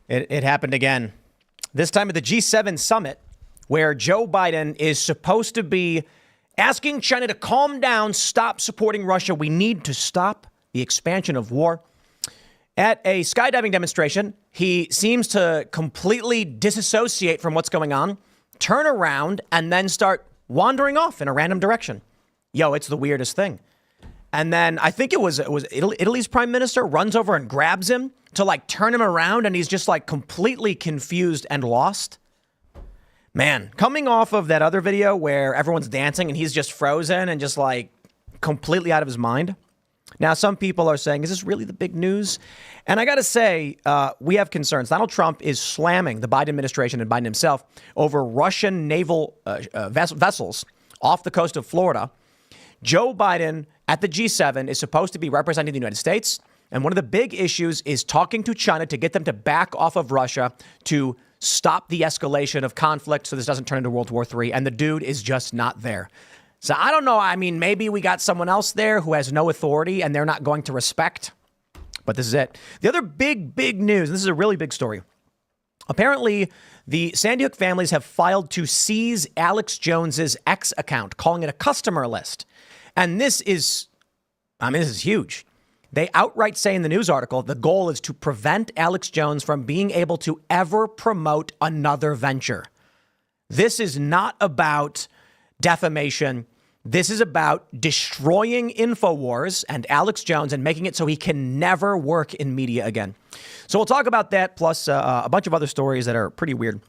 It happened again. This time at the G7 summit, where Joe Biden is supposed to be asking China to calm down, stop supporting Russia. We need to stop the expansion of war. At a skydiving demonstration, he seems to completely disassociate from what's going on, turn around, and then start wandering off in a random direction. Yo, it's the weirdest thing. And then I think it was Italy's prime minister runs over and grabs him to like turn him around, and he's just like completely confused and lost. Man, coming off of that other video where everyone's dancing and he's just frozen and just like completely out of his mind. Now, some people are saying, is this really the big news? And I got to say, we have concerns. Donald Trump is slamming the Biden administration and Biden himself over Russian naval vessels off the coast of Florida. Joe Biden at the G7 is supposed to be representing the United States. And one of the big issues is talking to China to get them to back off of Russia to stop the escalation of conflict so this doesn't turn into World War III. And the dude is just not there. So I don't know. I mean, maybe we got someone else there who has no authority and they're not going to respect. But this is it. The other big news, and this is a really big story. Apparently, the Sandy Hook families have filed to seize Alex Jones's X account, calling it a customer list. And this is huge. They outright say in the news article, the goal is to prevent Alex Jones from being able to ever promote another venture. This is not about defamation. This is about destroying InfoWars and Alex Jones and making it so he can never work in media again. So we'll talk about that, plus a bunch of other stories that are pretty weird.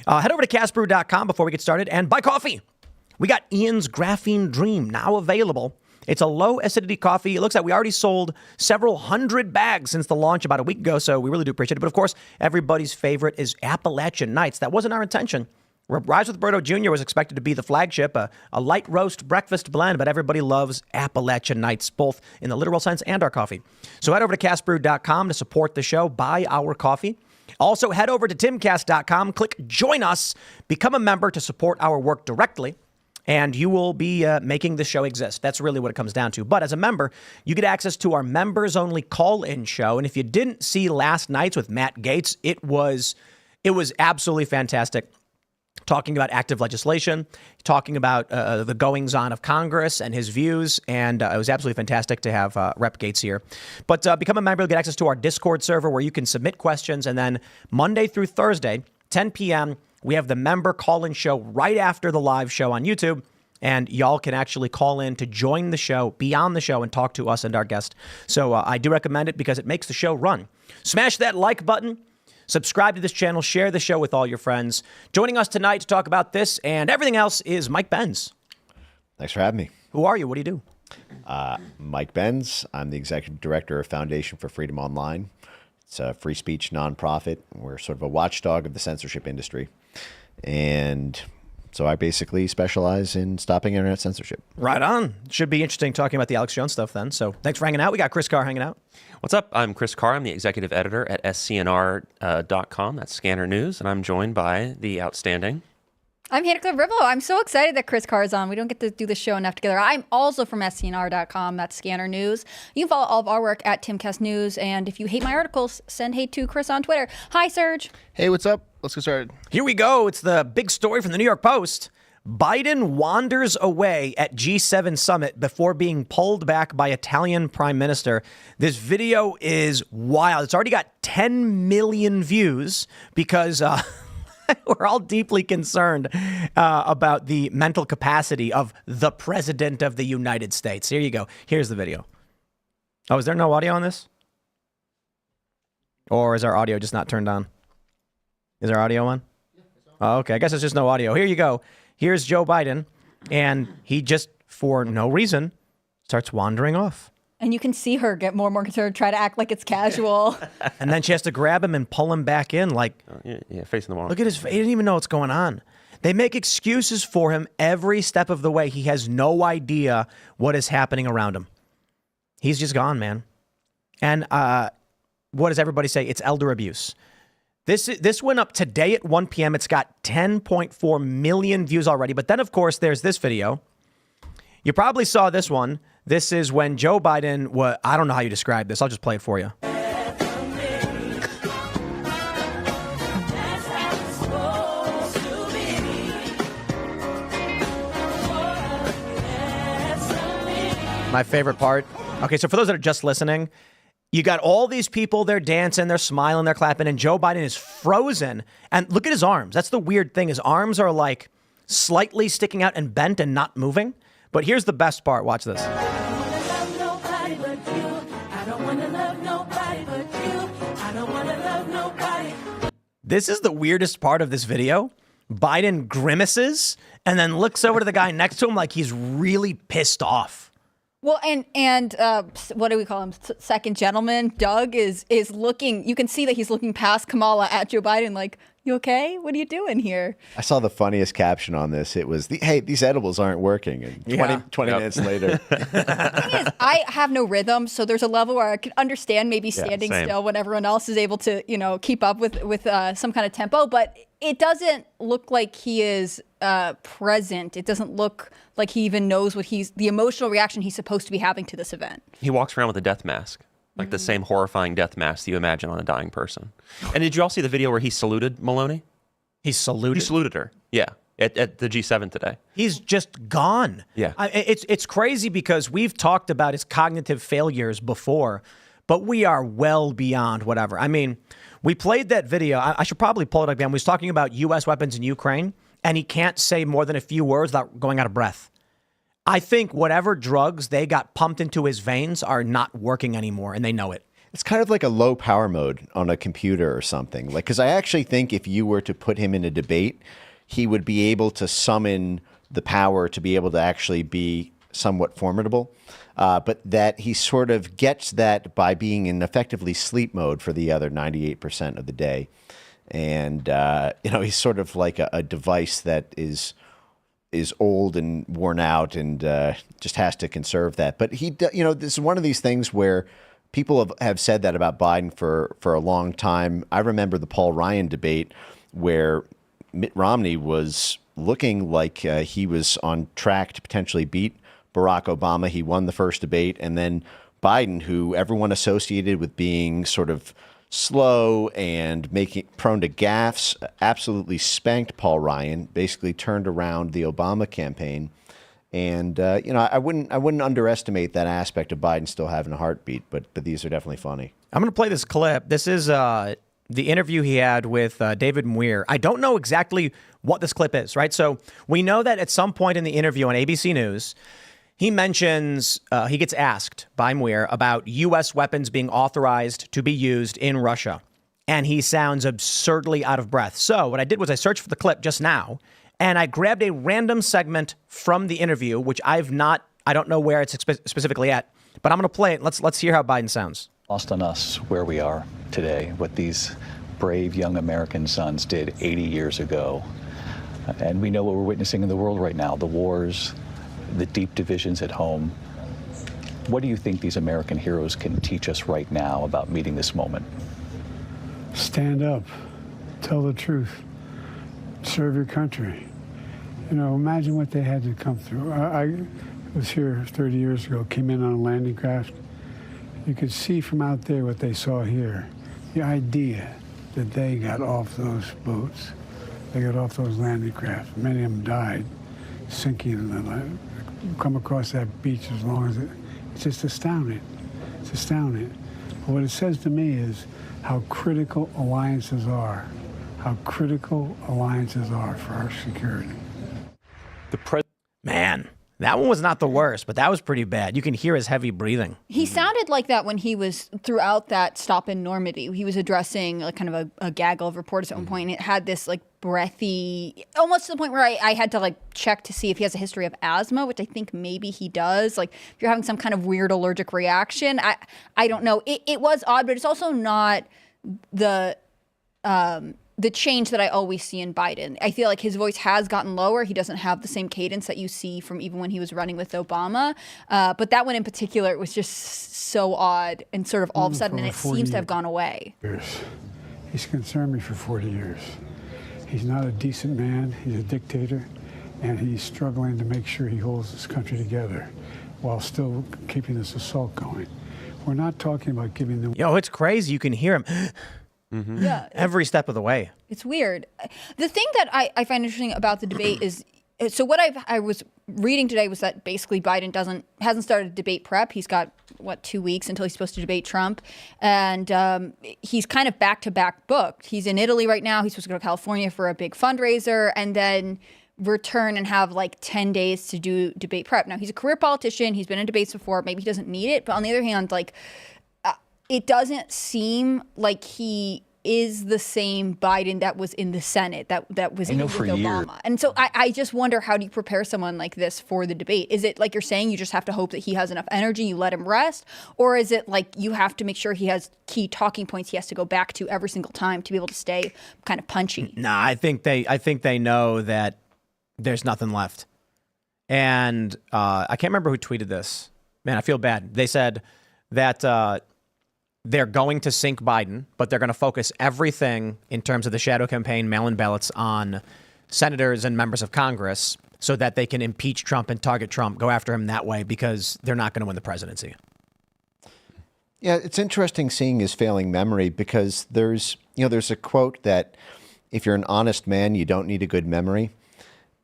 Head over to castbrew.com before we get started and buy coffee. We got Ian's Graphene Dream now available. It's a low acidity coffee. It looks like we already sold several hundred bags since the launch about a week ago, so we really do appreciate it. But of course, everybody's favorite is Appalachian Nights. That wasn't our intention. Rise with Berto Jr. was expected to be the flagship, a light roast breakfast blend, but everybody loves Appalachian Nights, both in the literal sense and our coffee. So head over to castbrew.com to support the show, buy our coffee. Also, head over to timcast.com, click Join Us, become a member to support our work directly, and you will be making the show exist. That's really what it comes down to. But as a member, you get access to our members-only call-in show. And if you didn't see last night's with Matt Gaetz, it was absolutely fantastic. Talking about active legislation, talking about the goings-on of Congress and his views, and it was absolutely fantastic to have Rep. Gaetz here. But become a member, you'll get access to our Discord server where you can submit questions, and then Monday through Thursday, 10 p.m., we have the member call-in show right after the live show on YouTube, and y'all can actually call in to join the show, be on the show, and talk to us and our guest. So I do recommend it because it makes the show run. Smash that like button. Subscribe to this channel. Share the show with all your friends. Joining us tonight to talk about this and everything else is Mike Benz. Thanks for having me. Who are you? What do you do? Mike Benz. I'm the executive director of Foundation for Freedom Online. It's a free speech nonprofit. We're sort of a watchdog of the censorship industry. And so I basically specialize in stopping internet censorship. Right on. Should be interesting talking about the Alex Jones stuff then. So thanks for hanging out. We got Chris Carr hanging out. What's up? I'm Chris Carr. I'm the executive editor at scnr.com. That's Scanner News. And I'm joined by the outstanding... I'm Hannah Ribble. I'm so excited that Chris Carr is on. We don't get to do the show enough together. I'm also from scnr.com. That's Scanner News. You can follow all of our work at Timcast News. And if you hate my articles, send hate to Chris on Twitter. Hi, Serge. Hey, what's up? Let's get started. Here we go. It's the big story from the New York Post. Biden wanders away at G7 summit before being pulled back by Italian prime minister. This video is wild. It's already got 10 million views because... we're all deeply concerned about the mental capacity of the president of the United States. Here you go. Here's the video. Oh, is there no audio on this? Or is our audio just not turned on? Is our audio on? Oh, okay. I guess it's just no audio. Here you go. Here's Joe Biden. And he just, for no reason, starts wandering off. And you can see her get more and more concerned, try to act like it's casual. And then she has to grab him and pull him back in like... Yeah, facing the wall. Look at his face. He didn't even know what's going on. They make excuses for him every step of the way. He has no idea what is happening around him. He's just gone, man. And what does everybody say? It's elder abuse. This went up today at 1 p.m. It's got 10.4 million views already. But then, of course, there's this video. You probably saw this one. This is when Joe Biden I don't know how you describe this. I'll just play it for you. My favorite part. Okay, so for those that are just listening, you got all these people, they're dancing, they're smiling, they're clapping, and Joe Biden is frozen. And look at his arms. That's the weird thing. His arms are like slightly sticking out and bent and not moving. But here's the best part. Watch this. This is the weirdest part of this video. Biden grimaces and then looks over to the guy next to him like he's really pissed off. Well, and what do we call him? Second gentleman, Doug, is looking. You can see that he's looking past Kamala at Joe Biden like, you okay? What are you doing here? I saw the funniest caption on this. It was, hey, these edibles aren't working. And 20 minutes later. The thing is, I have no rhythm, so there's a level where I can understand maybe standing still when everyone else is able to, keep up with some kind of tempo. But it doesn't look like he is present. It doesn't look like he even knows the emotional reaction he's supposed to be having to this event. He walks around with a death mask, like the same horrifying death mask that you imagine on a dying person. And did you all see the video where he saluted Maloney? He saluted her. Yeah. At the G7 today. He's just gone. Yeah. It's crazy because we've talked about his cognitive failures before, but we are well beyond whatever. I mean, we played that video. I should probably pull it up again. We was talking about U.S. weapons in Ukraine, and he can't say more than a few words without going out of breath. I think whatever drugs they got pumped into his veins are not working anymore, and they know it. It's kind of like a low power mode on a computer or something. Like, because I actually think if you were to put him in a debate, he would be able to summon the power to be able to actually be somewhat formidable. But that he sort of gets that by being in effectively sleep mode for the other 98% of the day. And, he's sort of like a device that is old and worn out and just has to conserve that. But this is one of these things where people have said that about Biden for a long time. I remember the Paul Ryan debate where Mitt Romney was looking like he was on track to potentially beat Barack Obama. He won the first debate. And then Biden, who everyone associated with being sort of slow and prone to gaffes, absolutely spanked Paul Ryan, basically turned around the Obama campaign. And, I wouldn't underestimate that aspect of Biden still having a heartbeat, but these are definitely funny. I'm going to play this clip. This is the interview he had with David Muir. I don't know exactly what this clip is, right? So we know that at some point in the interview on ABC News, he mentions, he gets asked by Muir about U.S. weapons being authorized to be used in Russia. And he sounds absurdly out of breath. So what I did was I searched for the clip just now, and I grabbed a random segment from the interview, which I don't know where it's specifically at, but I'm going to play it. Let's hear how Biden sounds. Lost on us where we are today, what these brave young American sons did 80 years ago. And we know what we're witnessing in the world right now, the wars, the deep divisions at home. What do you think these American heroes can teach us right now about meeting this moment? Stand up, tell the truth, serve your country. Imagine what they had to come through. I was here 30 years ago, came in on a landing craft. You could see from out there what they saw here. The idea that they got off those boats, they got off those landing crafts. Many of them died sinking in the come across that beach as long as it's just astounding. It's astounding. But what it says to me is how critical alliances are. How critical alliances are for our security. Man, that one was not the worst, but that was pretty bad. You can hear his heavy breathing. He sounded like that when he was throughout that stop in Normandy. He was addressing like kind of a gaggle of reporters at one point. And it had this like breathy, almost to the point where I had to like check to see if he has a history of asthma, which I think maybe he does. Like if you're having some kind of weird allergic reaction, I don't know. It was odd, but it's also not the change that I always see in Biden. I feel like his voice has gotten lower. He doesn't have the same cadence that you see from even when he was running with Obama. But that one in particular, it was just so odd and sort of all of a sudden, and it seems to have gone away. He's concerned me for 40 years. He's not a decent man. He's a dictator, and he's struggling to make sure he holds this country together while still keeping this assault going. We're not talking about giving them... Yo, it's crazy. You can hear him. Yeah, every step of the way. It's weird. The thing that I find interesting about the debate is So what I was reading today was that basically Biden hasn't started debate prep. He's got 2 weeks until he's supposed to debate Trump, and he's kind of back-to-back booked. He's in Italy right now. He's supposed to go to California for a big fundraiser, and then return and have like 10 days to do debate prep. Now, he's a career politician. He's been in debates before. Maybe he doesn't need it, but on the other hand, like it doesn't seem like he is the same Biden that was in the Senate, that was with Obama. And so I just wonder, how do you prepare someone like this for the debate? Is it like you're saying, you just have to hope that he has enough energy, you let him rest? Or is it like you have to make sure he has key talking points he has to go back to every single time to be able to stay kind of punchy? Nah, I think they know that there's nothing left. And I can't remember who tweeted this. Man, I feel bad. They said that they're going to sink Biden, but they're going to focus everything in terms of the shadow campaign, mail-in ballots on senators and members of Congress so that they can impeach Trump and target Trump, go after him that way, because they're not going to win the presidency. Yeah, it's interesting seeing his failing memory, because there's a quote that if you're an honest man, you don't need a good memory.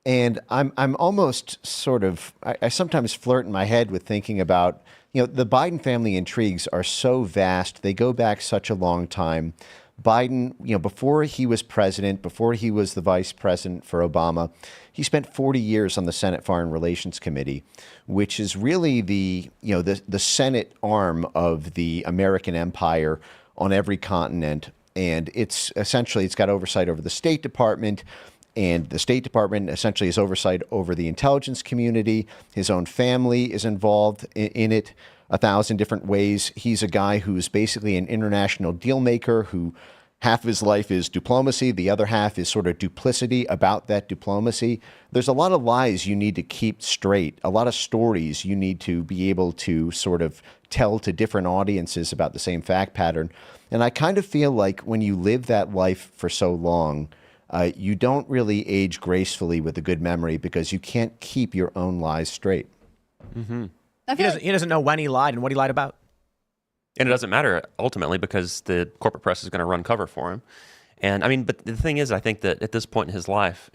And I'm almost sort of, I sometimes flirt in my head with thinking about, the Biden family intrigues are so vast. They go back such a long time. Biden, before he was president, before he was the vice president for Obama, he spent 40 years on the Senate Foreign Relations Committee, which is really the Senate arm of the American empire on every continent. And it's got oversight over the State Department. And the State Department essentially has oversight over the intelligence community. His own family is involved in it 1,000 different ways. He's a guy who's basically an international deal maker, who half of his life is diplomacy. The other half is sort of duplicity about that diplomacy. There's a lot of lies you need to keep straight, a lot of stories you need to be able to sort of tell to different audiences about the same fact pattern. And I kind of feel like when you live that life for so long, you don't really age gracefully with a good memory, because you can't keep your own lies straight. Mm-hmm. He doesn't know when he lied and what he lied about. And it doesn't matter ultimately, because the corporate press is going to run cover for him. And I mean, but the thing is, I think that at this point in his life,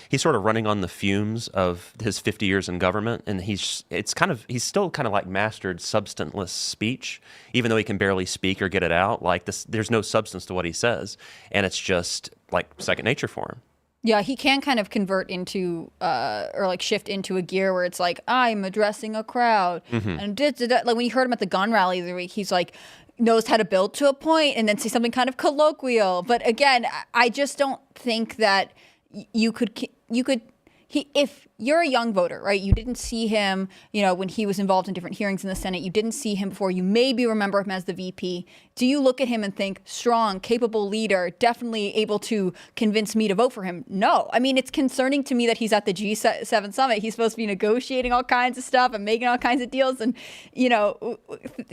he's sort of running on the fumes of his 50 years in government. And he's still kind of like mastered substanceless speech, even though he can barely speak or get it out. Like this, there's no substance to what he says. And it's just like second nature for him. Yeah, he can kind of convert into or like shift into a gear where it's like, I'm addressing a crowd. Mm-hmm. And like when you heard him at the gun rally the other week, he's like, knows how to build to a point and then say something kind of colloquial. But again, I just don't think that if you're a young voter, right? You didn't see him, when he was involved in different hearings in the Senate. You didn't see him before. You maybe remember him as the VP. Do you look at him and think, strong, capable leader, definitely able to convince me to vote for him? No. I mean, it's concerning to me that he's at the G7 summit. He's supposed to be negotiating all kinds of stuff and making all kinds of deals. And,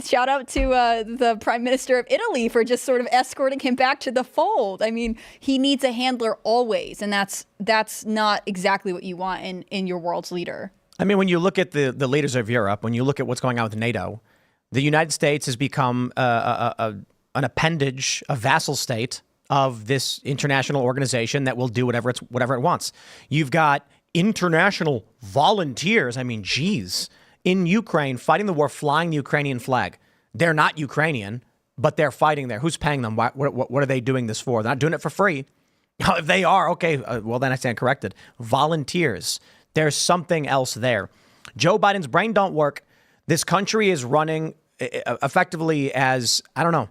shout out to the Prime Minister of Italy for just sort of escorting him back to the fold. I mean, he needs a handler always. And that's not exactly what you want in your world's leader. I mean, when you look at the leaders of Europe, when you look at what's going on with NATO, the United States has become an appendage, a vassal state of this international organization that will do whatever it wants. You've got international volunteers, in Ukraine fighting the war, flying the Ukrainian flag. They're not Ukrainian, but they're fighting there. Who's paying them? What are they doing this for? They're not doing it for free. If they are, okay, well, then I stand corrected. Volunteers. There's something else there. Joe Biden's brain don't work. This country is running effectively as, I don't know,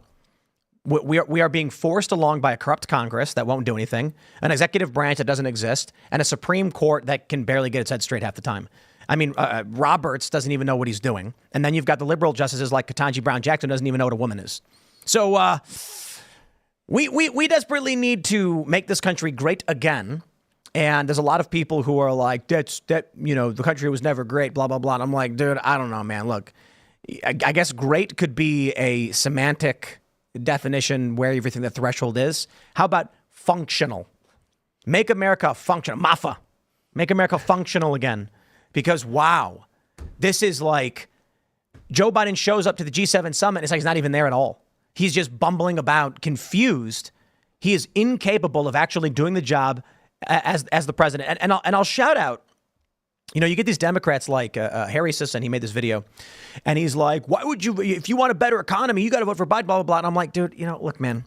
we are being forced along by a corrupt Congress that won't do anything, an executive branch that doesn't exist, and a Supreme Court that can barely get its head straight half the time. I mean, Roberts doesn't even know what he's doing. And then you've got the liberal justices like Ketanji Brown Jackson doesn't even know what a woman is. So we desperately need to make this country great again. And there's a lot of people who are like, the country was never great, blah, blah, blah. And I'm like, dude, I don't know, man. Look, I guess great could be a semantic definition where you think the threshold is. How about functional? Make America functional. MAFA. Make America functional again. Because, wow, this is like Joe Biden shows up to the G7 summit. And it's like he's not even there at all. He's just bumbling about, confused. He is incapable of actually doing the job as the president. And I'll shout out You know, you get these Democrats like Harry Sisson. He made this video, and he's like, "Why would you? If you want a better economy, you got to vote for Biden." Blah blah blah. And I'm like, dude, you know, look, man.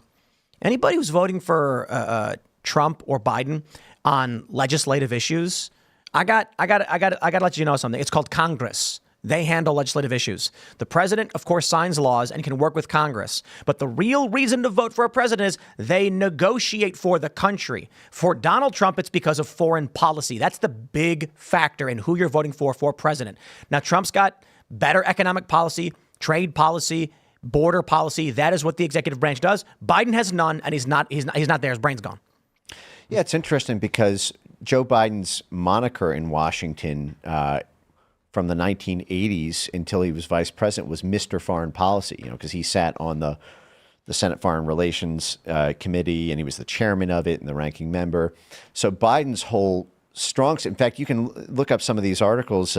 Anybody who's voting for Trump or Biden on legislative issues, I got to let you know something. It's called Congress. They handle legislative issues. The president, of course, signs laws and can work with Congress. But the real reason to vote for a president is they negotiate for the country. For Donald Trump, it's because of foreign policy. That's the big factor in who you're voting for president. Now, Trump's got better economic policy, trade policy, border policy. That is what the executive branch does. Biden has none, and he's not there. His brain's gone. Yeah, it's interesting because Joe Biden's moniker in Washington from the 1980s until he was vice president was Mr. Foreign Policy, you know, because he sat on the Senate Foreign Relations Committee, and he was the chairman of it and the ranking member. So Biden's whole in fact, you can look up some of these articles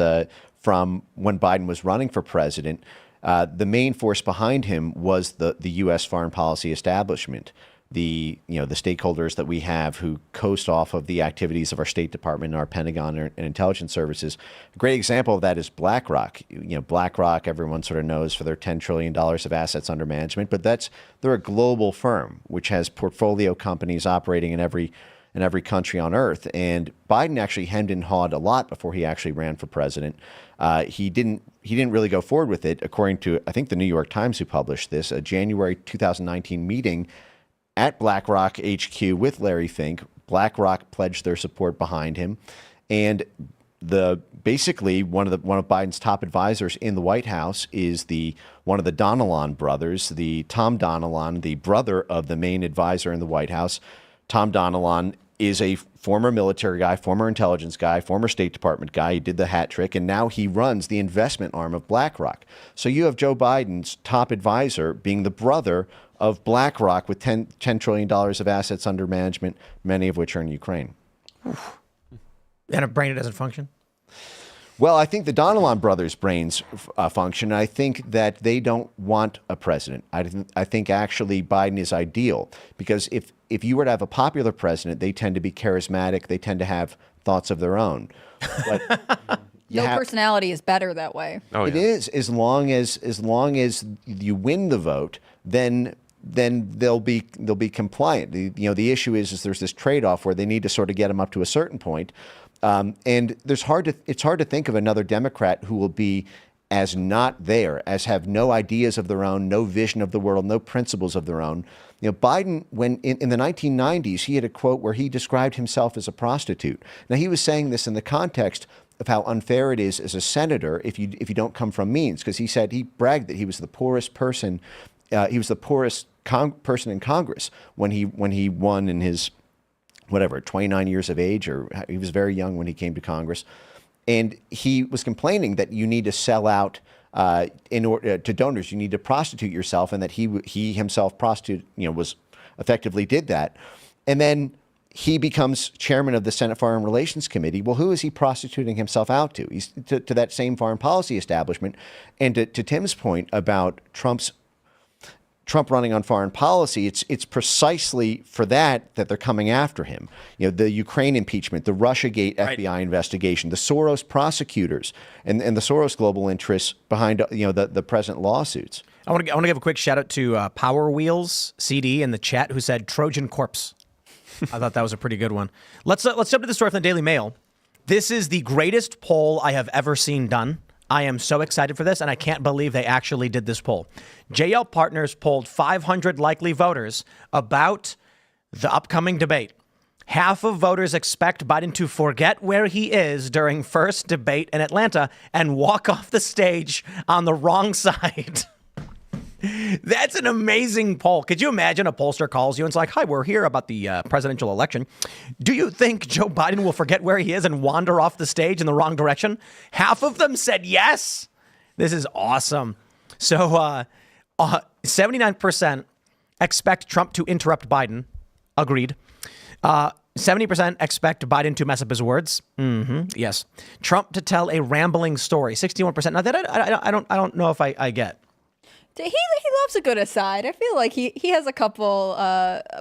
from when Biden was running for president. The main force behind him was the U.S. foreign policy establishment. The stakeholders that we have who coast off of the activities of our State Department and our Pentagon and intelligence services. A great example of that is BlackRock. You know, BlackRock, everyone sort of knows for their $10 trillion of assets under management, but they're a global firm which has portfolio companies operating in every country on earth. And Biden actually hemmed and hawed a lot before he actually ran for president. He didn't really go forward with it, according to, I think, the New York Times, who published this, a January 2019 meeting at BlackRock HQ with Larry Fink. BlackRock pledged their support behind him, and basically one of Biden's top advisors in the White House is one of the Donilon brothers, the Tom Donilon, the brother of the main advisor in the White House. Tom Donilon is a former military guy, former intelligence guy, former State Department guy. He did the hat trick, and now he runs the investment arm of BlackRock. So you have Joe Biden's top advisor being the brother of BlackRock with $10 trillion of assets under management, many of which are in Ukraine. And a brain that doesn't function? Well, I think the Donilon brothers' brains function. I think that they don't want a president. I think actually Biden is ideal, because if you were to have a popular president, they tend to be charismatic. They tend to have thoughts of their own. But personality is better that way. Oh, it yeah. is, as long as you win the vote, then they'll be compliant. The issue is there's this trade-off where they need to sort of get them up to a certain point. And it's hard to think of another Democrat who will be as not there, as have no ideas of their own, no vision of the world, no principles of their own. You know, Biden, when in the 1990s, he had a quote where he described himself as a prostitute. Now, he was saying this in the context of how unfair it is as a senator if you don't come from means, because he bragged that he was the poorest person. He was the poorest person in Congress when he won in his 29 years of age, or he was very young when he came to Congress. And he was complaining that you need to sell out in order to donors. You need to prostitute yourself, and that he himself was effectively did that. And then he becomes chairman of the Senate Foreign Relations Committee. Well, who is he prostituting himself out to? He's to that same foreign policy establishment. And to Tim's point about Trump running on foreign policy, it's precisely for that they're coming after him. You know, the Ukraine impeachment, the Russiagate FBI investigation, the Soros prosecutors, and the Soros global interests behind the present lawsuits. I want to give a quick shout out to Power Wheels CD in the chat, who said Trojan Corpse. I thought that was a pretty good one. Let's jump to the story from the Daily Mail. This is the greatest poll I have ever seen done. I am so excited for this, and I can't believe they actually did this poll. JL Partners polled 500 likely voters about the upcoming debate. Half of voters expect Biden to forget where he is during first debate in Atlanta and walk off the stage on the wrong side. That's an amazing poll. Could you imagine a pollster calls you and it's like, hi, we're here about the presidential election. Do you think Joe Biden will forget where he is and wander off the stage in the wrong direction? Half of them said yes. This is awesome. So 79% expect Trump to interrupt Biden. Agreed. 70% expect Biden to mess up his words. Yes. Trump to tell a rambling story. 61%. Now that I don't know if I get. He loves a good aside. I feel like he has a couple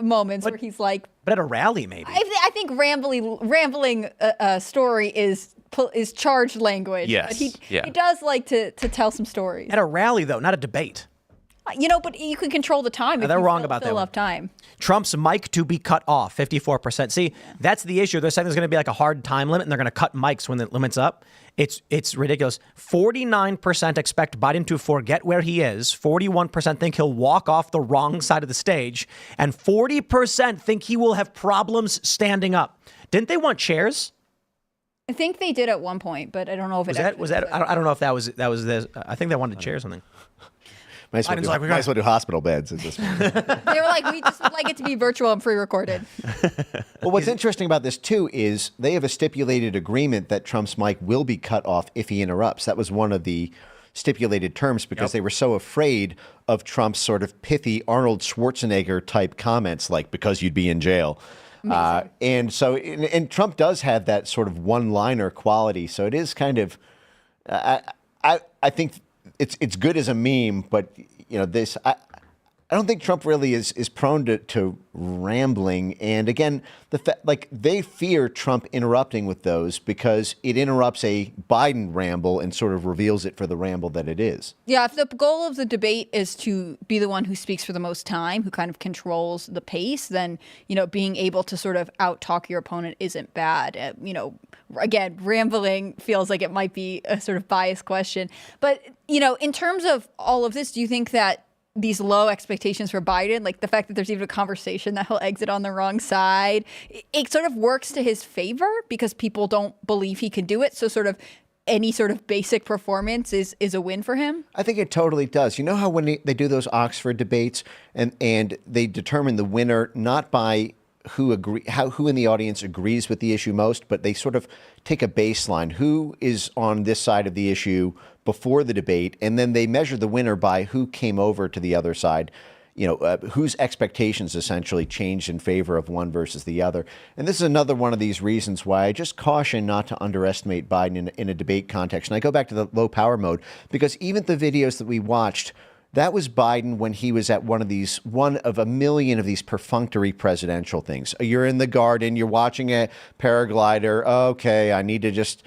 moments where he's like, but at a rally, maybe. I think rambling story is is charged language. Yes, But he yeah. does like to tell some stories. At a rally, though, not a debate. But you can control the time. If They're you wrong fill, about fill that up one. time. Trump's mic to be cut off, 54%. See, that's the issue. They're saying there's going to be like a hard time limit, and they're going to cut mics when the limit's up. It's ridiculous. 49% expect Biden to forget where he is. 41% think he'll walk off the wrong side of the stage. And 40% think he will have problems standing up. Didn't they want chairs? I think they did at one point, but I don't know if Was that? I don't know if that was this. I think they wanted chairs or something. Might as well Biden's do, like, we might as well do hospital beds at this point. They were like, we just would like it to be virtual and pre-recorded. Well, what's interesting about this, too, is they have a stipulated agreement that Trump's mic will be cut off if he interrupts. That was one of the stipulated terms because they were so afraid of Trump's sort of pithy Arnold Schwarzenegger type comments like, because you'd be in jail. And so Trump does have that sort of one-liner quality. So it is kind of, I think it's good as a meme, but I don't think Trump really is prone to rambling. And again, they fear Trump interrupting with those because it interrupts a Biden ramble and sort of reveals it for the ramble that it is. Yeah, if the goal of the debate is to be the one who speaks for the most time, who kind of controls the pace, then, being able to sort of out-talk your opponent isn't bad. Again, rambling feels like it might be a sort of biased question. But, in terms of all of this, do you think that these low expectations for Biden, like the fact that there's even a conversation that he'll exit on the wrong side, it sort of works to his favor because people don't believe he can do it. So sort of any sort of basic performance is a win for him? I think it totally does. You know how when they do those Oxford debates and they determine the winner not by who in the audience agrees with the issue most, but they sort of take a baseline. Who is on this side of the issue before the debate, and then they measure the winner by who came over to the other side, whose expectations essentially changed in favor of one versus the other. And this is another one of these reasons why I just caution not to underestimate Biden in a debate context. And I go back to the low power mode, because even the videos that we watched, that was Biden when he was at one of a million of these perfunctory presidential things. You're in the garden, you're watching a paraglider. Okay, I need to just,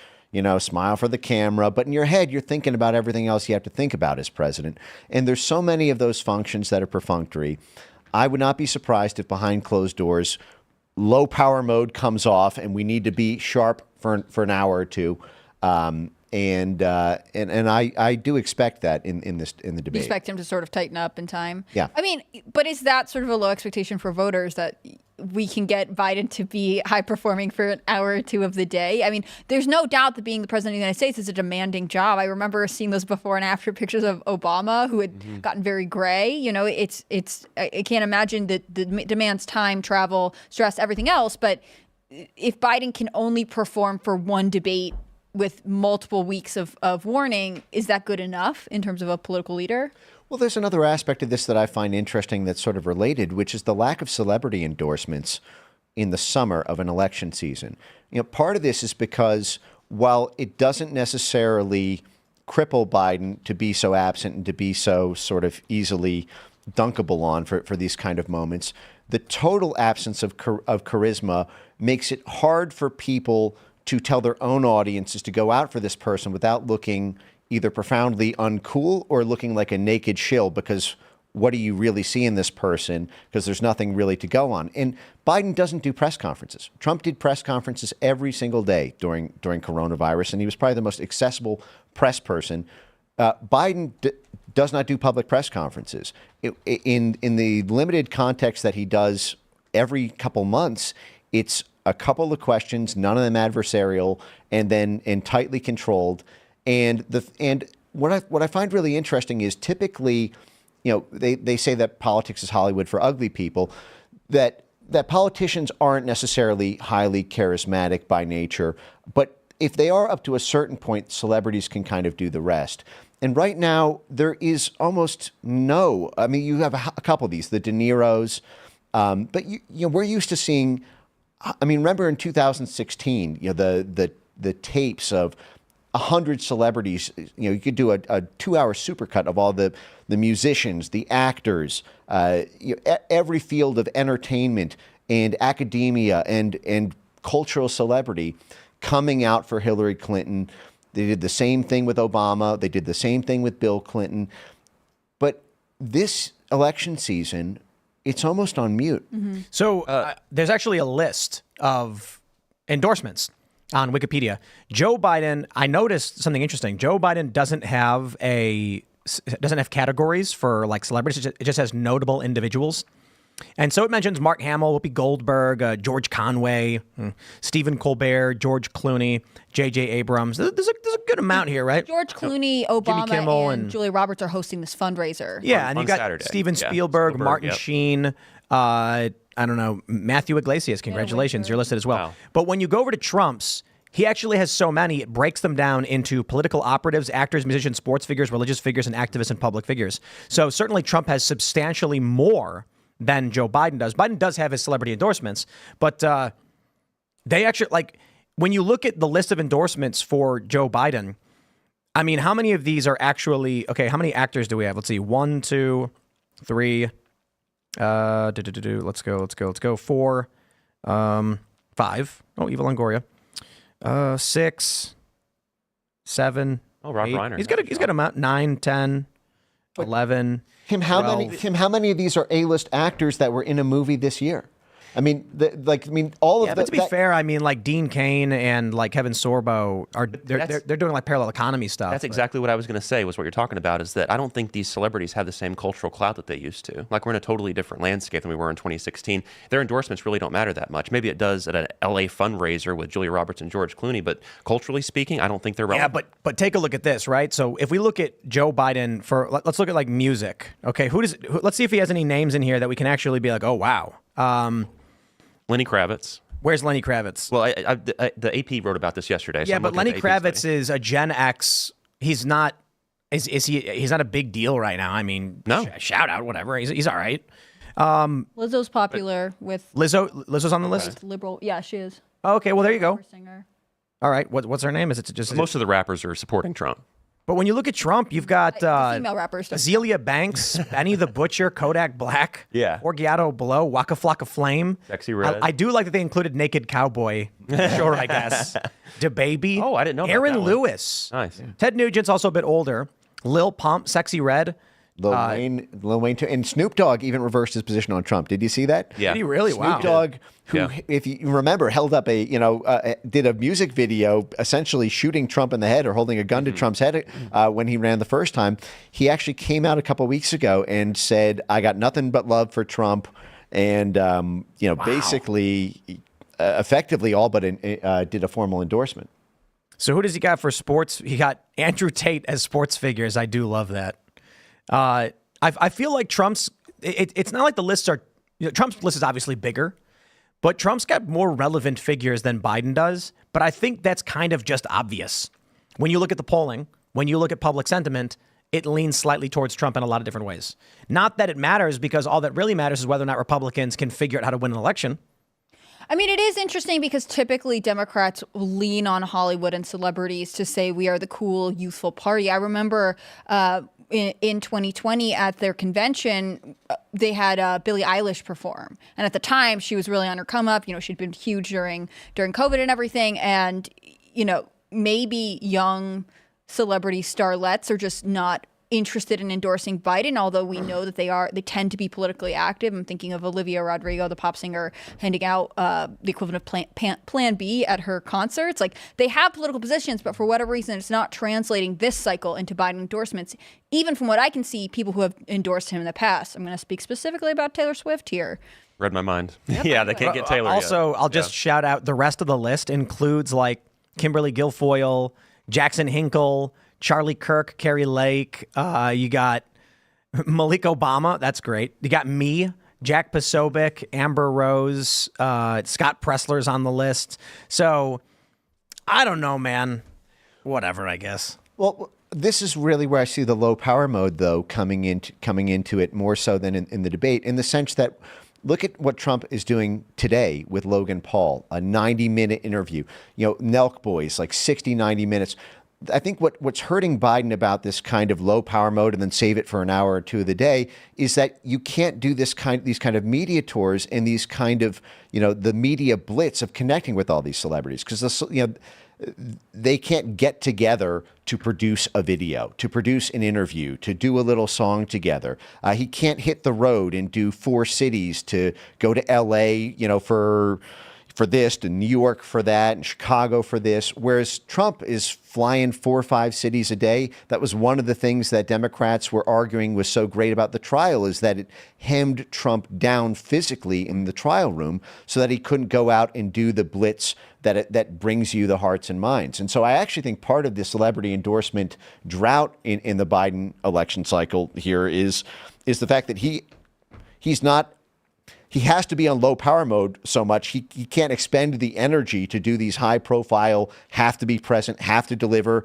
smile for the camera. But in your head, you're thinking about everything else you have to think about as president. And there's so many of those functions that are perfunctory. I would not be surprised if behind closed doors, low power mode comes off and we need to be sharp for an hour or two. And I do expect that in the debate. You expect him to sort of tighten up in time? Yeah. I mean, but is that sort of a low expectation for voters that we can get Biden to be high performing for an hour or two of the day? I mean, there's no doubt that being the president of the United States is a demanding job. I remember seeing those before and after pictures of Obama, who had gotten very gray. I can't imagine that the demands time, travel, stress, everything else. But if Biden can only perform for one debate with multiple weeks of warning, is that good enough in terms of a political leader? Well, there's another aspect of this that I find interesting that's sort of related, which is the lack of celebrity endorsements in the summer of an election season. Part of this is because while it doesn't necessarily cripple Biden to be so absent and to be so sort of easily dunkable on for these kind of moments, the total absence of charisma makes it hard for people to tell their own audiences to go out for this person without looking either profoundly uncool or looking like a naked shill, because what do you really see in this person? Because there's nothing really to go on. And Biden doesn't do press conferences. Trump did press conferences every single day during coronavirus, and he was probably the most accessible press person. Biden does not do public press conferences. In the limited context that he does every couple months, it's a couple of questions, none of them adversarial, and tightly controlled. And what I find really interesting is typically, they say that politics is Hollywood for ugly people, that politicians aren't necessarily highly charismatic by nature, but if they are up to a certain point, celebrities can kind of do the rest. And right now, there is almost no. I mean, you have a couple of these, the De Niros, but we're used to seeing. I mean, remember in 2016, the tapes of 100 celebrities. You could do a 2-hour supercut of all the musicians, the actors, every field of entertainment and academia and cultural celebrity coming out for Hillary Clinton. They did the same thing with Obama. They did the same thing with Bill Clinton. But this election season, it's almost on mute. So there's actually a list of endorsements on Wikipedia. Joe Biden, I noticed something interesting. Joe Biden doesn't have categories for like celebrities. It just has notable individuals. And so it mentions Mark Hamill, Whoopi Goldberg, George Conway, Stephen Colbert, George Clooney, J.J. Abrams. There's a good amount here, right? George Clooney, Obama, Kimmel, and Julia Roberts are hosting this fundraiser. Yeah, and on you've got Saturday. Steven Yeah, Spielberg, Martin yep. Sheen, I don't know, Matthew Iglesias. Congratulations, you're listed as well. Wow. But when you go over to Trump's, he actually has so many, it breaks them down into political operatives, actors, musicians, sports figures, religious figures, and activists and public figures. So certainly Trump has substantially more than Joe Biden does. Biden does have his celebrity endorsements, but they actually, like, when you look at the list of endorsements for Joe Biden, I mean, how many of these are actually, okay, how many actors do we have? Let's see, 1, 2, 3, let's go, 4, 5. Oh, Eva Longoria. 6, 7. Oh, Rob 8. Reiner. He's got about 9, 10, 11. Tim, how many of these are A-list actors that were in a movie this year? I mean, all of But to be fair, I mean, like Dean Cain and like Kevin Sorbo they're doing like parallel economy stuff. That's exactly what I was going to say, was what you're talking about, is that I don't think these celebrities have the same cultural clout that they used to. Like, we're in a totally different landscape than we were in 2016. Their endorsements really don't matter that much. Maybe it does at an LA fundraiser with Julia Roberts and George Clooney, but culturally speaking, I don't think they're relevant. Yeah, but take a look at this, right? So if we look at Joe Biden let's look at like music. Okay, let's see if he has any names in here that we can actually be like, oh wow. Lenny Kravitz. Where's Lenny Kravitz? Well, the AP wrote about this yesterday. So Yeah, I'm but looking Lenny at the AP Kravitz study. is a Gen X. He's not. He's not a big deal right now. I mean, No. shout out, whatever. He's all right. Lizzo's popular with Lizzo's on the list. liberal. Yeah, she is. Oh, okay, well there you go. Singer. All right, what's her name? Is it just Most of the rappers are supporting Trump. But when you look at Trump, you've got The female rappers. Azealia Banks, Benny the Butcher, Kodak Black, Yeah. Orgiato Blow, Waka Flocka Flame. Sexy Red. I do like that they included Naked Cowboy. Sure, I guess. DaBaby. Oh, I didn't know about Aaron that one. Lewis. Nice. Ted Nugent's also a bit older. Lil Pump, Sexy Red. Lil Wayne too, and Snoop Dogg even reversed his position on Trump. Did you see that? Yeah. Did he really? Snoop Wow. Dogg, who, Yeah. if you remember, held up did a music video essentially shooting Trump in the head or holding a gun to Trump's head when he ran the first time. He actually came out a couple weeks ago and said, "I got nothing but love for Trump," and basically, effectively, all but did a formal endorsement. So who does he got for sports? He got Andrew Tate as sports figures. I do love that. I feel like Trump's. It's not like the lists are. Trump's list is obviously bigger, but Trump's got more relevant figures than Biden does. But I think that's kind of just obvious when you look at the polling. When you look at public sentiment, it leans slightly towards Trump in a lot of different ways. Not that it matters, because all that really matters is whether or not Republicans can figure out how to win an election. I mean, it is interesting because typically Democrats lean on Hollywood and celebrities to say we are the cool, youthful party. I remember in 2020 at their convention, they had Billie Eilish perform. And at the time, she was really on her come up. She'd been huge during COVID and everything. And, maybe young celebrity starlets are just not interested in endorsing Biden, although we know that they tend to be politically active. I'm thinking of Olivia Rodrigo, the pop singer, handing out the equivalent of Plan B at her concerts. Like, they have political positions, but for whatever reason, it's not translating this cycle into Biden endorsements. Even from what I can see, people who have endorsed him in the past. I'm going to speak specifically about Taylor Swift here. Read my mind. Yeah, they can't get Taylor Also, yet. I'll just shout out the rest of the list includes like Kimberly Guilfoyle, Jackson Hinkle, Charlie Kirk, Carrie Lake. You got Malik Obama. That's great. You got me, Jack Posobiec, Amber Rose, Scott Pressler's on the list. So I don't know, man. Whatever, I guess. Well, this is really where I see the low power mode, though, coming into it more so than in the debate, in the sense that look at what Trump is doing today with Logan Paul, a 90-minute interview. Nelk Boys, like 60, 90 minutes. I think what's hurting Biden about this kind of low power mode and then save it for an hour or two of the day is that you can't do these kind of media tours and these kind of, the media blitz of connecting with all these celebrities, because they can't get together to produce a video, to produce an interview, to do a little song together. He can't hit the road and do 4 cities, to go to LA, for this, to New York for that, and Chicago for this, whereas Trump is flying 4 or 5 cities a day. That was one of the things that Democrats were arguing was so great about the trial, is that it hemmed Trump down physically in the trial room so that he couldn't go out and do the blitz that brings you the hearts and minds. And so I actually think part of the celebrity endorsement drought in the Biden election cycle here is the fact that he has to be on low power mode so much. He can't expend the energy to do these high profile, have to be present, have to deliver,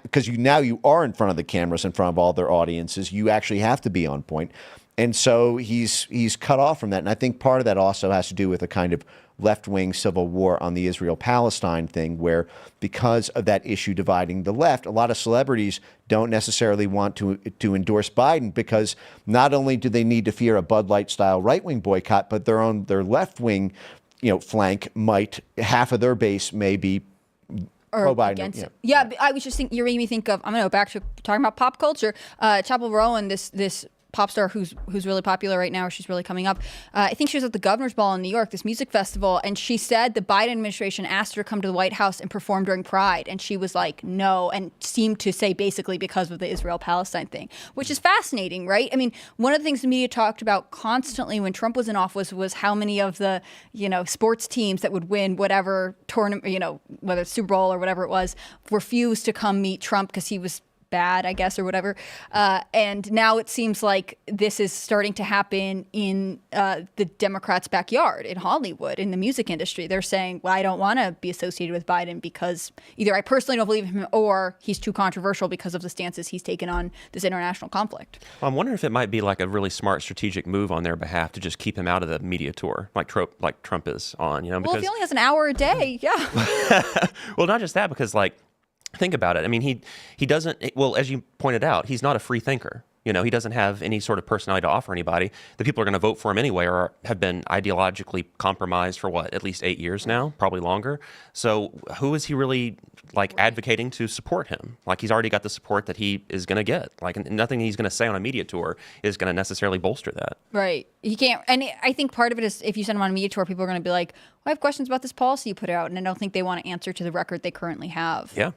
because you are in front of the cameras, in front of all their audiences. You actually have to be on point. And so he's cut off from that. And I think part of that also has to do with a kind of left-wing civil war on the Israel-Palestine thing, where because of that issue dividing the left, a lot of celebrities don't necessarily want to endorse Biden, because not only do they need to fear a Bud Light-style right-wing boycott, but their left-wing flank half of their base may be pro-Biden. Against it. Yeah, I was just thinking, you're making me think of, I'm going to go back to talking about pop culture. Chapel Rowan, this pop star who's really popular right now, she's really coming up. I think she was at the Governor's Ball in New York, this music festival, and she said the Biden administration asked her to come to the White House and perform during Pride, and she was like, no, and seemed to say basically because of the Israel-Palestine thing, which is fascinating, right? I mean, one of the things the media talked about constantly when Trump was in office was how many of the, sports teams that would win whatever tournament, whether it's Super Bowl or whatever it was, refused to come meet Trump because he was bad, I guess, or whatever. And now it seems like this is starting to happen in the Democrats' backyard in Hollywood, in the music industry. They're saying, well, I don't want to be associated with Biden because either I personally don't believe in him or he's too controversial because of the stances he's taken on this international conflict. Well, I'm wondering if it might be like a really smart strategic move on their behalf to just keep him out of the media tour, like Trump is on. Because, well, if he only has an hour a day, yeah. Well, not just that, because think about it. I mean, he doesn't, well, as you pointed out, he's not a free thinker. He doesn't have any sort of personality to offer anybody. The people are going to vote for him anyway, or have been ideologically compromised for at least 8 years now, probably longer. So who is he really advocating to support him? He's already got the support that he is going to get. Nothing he's going to say on a media tour is going to necessarily bolster that. Right. He can't. And I think part of it is if you send him on a media tour, people are going to be like, well, I have questions about this policy you put out. And I don't think they want to answer to the record they currently have. Yeah.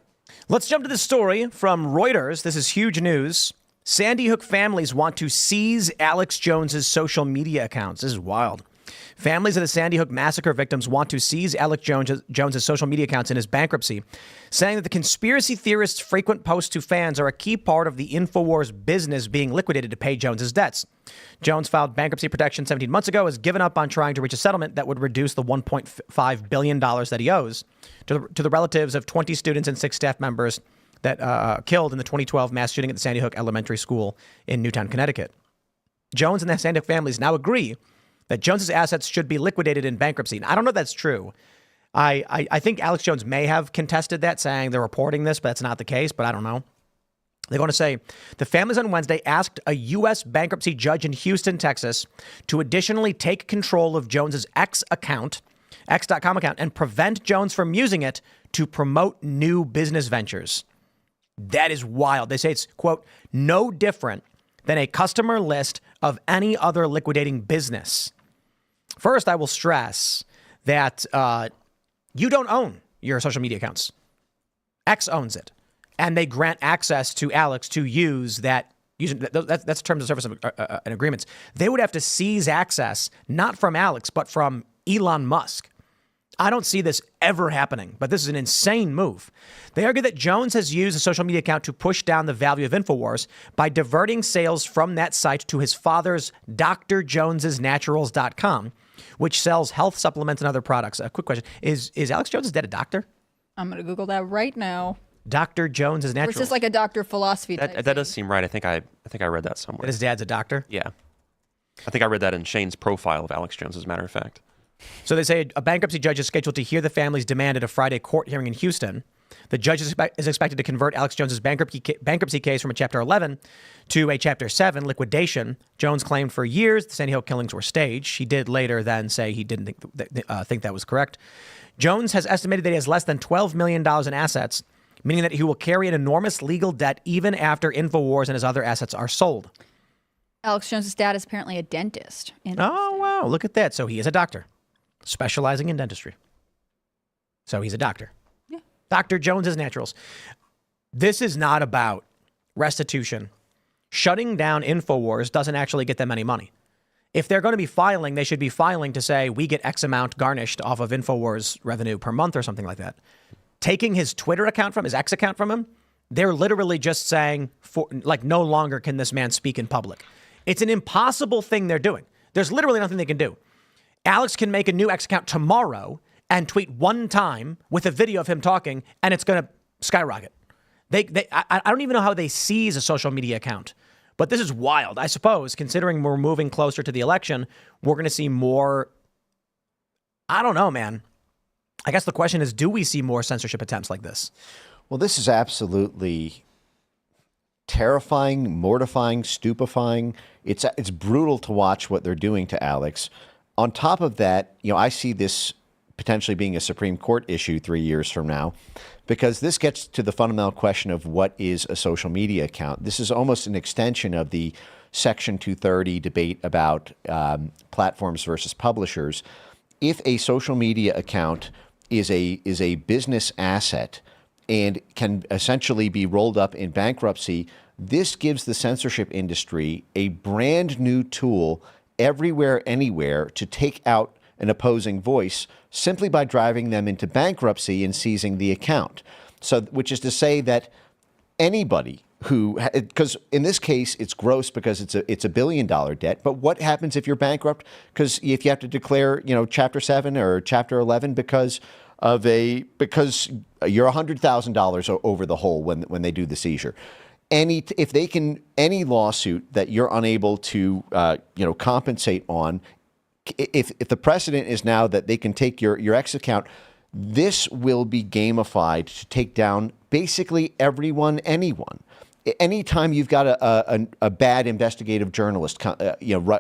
Let's jump to this story from Reuters. This is huge news. Sandy Hook families want to seize Alex Jones's social media accounts. This is wild. Families of the Sandy Hook massacre victims want to seize Alex Jones's social media accounts in his bankruptcy, saying that the conspiracy theorists' frequent posts to fans are a key part of the InfoWars business being liquidated to pay Jones's debts. Jones filed bankruptcy protection 17 months ago, has given up on trying to reach a settlement that would reduce the $1.5 billion that he owes to the relatives of 20 students and 6 staff members that killed in the 2012 mass shooting at the Sandy Hook Elementary School in Newtown, Connecticut. Jones and the Sandy Hook families now agree that Jones's assets should be liquidated in bankruptcy. And I don't know if that's true. I think Alex Jones may have contested that, saying they're reporting this, but that's not the case, but I don't know. They're going to say the families on Wednesday asked a U.S. bankruptcy judge in Houston, Texas, to additionally take control of Jones's X.com account, and prevent Jones from using it to promote new business ventures. That is wild. They say it's, quote, no different than a customer list of any other liquidating business. First, I will stress that you don't own your social media accounts. X owns it. And they grant access to Alex to use that. That's terms of service and agreements. They would have to seize access, not from Alex, but from Elon Musk. I don't see this ever happening, but this is an insane move. They argue that Jones has used a social media account to push down the value of InfoWars by diverting sales from that site to his father's drjonesesnaturals.com, which sells health supplements and other products. A quick question. Is Alex Jones's dad a doctor? I'm going to Google that right now. Dr. Jones's Naturals. Or is this like a doctor philosophy type that does seem right. I think I read that somewhere. That his dad's a doctor? Yeah. I think I read that in Shane's profile of Alex Jones, as a matter of fact. So they say a bankruptcy judge is scheduled to hear the family's demand at a Friday court hearing in Houston. The judge is expected to convert Alex Jones's bankruptcy case from a Chapter 11 to a Chapter 7 liquidation. Jones claimed for years the Sandy Hook killings were staged. He did later then say he didn't think that was correct. Jones has estimated that he has less than $12 million in assets, meaning that he will carry an enormous legal debt even after InfoWars and his other assets are sold. Alex Jones' dad is apparently a dentist. Oh, wow. Look at that. So he is a doctor specializing in dentistry. So he's a doctor. Yeah. Dr. Jones's Naturals. This is not about restitution. Shutting down InfoWars doesn't actually get them any money. If they're going to be filing, they should be filing to say we get X amount garnished off of InfoWars revenue per month or something like that. Taking his Twitter account from his X account from him, they're literally just saying, no longer can this man speak in public. It's an impossible thing they're doing. There's literally nothing they can do. Alex can make a new X account tomorrow and tweet one time with a video of him talking, and it's going to skyrocket. I don't even know how they seize a social media account. But this is wild. I suppose, considering we're moving closer to the election, we're going to see more. I don't know, man. I guess the question is, do we see more censorship attempts like this? Well, this is absolutely terrifying, mortifying, stupefying. It's brutal to watch what they're doing to Alex. On top of that, I see this potentially being a Supreme Court issue 3 years from now, because this gets to the fundamental question of what is a social media account. This is almost an extension of the Section 230 debate about platforms versus publishers. If a social media account is a business asset and can essentially be rolled up in bankruptcy, this gives the censorship industry a brand new tool everywhere, anywhere to take out an opposing voice simply by driving them into bankruptcy and seizing the account. So, which is to say that anybody who, because in this case it's gross because it's a $1 billion debt. But what happens if you're bankrupt? Because if you have to declare, Chapter 7 or Chapter 11 because you're $100,000 over the hole when they do the seizure. Any lawsuit that you're unable to compensate on. If the precedent is now that they can take your X account, this will be gamified to take down basically everyone, anyone. Anytime you've got a bad investigative journalist,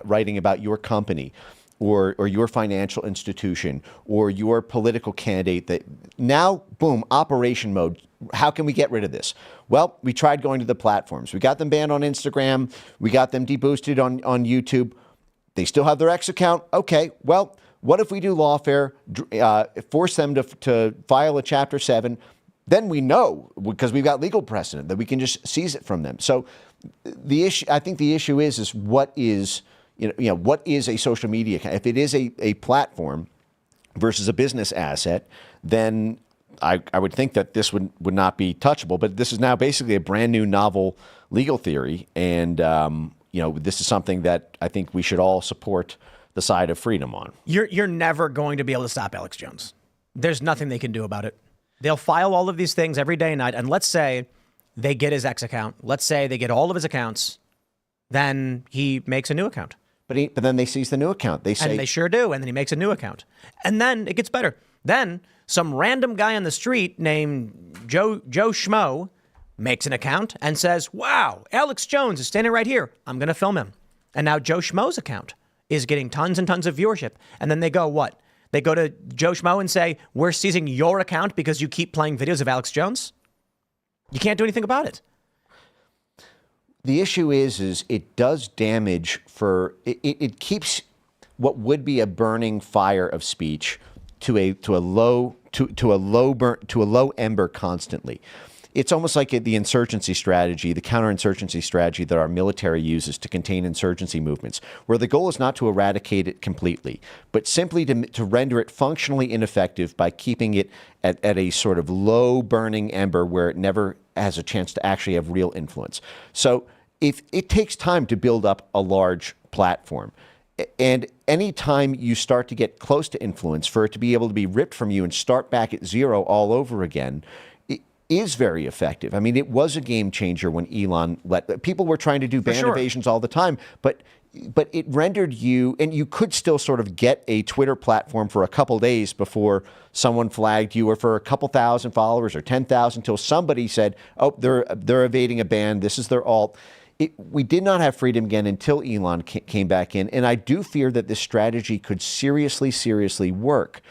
writing about your company or your financial institution or your political candidate, that now, boom, operation mode. How can we get rid of this? Well, we tried going to the platforms. We got them banned on Instagram. We got them deboosted on YouTube. They still have their X account. Okay, well, what if we do lawfare, force them to file a Chapter 7? Then we know, because we've got legal precedent, that we can just seize it from them. So I think the issue is what is a social media account? If it is a platform versus a business asset, then I would think that this would not be touchable. But this is now basically a brand new novel legal theory, and this is something that I think we should all support the side of freedom on. You're never going to be able to stop Alex Jones. There's nothing they can do about it. They'll file all of these things every day and night. And let's say they get his X account. Let's say they get all of his accounts. Then he makes a new account. But then they seize the new account. And they sure do. And then he makes a new account. And then it gets better. Then some random guy on the street named Joe Schmo makes an account and says, wow, Alex Jones is standing right here. I'm going to film him. And now Joe Schmo's account is getting tons and tons of viewership. And then they go, what? They go to Joe Schmo and say, we're seizing your account because you keep playing videos of Alex Jones? You can't do anything about it. The issue is it does damage it keeps what would be a burning fire of speech to a low ember constantly. It's almost like the insurgency strategy, the counterinsurgency strategy that our military uses to contain insurgency movements, where the goal is not to eradicate it completely, but simply to render it functionally ineffective by keeping it at a sort of low burning ember where it never has a chance to actually have real influence. So if it takes time to build up a large platform, and anytime you start to get close to influence, for it to be able to be ripped from you and start back at zero all over again, is very effective. I mean, it was a game changer when Elon people were trying to do ban evasions all the time, but but it rendered you, and you could still sort of get a Twitter platform for a couple days before someone flagged you, or for a couple thousand followers or 10,000, until somebody said, oh, they're evading a ban. This is their alt. We did not have freedom again until Elon came back in. And I do fear that this strategy could seriously work.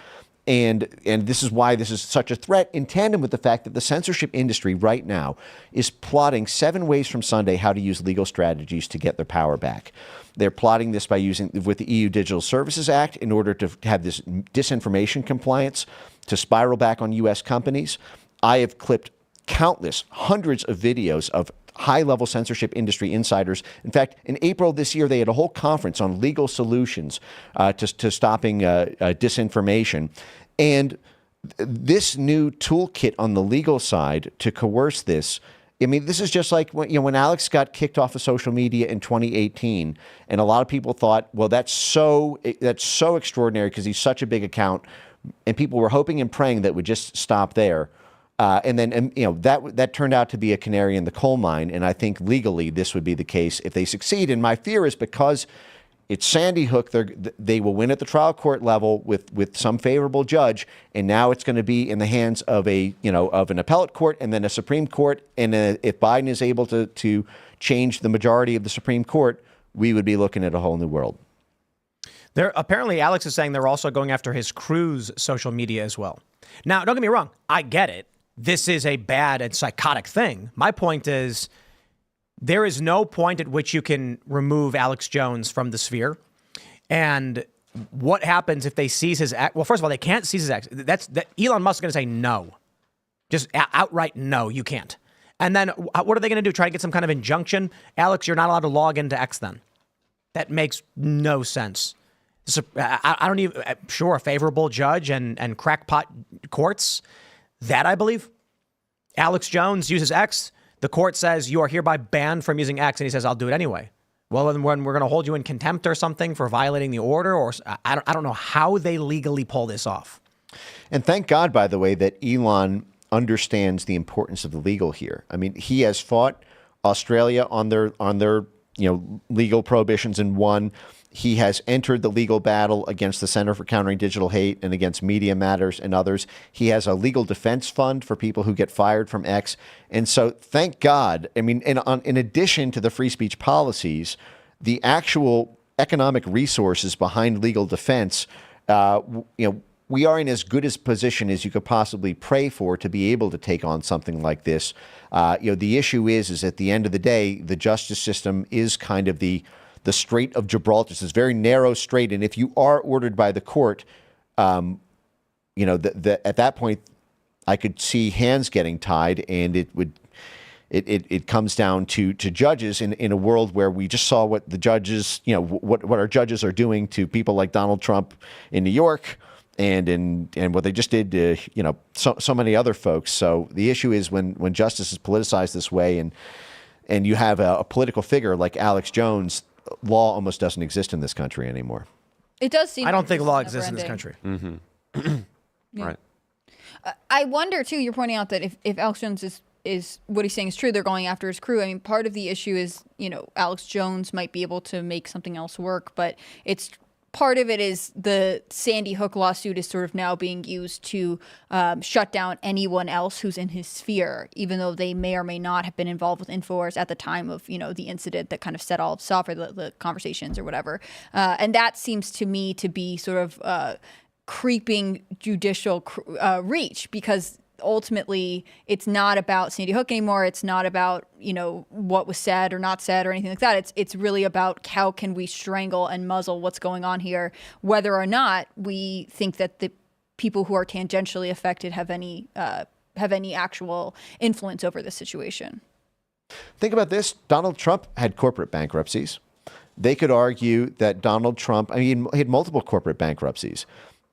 And this is why this is such a threat, in tandem with the fact that the censorship industry right now is plotting 7 ways from Sunday how to use legal strategies to get their power back. They're plotting this by using with the EU Digital Services Act in order to have this disinformation compliance to spiral back on U.S. companies. I have clipped hundreds of videos of high-level censorship industry insiders. In fact, in April this year, they had a whole conference on legal solutions to stopping disinformation. And this new toolkit on the legal side to coerce this, I mean, this is just like when Alex got kicked off of social media in 2018, and a lot of people thought, well, that's so extraordinary because he's such a big account, and people were hoping and praying that would just stop there. And then that turned out to be a canary in the coal mine. And I think legally this would be the case if they succeed. And my fear is because it's Sandy Hook, they will win at the trial court level with some favorable judge, and now it's going to be in the hands of an appellate court and then a Supreme Court. And if Biden is able to change the majority of the Supreme Court, we would be looking at a whole new world. Apparently, Alex is saying they're also going after his crew's social media as well. Now, don't get me wrong. I get it. This is a bad and psychotic thing. My point is, there is no point at which you can remove Alex Jones from the sphere. And what happens if they seize his act? Well, first of all, they can't seize his act. Elon Musk is going to say no. Just outright no, you can't. And then what are they going to do? Try to get some kind of injunction? Alex, you're not allowed to log into X then. That makes no sense. I don't even, sure, a favorable judge and crackpot courts. That I believe. Alex Jones uses X. The court says you are hereby banned from using X, and he says, I'll do it anyway. Well, then when we're going to hold you in contempt or something for violating the order, or I don't know how they legally pull this off. And thank God, by the way, that Elon understands the importance of the legal here. I mean, he has fought Australia on their legal prohibitions and won. He has entered the legal battle against the Center for Countering Digital Hate and against Media Matters and others. He has a legal defense fund for people who get fired from X. And so thank God, I mean, in addition to the free speech policies, the actual economic resources behind legal defense, we are in as good a position as you could possibly pray for to be able to take on something like this. The issue is at the end of the day, the justice system is kind of the Strait of Gibraltar. It's this very narrow strait, and if you are ordered by the court, at that point, I could see hands getting tied, and it comes down to judges in a world where we just saw what the judges, what our judges are doing to people like Donald Trump in New York, and what they just did to so many other folks. So the issue is when justice is politicized this way, and you have a political figure like Alex Jones, law almost doesn't exist in this country anymore. It does seem. I don't think law exists in this country. Mm-hmm. Yeah. Right. I wonder too. You're pointing out that if Alex Jones is what he's saying is true, they're going after his crew. I mean, part of the issue is Alex Jones might be able to make something else work, but it's. Part of it is the Sandy Hook lawsuit is sort of now being used to shut down anyone else who's in his sphere, even though they may or may not have been involved with InfoWars at the time of, the incident that kind of set all off, or the conversations or whatever. And that seems to me to be sort of creeping judicial reach, because ultimately it's not about Sandy Hook anymore. It's not about, what was said or not said or anything like that. It's really about how can we strangle and muzzle what's going on here, whether or not we think that the people who are tangentially affected have any actual influence over the situation. Think about this. Donald Trump had corporate bankruptcies. They could argue that Donald Trump, he had multiple corporate bankruptcies.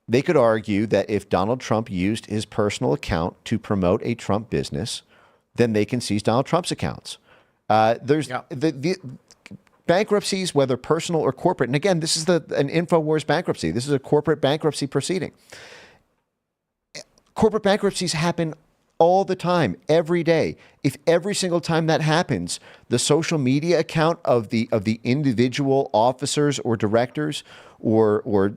They could argue that if Donald Trump used his personal account to promote a Trump business, then they can seize Donald Trump's accounts. The bankruptcies, whether personal or corporate, and again, this is an InfoWars bankruptcy. This is a corporate bankruptcy proceeding. Corporate bankruptcies happen all the time, every day. If every single time that happens, the social media account of the individual officers or directors or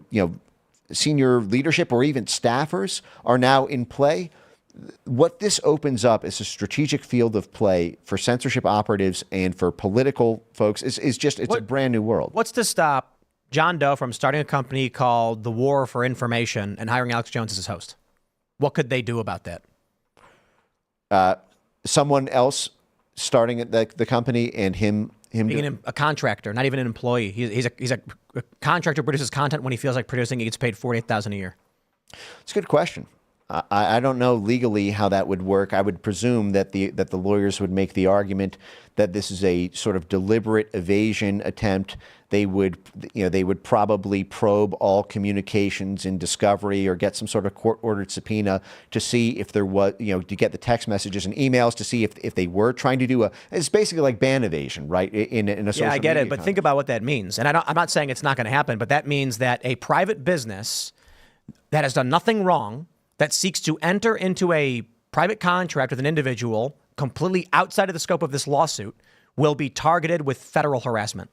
senior leadership or even staffers are now in play, what this opens up is a strategic field of play for censorship operatives and for political folks. It's a brand new world. What's to stop John Doe from starting a company called The War for Information and hiring Alex Jones as his host? What could they do about that? Someone else starting at the company and him being a contractor, not even an employee. He's a contractor who produces content when he feels like producing. He gets paid $48,000 a year. It's a good question. I don't know legally how that would work. I would presume that the lawyers would make the argument that this is a sort of deliberate evasion attempt. They would probably probe all communications in discovery or get some sort of court-ordered subpoena to see if there was, to get the text messages and emails to see if they were trying to do it's basically like ban evasion, right? In a social media. Yeah, I get it, but context. think about what that means. And I'm not saying it's not going to happen, but that means that a private business that has done nothing wrong, that seeks to enter into a private contract with an individual completely outside of the scope of this lawsuit will be targeted with federal harassment.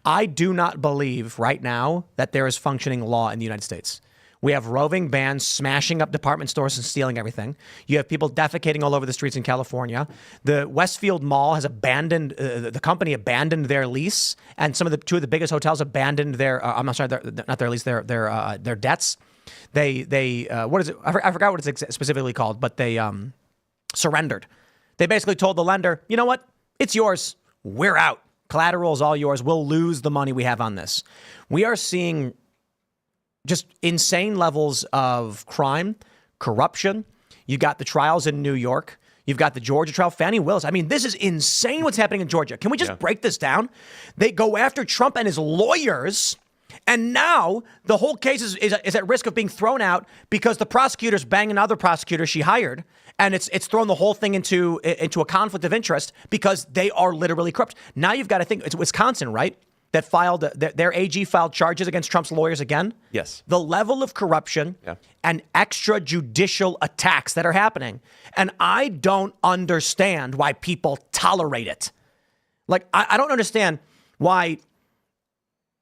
I do not believe right now that there is functioning law in the United States. We have roving bands smashing up department stores and stealing everything. You have people defecating all over the streets in California. The Westfield Mall has abandoned, the company abandoned their lease, and two of the biggest hotels abandoned their, not their lease, their debts. They what is it? I forgot what it's specifically called, but they surrendered. They basically told the lender, you know what? It's yours. We're out. Collateral is all yours. We'll lose the money we have on this. We are seeing just insane levels of crime, corruption. You got the trials in New York. You've got the Georgia trial, Fannie Willis. I mean, this is insane what's happening in Georgia. Can we just break this down? They go after Trump and his lawyers. And now the whole case is at risk of being thrown out because the prosecutor's banging another prosecutor she hired. And it's thrown the whole thing into a conflict of interest because they are literally corrupt. Now you've got to think, it's Wisconsin, right? That filed, their AG filed charges against Trump's lawyers again. Yes. The level of corruption and extrajudicial attacks that are happening. And I don't understand why people tolerate it. Like, I don't understand why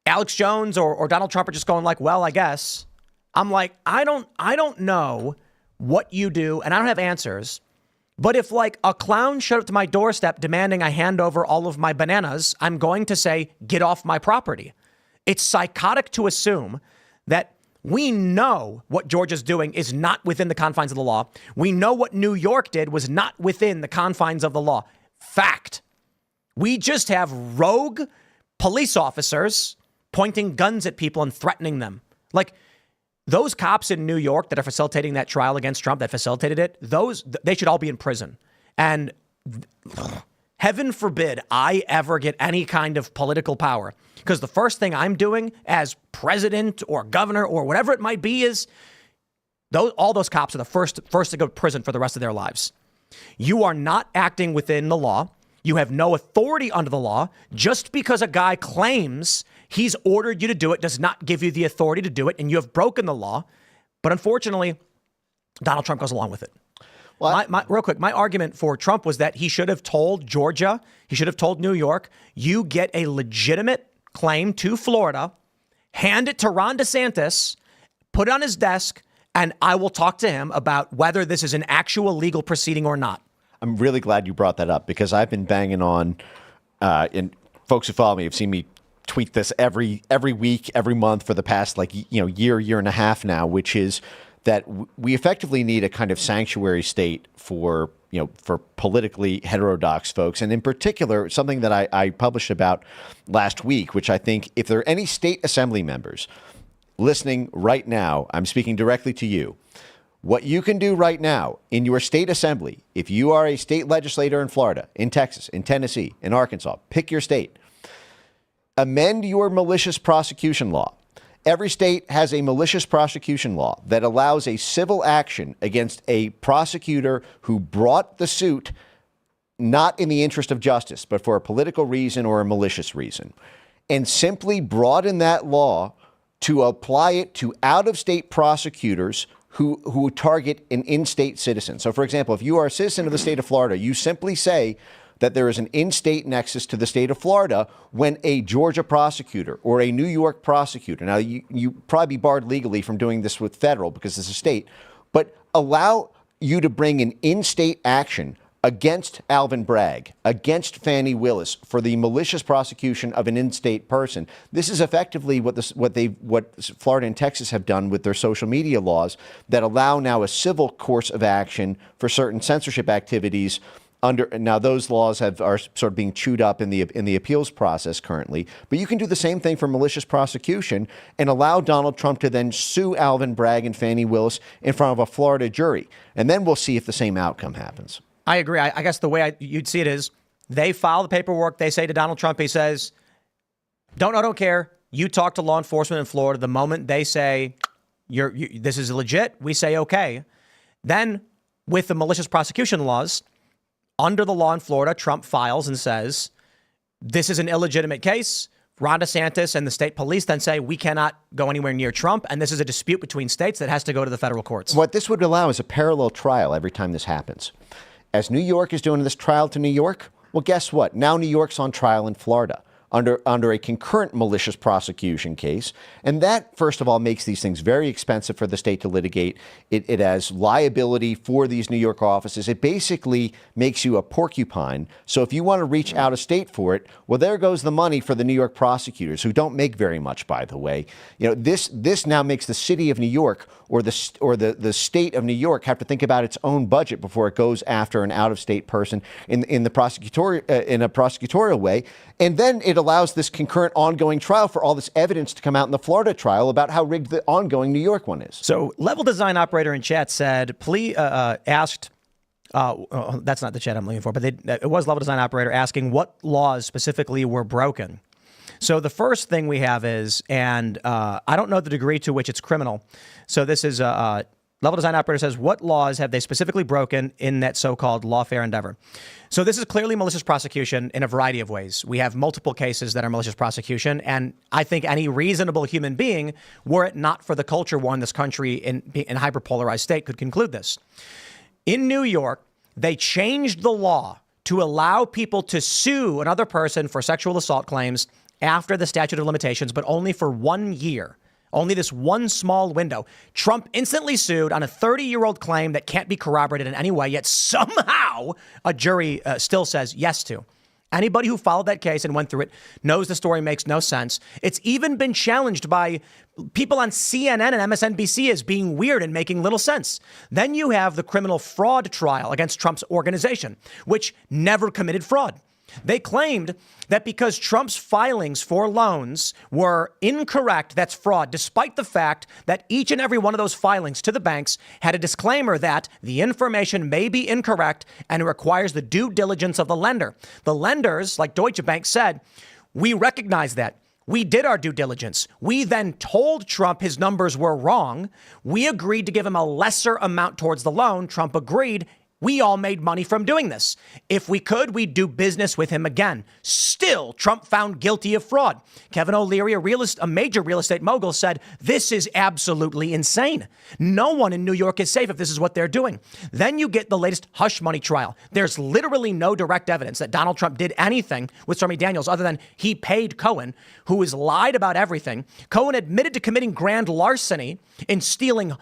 Alex Jones or Donald Trump are just going like, well, I guess. I'm like, I don't know what you do, and I don't have answers. But if like a clown showed up to my doorstep demanding I hand over all of my bananas, I'm going to say, get off my property. It's psychotic to assume that we know what Georgia's doing is not within the confines of the law. We know what New York did was not within the confines of the law. Fact. We just have rogue police officers pointing guns at people and threatening them. Like, those cops in New York that are facilitating that trial against Trump, that facilitated it, they should all be in prison. And heaven forbid I ever get any kind of political power. Because the first thing I'm doing as president or governor or whatever it might be is all those cops are the first to go to prison for the rest of their lives. You are not acting within the law. You have no authority under the law. Just because a guy claims he's ordered you to do it does not give you the authority to do it, and you have broken the law. But unfortunately, Donald Trump goes along with it. Well, real quick, my argument for Trump was that he should have told Georgia, he should have told New York, you get a legitimate claim to Florida, hand it to Ron DeSantis, put it on his desk, and I will talk to him about whether this is an actual legal proceeding or not. I'm really glad you brought that up because I've been banging on, and folks who follow me have seen me tweet this every week, every month for the past year and a half now, which is that we effectively need a kind of sanctuary state for politically heterodox folks. And in particular, something that I published about last week, which I think if there are any state assembly members listening right now, I'm speaking directly to you. What you can do right now in your state assembly, if you are a state legislator in Florida, in Texas, in Tennessee, in Arkansas, pick your state. Amend your malicious prosecution law. Every state has a malicious prosecution law that allows a civil action against a prosecutor who brought the suit not in the interest of justice, but for a political reason or a malicious reason. And simply broaden that law to apply it to out-of-state prosecutors who target an in-state citizen. So, for example, if you are a citizen of the state of Florida, you simply say that there is an in-state nexus to the state of Florida when a Georgia prosecutor or a New York prosecutor, now you probably be barred legally from doing this with federal because it's a state, but allow you to bring an in-state action against Alvin Bragg, against Fannie Willis for the malicious prosecution of an in-state person. This is effectively what Florida and Texas have done with their social media laws that allow now a civil course of action for certain censorship activities. Now those laws are sort of being chewed up in the appeals process currently, but you can do the same thing for malicious prosecution and allow Donald Trump to then sue Alvin Bragg and Fannie Willis in front of a Florida jury, and then we'll see if the same outcome happens. I agree. I guess the way you'd see it is they file the paperwork. They say to Donald Trump, he says, don't care. You talk to law enforcement in Florida. The moment they say this is legit, we say OK. Then with the malicious prosecution laws under the law in Florida, Trump files and says this is an illegitimate case. Ron DeSantis and the state police then say we cannot go anywhere near Trump. And this is a dispute between states that has to go to the federal courts. What this would allow is a parallel trial every time this happens. As New York is doing this trial to New York, well, guess what? Now New York's on trial in Florida under a concurrent malicious prosecution case. And that, first of all, makes these things very expensive for the state to litigate. It has liability for these New York offices. It basically makes you a porcupine. So if you want to reach out of state for it, well, there goes the money for the New York prosecutors, who don't make very much, by the way. You know, this now makes the city of New York or the state of New York have to think about its own budget before it goes after an out-of-state person in a prosecutorial way. And then it allows this concurrent ongoing trial for all this evidence to come out in the Florida trial about how rigged the ongoing New York one is. So Level Design Operator in chat said, please asked, that's not the chat I'm looking for, but it was Level Design Operator asking what laws specifically were broken. So the first thing we have is, and I don't know the degree to which it's criminal. So this is Level Design Operator says, what laws have they specifically broken in that so-called lawfare endeavor? So this is clearly malicious prosecution in a variety of ways. We have multiple cases that are malicious prosecution, and I think any reasonable human being, were it not for the culture war in this country in a hyperpolarized state, could conclude this. In New York, they changed the law to allow people to sue another person for sexual assault claims after the statute of limitations, but only for 1 year. Only this one small window. Trump instantly sued on a 30-year-old claim that can't be corroborated in any way, yet somehow a jury still says yes to. Anybody who followed that case and went through it knows the story makes no sense. It's even been challenged by people on CNN and MSNBC as being weird and making little sense. Then you have the criminal fraud trial against Trump's organization, which never committed fraud. They claimed that because Trump's filings for loans were incorrect, that's fraud, despite the fact that each and every one of those filings to the banks had a disclaimer that the information may be incorrect and it requires the due diligence of the lender. The lenders, like Deutsche Bank, said, we recognize that. We did our due diligence. We then told Trump his numbers were wrong. We agreed to give him a lesser amount towards the loan. Trump agreed. We all made money from doing this. If we could, we'd do business with him again. Still, Trump found guilty of fraud. Kevin O'Leary, a major real estate mogul, said, this is absolutely insane. No one in New York is safe if this is what they're doing. Then you get the latest hush money trial. There's literally no direct evidence that Donald Trump did anything with Stormy Daniels other than he paid Cohen, who has lied about everything. Cohen admitted to committing grand larceny in stealing,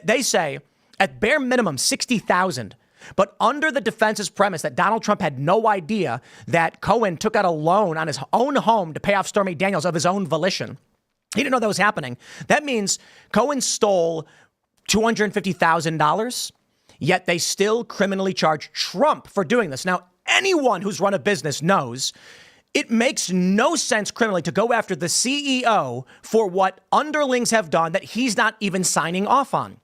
they say, at bare minimum, $60,000. But under the defense's premise that Donald Trump had no idea that Cohen took out a loan on his own home to pay off Stormy Daniels of his own volition, he didn't know that was happening. That means Cohen stole $250,000, yet they still criminally charge Trump for doing this. Now, anyone who's run a business knows it makes no sense criminally to go after the CEO for what underlings have done that he's not even signing off on.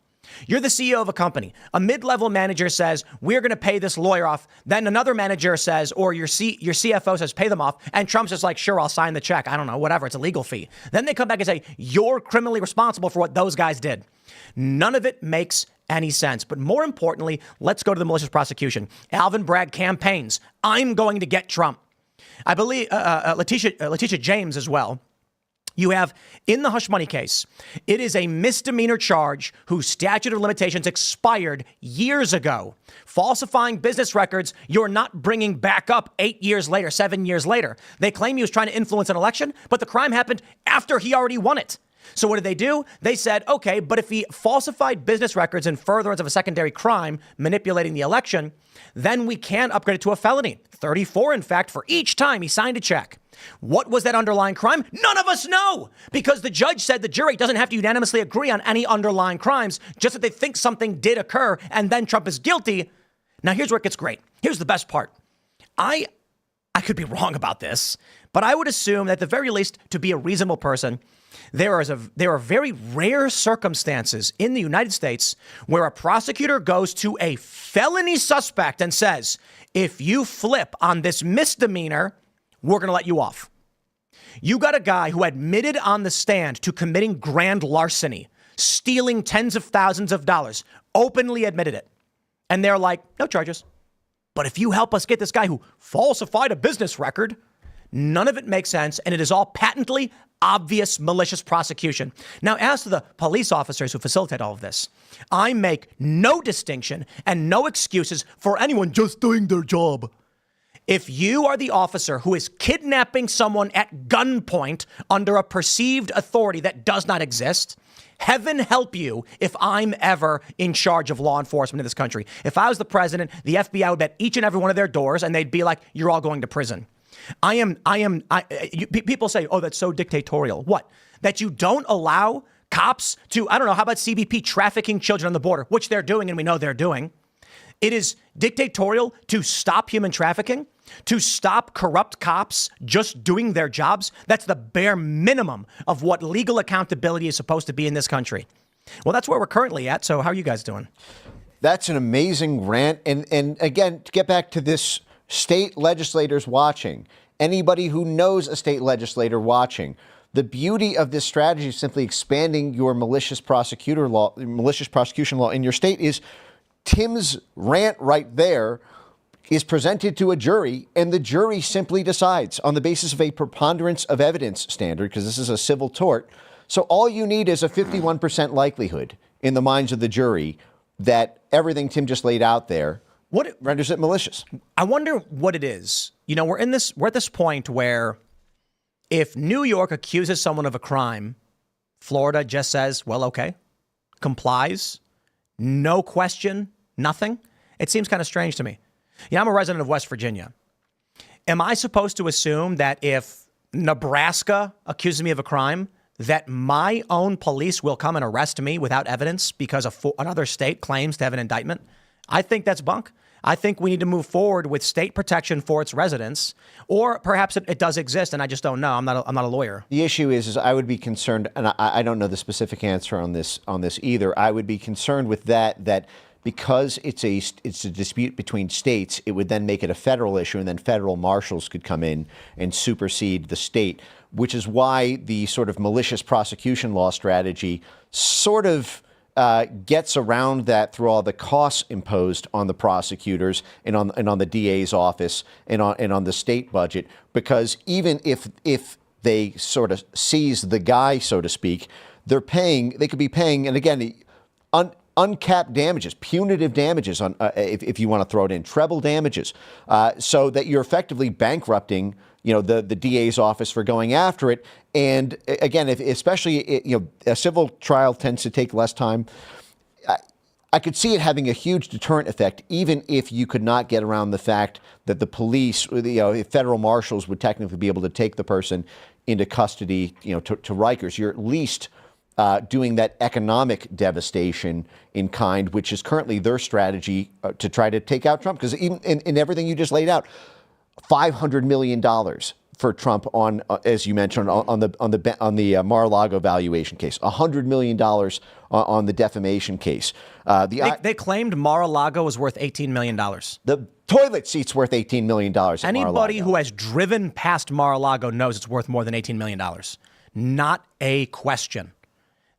You're the CEO of a company. A mid-level manager says, we're going to pay this lawyer off. Then another manager says, or your CFO says, pay them off. And Trump's just like, sure, I'll sign the check. I don't know, whatever. It's a legal fee. Then they come back and say, you're criminally responsible for what those guys did. None of it makes any sense. But more importantly, let's go to the malicious prosecution. Alvin Bragg campaigns. I'm going to get Trump. I believe Letitia James as well You have, in the hush money case, it is a misdemeanor charge whose statute of limitations expired years ago. Falsifying business records, you're not bringing back up 8 years later, 7 years later. They claim he was trying to influence an election, but the crime happened after he already won it. So what did they do? They said, okay, but if he falsified business records in furtherance of a secondary crime, manipulating the election, then we can upgrade it to a felony. 34, in fact, for each time he signed a check. What was that underlying crime? None of us know, because the judge said the jury doesn't have to unanimously agree on any underlying crimes, just that they think something did occur and then Trump is guilty. Now, here's where it gets great. Here's the best part. I could be wrong about this, but I would assume that at the very least, to be a reasonable person, there are very rare circumstances in the United States where a prosecutor goes to a felony suspect and says, if you flip on this misdemeanor, we're going to let you off. You got a guy who admitted on the stand to committing grand larceny, stealing tens of thousands of dollars, openly admitted it. And they're like, no charges. But if you help us get this guy who falsified a business record, none of it makes sense. And it is all patently obvious malicious prosecution. Now, as to the police officers who facilitate all of this, I make no distinction and no excuses for anyone just doing their job. If you are the officer who is kidnapping someone at gunpoint under a perceived authority that does not exist, heaven help you if I'm ever in charge of law enforcement in this country. If I was the president, the FBI would bet each and every one of their doors and they'd be like, you're all going to prison. People say, oh, that's so dictatorial. What? That you don't allow cops to, I don't know, how about CBP trafficking children on the border, which they're doing and we know they're doing. It is dictatorial to stop human trafficking, to stop corrupt cops just doing their jobs. That's the bare minimum of what legal accountability is supposed to be in this country. Well, that's where we're currently at. So how are you guys doing? That's an amazing rant. And again, to get back to this, state legislators watching, anybody who knows a state legislator watching, the beauty of this strategy is simply expanding your malicious prosecution law in your state is Tim's rant right there is presented to a jury, and the jury simply decides on the basis of a preponderance of evidence standard, because this is a civil tort. So all you need is a 51% likelihood in the minds of the jury that everything Tim just laid out there renders it malicious. I wonder what it is. You know, we're at this point where if New York accuses someone of a crime, Florida just says, well, okay, complies, no question, nothing. It seems kind of strange to me. Yeah, I'm a resident of West Virginia. Am I supposed to assume that if Nebraska accuses me of a crime, that my own police will come and arrest me without evidence because another state claims to have an indictment? I think that's bunk. I think we need to move forward with state protection for its residents, or perhaps it does exist and I just don't know. I'm not a lawyer. The issue is I would be concerned, and I don't know the specific answer on this either. I would be concerned with that because it's a dispute between states, it would then make it a federal issue, and then federal marshals could come in and supersede the state, which is why the sort of malicious prosecution law strategy sort of gets around that through all the costs imposed on the prosecutors and on the DA's office and on the state budget. Because even if they sort of seize the guy, so to speak, they could be paying, and again, uncapped damages, punitive damages on if you want to throw it in, treble damages, so that you're effectively bankrupting the DA's office for going after it. And again, especially a civil trial tends to take less time. I could see it having a huge deterrent effect, even if you could not get around the fact that the police, if federal marshals would technically be able to take the person into custody, to Rikers. You're at least doing that economic devastation in kind, which is currently their strategy to try to take out Trump. Because even in everything you just laid out, $500 million for Trump on, as you mentioned, on the Mar-a-Lago valuation case, $100 million on the defamation case. They claimed Mar-a-Lago was worth $18 million. The toilet seat's worth $18 million. Anybody who has driven past Mar-a-Lago knows it's worth more than $18 million. Not a question.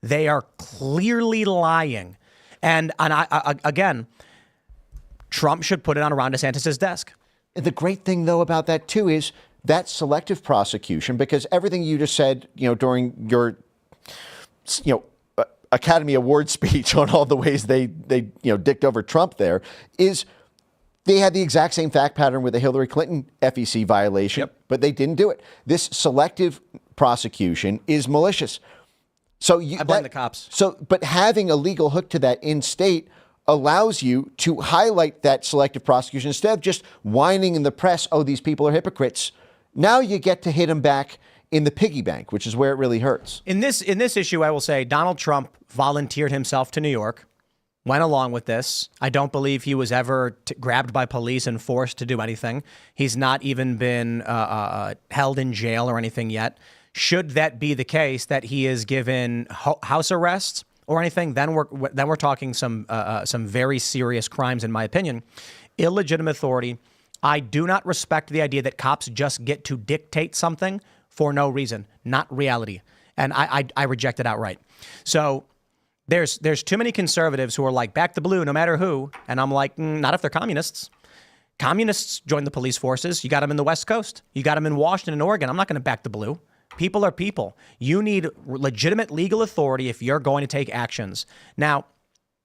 They are clearly lying. And again, Trump should put it on Ron DeSantis' desk. The great thing, though, about that, too, is that selective prosecution, because everything you just said, during your, Academy Award speech on all the ways they dicked over Trump there, is they had the exact same fact pattern with the Hillary Clinton FEC violation, but they didn't do it. This selective prosecution is malicious. So I blame the cops. But having a legal hook to that in state allows you to highlight that selective prosecution instead of just whining in the press, oh, these people are hypocrites. Now you get to hit them back in the piggy bank, which is where it really hurts. In this issue, I will say Donald Trump volunteered himself to New York, went along with this. I don't believe he was ever grabbed by police and forced to do anything. He's not even been held in jail or anything yet. Should that be the case, that he is given house arrest or anything, then we're talking some very serious crimes, in my opinion. Illegitimate authority. I do not respect the idea that cops just get to dictate something for no reason, not reality. And I reject it outright. So there's too many conservatives who are like, back the blue, no matter who. And I'm like, not if they're communists. Communists join the police forces. You got them in the West Coast. You got them in Washington and Oregon. I'm not going to back the blue. People are people. You need legitimate legal authority if you're going to take actions. Now,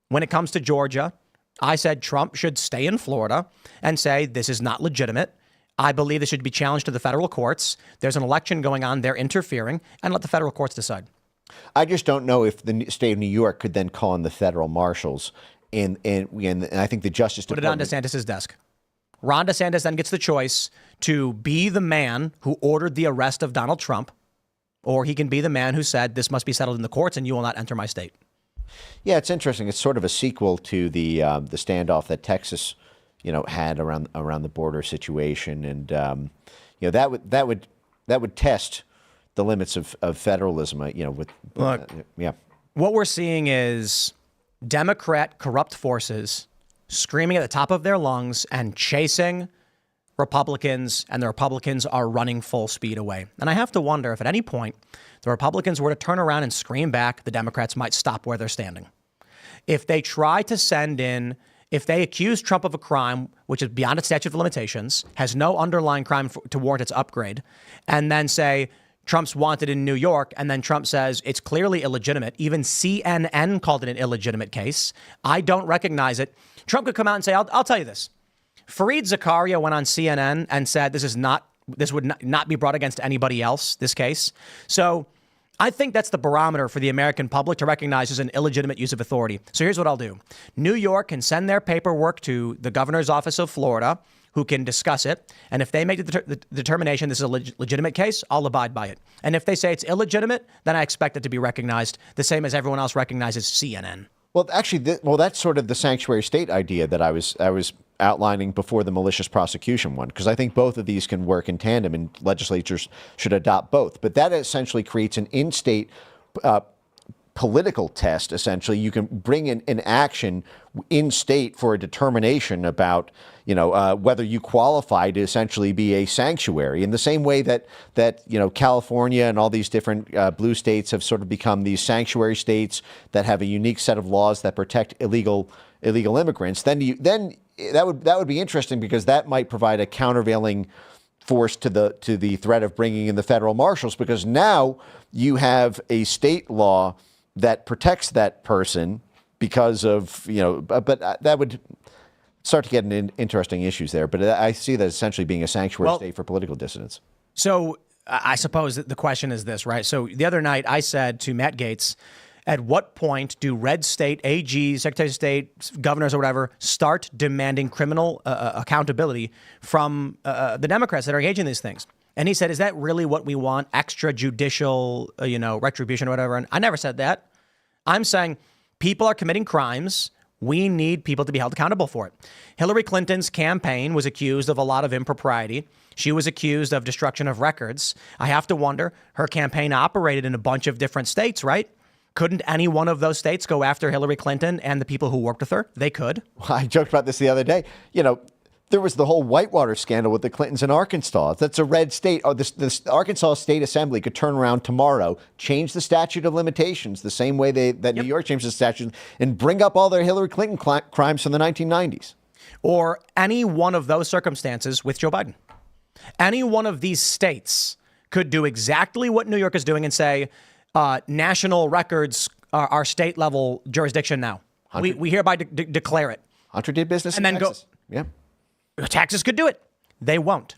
when it comes to Georgia, I said Trump should stay in Florida and say this is not legitimate. I believe this should be challenged to the federal courts. There's an election going on. They're interfering, and let the federal courts decide. I just don't know if the state of New York could then call in the federal marshals. And I think the Justice Department... Put it on DeSantis' desk. Ron DeSantis then gets the choice to be the man who ordered the arrest of Donald Trump, or he can be the man who said this must be settled in the courts and you will not enter my state. Yeah, it's interesting. It's sort of a sequel to the standoff that Texas, had around the border situation, and that would test the limits of federalism. What we're seeing is Democrat corrupt forces screaming at the top of their lungs and chasing Republicans, and the Republicans are running full speed away. And I have to wonder if at any point the Republicans were to turn around and scream back, the Democrats might stop where they're standing. If they try to if they accuse Trump of a crime, which is beyond its statute of limitations, has no underlying crime to warrant its upgrade, and then say Trump's wanted in New York, and then Trump says it's clearly illegitimate. Even CNN called it an illegitimate case. I don't recognize it. Trump could come out and say, I'll tell you this. Fareed Zakaria went on CNN and said this would not be brought against anybody else, this case. So I think that's the barometer for the American public to recognize as an illegitimate use of authority. So here's what I'll do. New York can send their paperwork to the governor's office of Florida, who can discuss it. And if they make the determination this is a legitimate case, I'll abide by it. And if they say it's illegitimate, then I expect it to be recognized the same as everyone else recognizes CNN. Well, actually, that's sort of the sanctuary state idea that I was outlining before the malicious prosecution one, because I think both of these can work in tandem, and legislatures should adopt both. But that essentially creates an in-state political test. Essentially, you can bring in an action in state for a determination about whether you qualify to essentially be a sanctuary, in the same way that California and all these different blue states have sort of become these sanctuary states that have a unique set of laws that protect illegal immigrants. Then that would be interesting, because that might provide a countervailing force to the threat of bringing in the federal marshals, because now you have a state law that protects that person because of, but that would start to get into interesting issues there. But I see that essentially being a sanctuary state for political dissidents. So I suppose that the question is this, right? So the other night I said to Matt Gaetz, at what point do red state AGs, secretaries of state, governors or whatever start demanding criminal accountability from the Democrats that are engaging in these things? And he said, is that really what we want? Extrajudicial, retribution or whatever? And I never said that. I'm saying people are committing crimes. We need people to be held accountable for it. Hillary Clinton's campaign was accused of a lot of impropriety. She was accused of destruction of records. I have to wonder, her campaign operated in a bunch of different states, right? Couldn't any one of those states go after Hillary Clinton and the people who worked with her? They could. I joked about this the other day. There was the whole Whitewater scandal with the Clintons in Arkansas. That's a red state. Oh, the Arkansas State Assembly could turn around tomorrow, change the statute of limitations the same way that New York changed the statute, and bring up all their Hillary Clinton crimes from the 1990s. Or any one of those circumstances with Joe Biden. Any one of these states could do exactly what New York is doing and say, national records are our state level jurisdiction now. We hereby declare it. Hunter did business And in then Texas. Yeah. Texas could do it. They won't.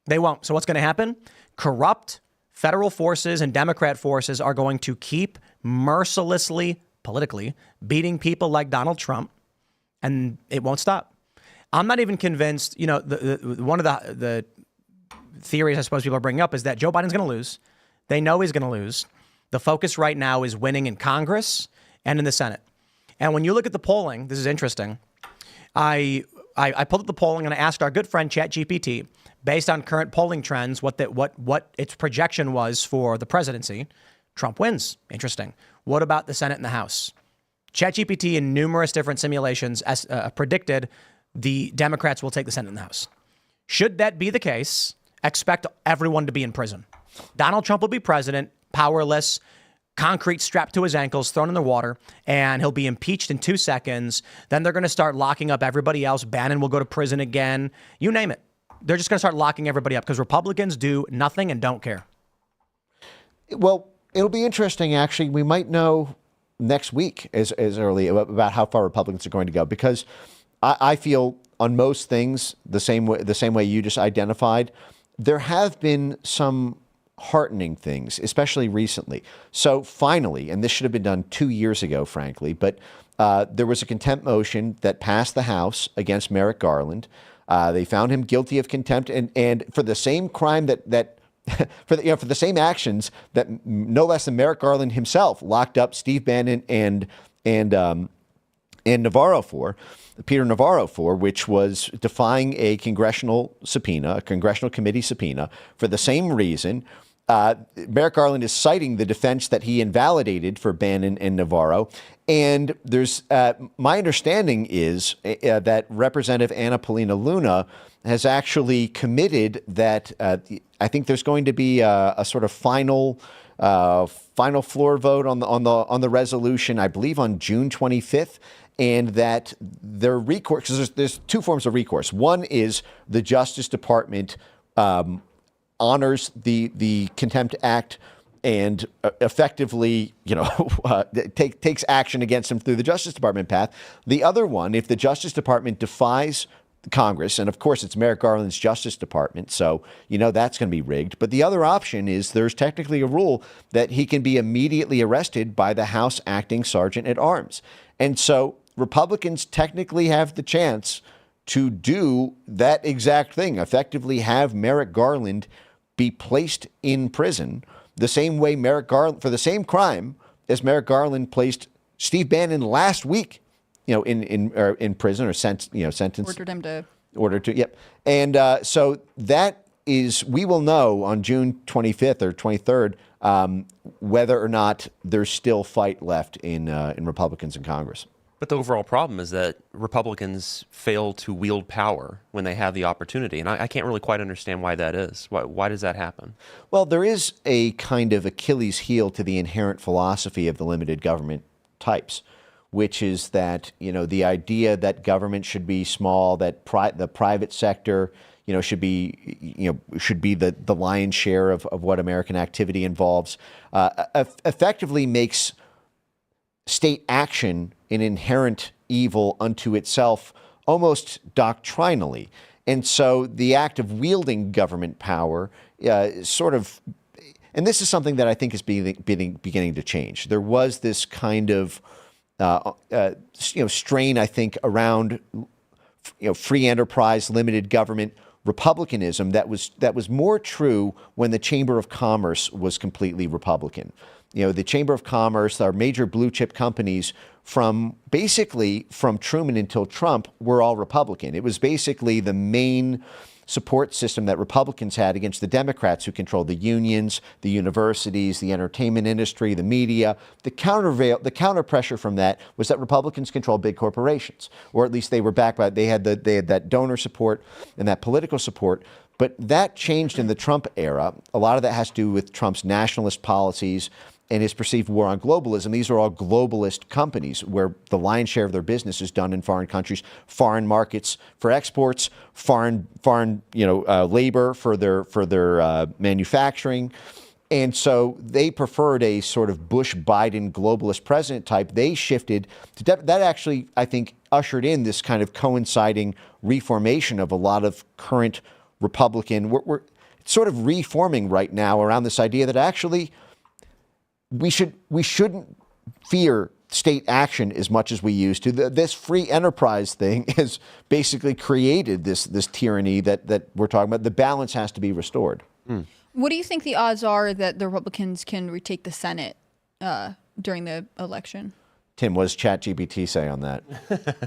They won't. So what's going to happen? Corrupt federal forces and Democrat forces are going to keep mercilessly, politically, beating people like Donald Trump, and it won't stop. I'm not even convinced, one of the theories I suppose people are bringing up is that Joe Biden's going to lose. They know he's going to lose. The focus right now is winning in Congress and in the Senate. And when you look at the polling, this is interesting. I pulled up the polling and I asked our good friend ChatGPT, based on current polling trends, what its projection was for the presidency. Trump wins. Interesting. What about the Senate and the House? ChatGPT in numerous different simulations predicted the Democrats will take the Senate and the House. Should that be the case, expect everyone to be in prison. Donald Trump will be president, powerless, concrete strapped to his ankles, thrown in the water, and he'll be impeached in 2 seconds. Then they're going to start locking up everybody else. Bannon will go to prison again. You name it. They're just going to start locking everybody up because Republicans do nothing and don't care. Well, it'll be interesting, actually. We might know next week as early about how far Republicans are going to go, because I feel on most things the same way you just identified. There have been some heartening things, especially recently. So finally, and this should have been done 2 years ago, frankly, but there was a contempt motion that passed the House against Merrick Garland. They found him guilty of contempt and for the same crime that for the same actions that no less than Merrick Garland himself locked up Steve Bannon and Navarro for, Peter Navarro for, which was defying a congressional subpoena, a congressional committee subpoena, for the same reason. Merrick Garland is citing the defense that he invalidated for Bannon and Navarro. And there's my understanding is that Representative Anna Paulina Luna has actually committed that I think there's going to be a sort of final floor vote on the resolution, I believe on June 25th. And that their recourse, because there's two forms of recourse. One is the Justice Department honors the Contempt Act and effectively, takes action against him through the Justice Department path. The other one, if the Justice Department defies Congress, and of course it's Merrick Garland's Justice Department, so that's going to be rigged. But the other option is there's technically a rule that he can be immediately arrested by the House acting sergeant at arms. And so Republicans technically have the chance to do that exact thing, effectively have Merrick Garland be placed in prison the same way Merrick Garland, for the same crime as Merrick Garland placed Steve Bannon last week, in prison or sentenced. Ordered to. Yep. And so that is, we will know on June 25th or 23rd whether or not there's still fight left in Republicans in Congress. But the overall problem is that Republicans fail to wield power when they have the opportunity. And I can't really quite understand why that is. Why does that happen? Well, there is a kind of Achilles heel to the inherent philosophy of the limited government types, which is that, the idea that government should be small, that the private sector, should be the lion's share of what American activity involves, effectively makes state action an inherent evil unto itself, almost doctrinally. And so the act of wielding government power and this is something that I think is beginning to change. There was this kind of strain, I think, around free enterprise, limited government republicanism that was more true when the Chamber of Commerce was completely Republican. The Chamber of Commerce, our major blue chip companies from Truman until Trump were all Republican. It was basically the main support system that Republicans had against the Democrats who controlled the unions, the universities, the entertainment industry, the media. The counter pressure from that was that Republicans controlled big corporations, or at least they were backed by, they had that donor support and that political support. But that changed in the Trump era. A lot of that has to do with Trump's nationalist policies and his perceived war on globalism. These are all globalist companies where the lion's share of their business is done in foreign countries, foreign markets for exports, foreign labor for their manufacturing. And so they preferred a sort of Bush-Biden globalist president type. They shifted to that actually, I think, ushered in this kind of coinciding reformation of a lot of current Republican. We're sort of reforming right now around this idea that actually we shouldn't fear state action as much as we used to. This free enterprise thing has basically created this tyranny that we're talking about. The balance has to be restored. What do you think the odds are that the Republicans can retake the Senate during the election? Tim, what does ChatGPT say on that?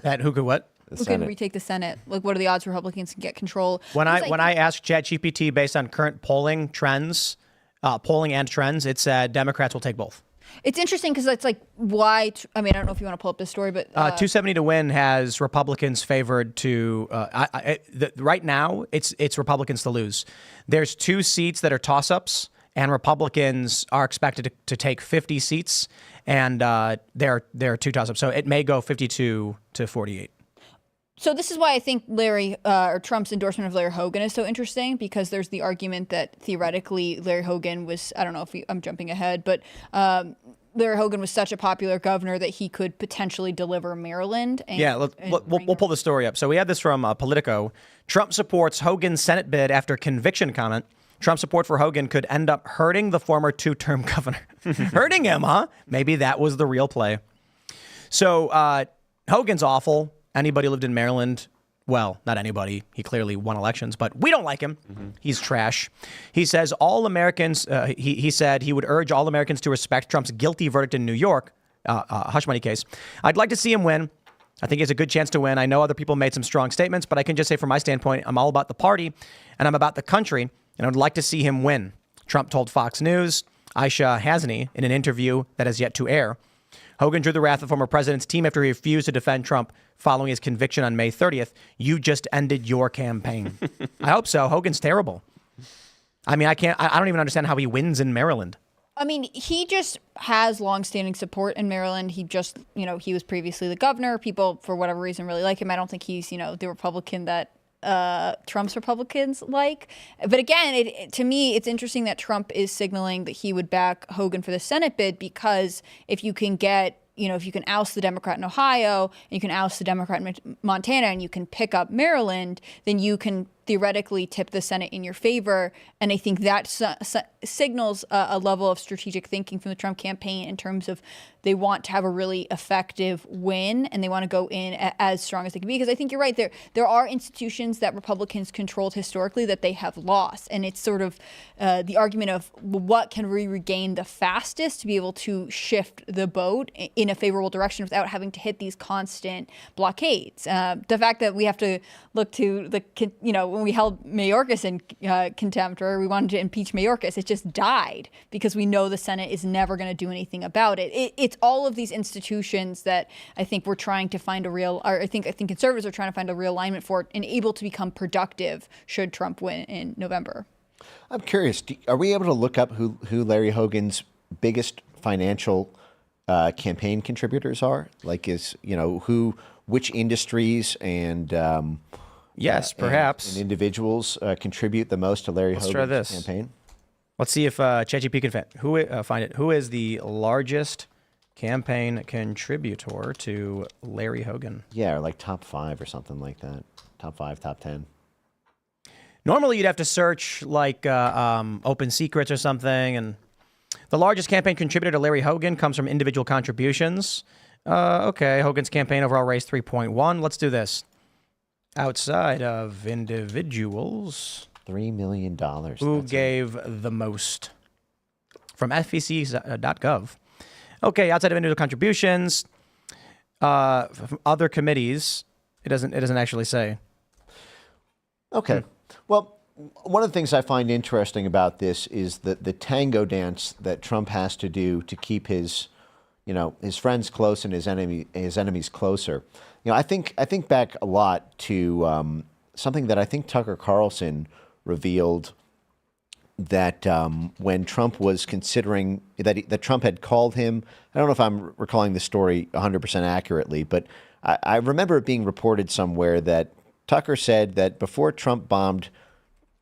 That who could what? Who can retake the Senate? Like, what are the odds Republicans can get control? When I asked ChatGPT based on current polling trends, it said Democrats will take both. It's interesting because it's like, why? I mean, I don't know if you want to pull up this story, but 270 to win has Republicans favored to. Right now, it's Republicans to lose. There's 2 seats that are toss-ups, and Republicans are expected to take 50 seats, and there are 2 toss-ups. So it may go 52 to 48. So this is why I think Trump's endorsement of Larry Hogan is so interesting, because there's the argument that theoretically Larry Hogan was, I don't know if I'm jumping ahead, but Larry Hogan was such a popular governor that he could potentially deliver Maryland. We'll pull the story up. So we had this from Politico. Trump supports Hogan's Senate bid after conviction comment. Trump's support for Hogan could end up hurting the former 2-term governor. Hurting him, huh? Maybe that was the real play. So Hogan's awful. Anybody who lived in Maryland, well, not anybody. He clearly won elections, but we don't like him. He's trash. He says all Americans, he said he would urge all Americans to respect Trump's guilty verdict in New York, hush money case. I'd like to see him win. I think he has a good chance to win. I know other people made some strong statements, but I can just say from my standpoint, I'm all about the party and I'm about the country, and I'd like to see him win. Trump told Fox News, Aisha Hasni, in an interview that has yet to air. Hogan drew the wrath of the former president's team after he refused to defend Trump following his conviction on May 30th. You just ended your campaign. I hope so. Hogan's terrible. I mean, I don't even understand how he wins in Maryland. I mean, he just has longstanding support in Maryland. He just, he was previously the governor. People, for whatever reason, really like him. I don't think he's, the Republican that Trump's Republicans like. But again, to me, it's interesting that Trump is signaling that he would back Hogan for the Senate bid, because if you can get, if you can oust the Democrat in Ohio, and you can oust the Democrat in Montana, and you can pick up Maryland, then you can theoretically tip the Senate in your favor. And I think that signals a level of strategic thinking from the Trump campaign in terms of they want to have a really effective win, and they want to go in as strong as they can be. Because I think you're right. There are institutions that Republicans controlled historically that they have lost. And it's sort of the argument of what can we regain the fastest to be able to shift the boat in a favorable direction without having to hit these constant blockades. The fact that we have to look to when we held Mayorkas in contempt, or we wanted to impeach Mayorkas, it just died because we know the Senate is never going to do anything about it. It's all of these institutions that I think we're trying to find I think conservatives are trying to find a real alignment for and able to become productive should Trump win in November. I'm curious, are we able to look up who Larry Hogan's biggest financial campaign contributors are? Like, which industries and yes, perhaps. And individuals contribute the most to Larry Hogan's campaign? Let's see if ChatGPT can find it. Who is the largest campaign contributor to Larry Hogan? Yeah, or like top 5 or something like that. Top 5, top 10. Normally, you'd have to search like Open Secrets or something. And the largest campaign contributor to Larry Hogan comes from individual contributions. Okay, Hogan's campaign overall raised 3.1. Let's do this. Outside of individuals, $3 million. Who gave the most? From FEC.gov. Okay, outside of individual contributions, from other committees, it doesn't actually say. Okay. Well, one of the things I find interesting about this is the tango dance that Trump has to do to keep his friends close and his enemies closer. I think back a lot to something that I think Tucker Carlson revealed that when Trump was considering that Trump had called him. I don't know if I'm recalling the story 100% accurately, but I remember it being reported somewhere that Tucker said that before Trump bombed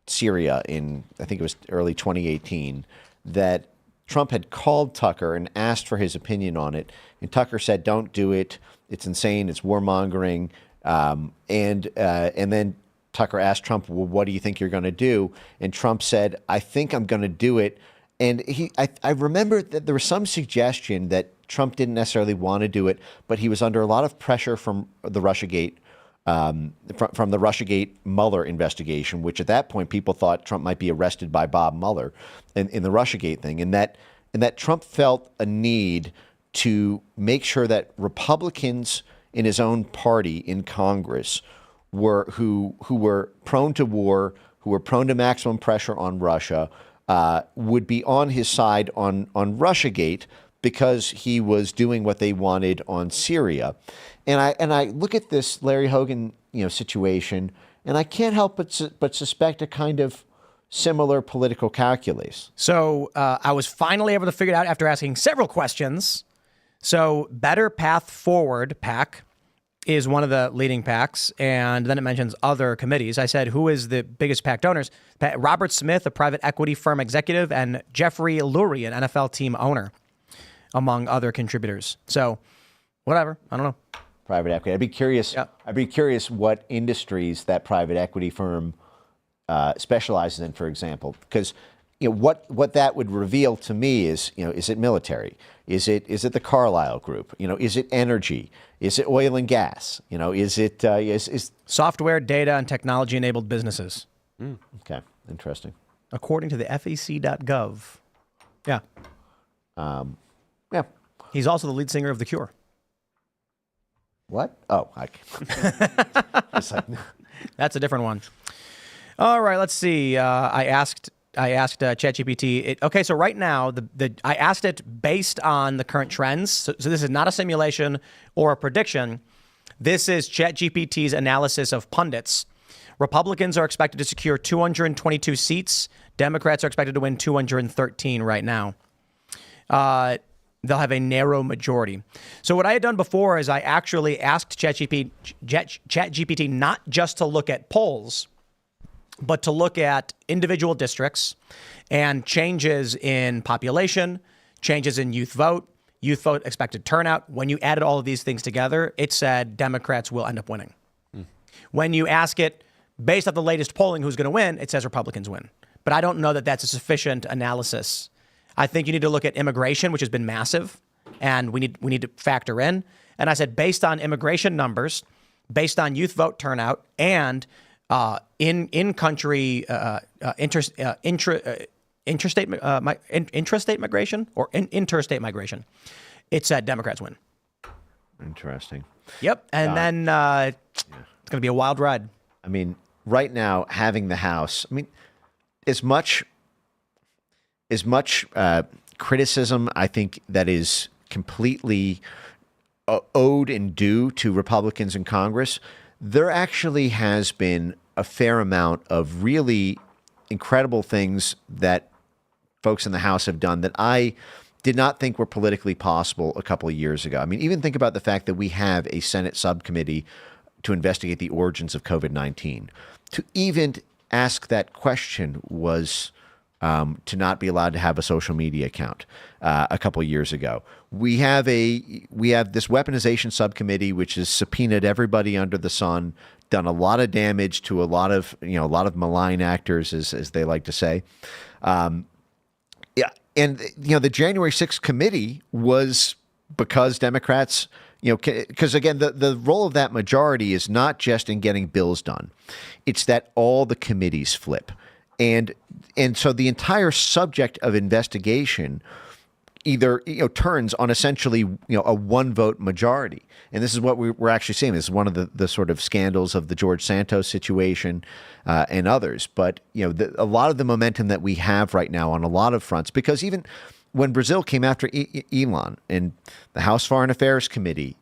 Syria in, I think it was early 2018, that Trump had called Tucker and asked for his opinion on it. And Tucker said, don't do it. It's insane. It's warmongering. And then Tucker asked Trump, well, what do you think you're going to do? And Trump said, I think I'm going to do it. And I remember that there was some suggestion that Trump didn't necessarily want to do it, but he was under a lot of pressure from the Russiagate, from the Russiagate Mueller investigation, which at that point people thought Trump might be arrested by Bob Mueller in the Russiagate thing, and that Trump felt a need to make sure that Republicans in his own party in Congress who were prone to war, who were prone to maximum pressure on Russia, would be on his side on Russiagate because he was doing what they wanted on Syria. And I look at this Larry Hogan situation, and I can't help but suspect a kind of similar political calculus. So I was finally able to figure it out after asking several questions. So Better Path Forward PAC is one of the leading PACs, and then it mentions other committees. I said, who is the biggest PAC donors? Robert Smith, a private equity firm executive, and Jeffrey Lurie, an NFL team owner, among other contributors. So whatever, I don't know. Private equity. I'd be curious. Yep. I'd be curious what industries that private equity firm specializes in, for example, because what that would reveal to me is is it military? Is it the Carlyle Group? Is it energy? Is it oil and gas? Is it is Software, data, and technology-enabled businesses. Okay, interesting. According to the FEC.gov. Yeah. Yeah. He's also the lead singer of The Cure. What? Oh, it's like, That's a different one. All right, let's see. I asked ChatGPT. Okay, so right now, I asked it based on the current trends. So this is not a simulation or a prediction. This is ChatGPT's analysis of pundits. Republicans are expected to secure 222 seats. Democrats are expected to win 213 right now. They'll have a narrow majority. So what I had done before is I actually asked ChatGPT not just to look at polls, but to look at individual districts and changes in population, changes in youth vote expected turnout. When you added all of these things together, it said Democrats will end up winning. When you ask it based off the latest polling who's going to win, it says Republicans win. But I don't know that that's a sufficient analysis. I think you need to look at immigration, which has been massive, and we need to factor in. And I said, based on immigration numbers, based on youth vote turnout, and intrastate migration or interstate migration, it said Democrats win. interesting. Yep, and then it's going to be a wild ride. I mean, right now, having the House, I mean, as much criticism, I think, that is completely owed and due to Republicans in Congress, there actually has been a fair amount of really incredible things that folks in the House have done that I did not think were politically possible a couple of years ago. I mean, even think about the fact that we have a Senate subcommittee to investigate the origins of COVID-19. To even ask that question was to not be allowed to have a social media account a couple of years ago. We have this weaponization subcommittee, which has subpoenaed everybody under the sun, done a lot of damage to a lot of malign actors, as they like to say. And the January 6th committee was because Democrats, because again, the role of that majority is not just in getting bills done. It's that all the committees flip. And so the entire subject of investigation either turns on essentially a one vote majority, and this is what we're actually seeing. This is one of the sort of scandals of the George Santos situation and others. But a lot of the momentum that we have right now on a lot of fronts, because even when Brazil came after Elon and the House Foreign Affairs Committee,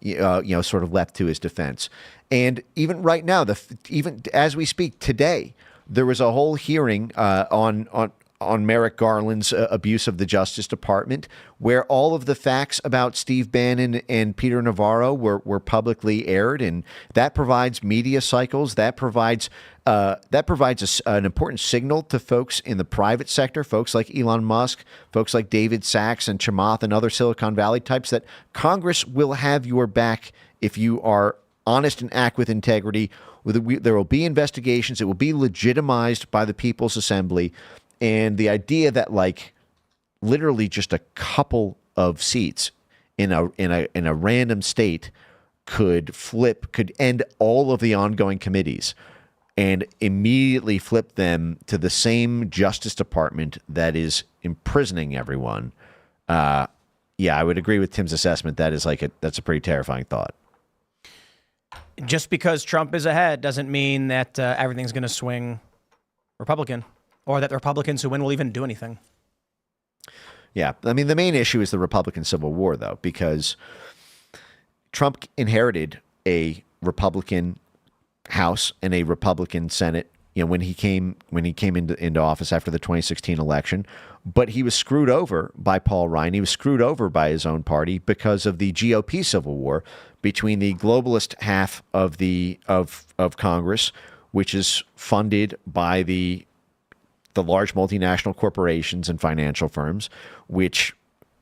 sort of leapt to his defense, and even right now, even as we speak today, there was a whole hearing on on Merrick Garland's abuse of the Justice Department, where all of the facts about Steve Bannon and Peter Navarro were publicly aired, and that provides media cycles. That provides an important signal to folks in the private sector, folks like Elon Musk, folks like David Sachs and Chamath and other Silicon Valley types, that Congress will have your back if you are honest and act with integrity. There will be investigations. It will be legitimized by the People's Assembly. And the idea that, like, literally just a couple of seats in a random state could end all of the ongoing committees and immediately flip them to the same Justice Department that is imprisoning everyone. Yeah, I would agree with Tim's assessment. That's a pretty terrifying thought. Just because Trump is ahead doesn't mean that everything's going to swing Republican, or that the Republicans who win will even do anything. Yeah, I mean, the main issue is the Republican Civil War, though, because Trump inherited a Republican House and a Republican Senate, when he came into office after the 2016 election. But he was screwed over by Paul Ryan. He was screwed over by his own party because of the GOP civil war between the globalist half of Congress, which is funded by the large multinational corporations and financial firms, which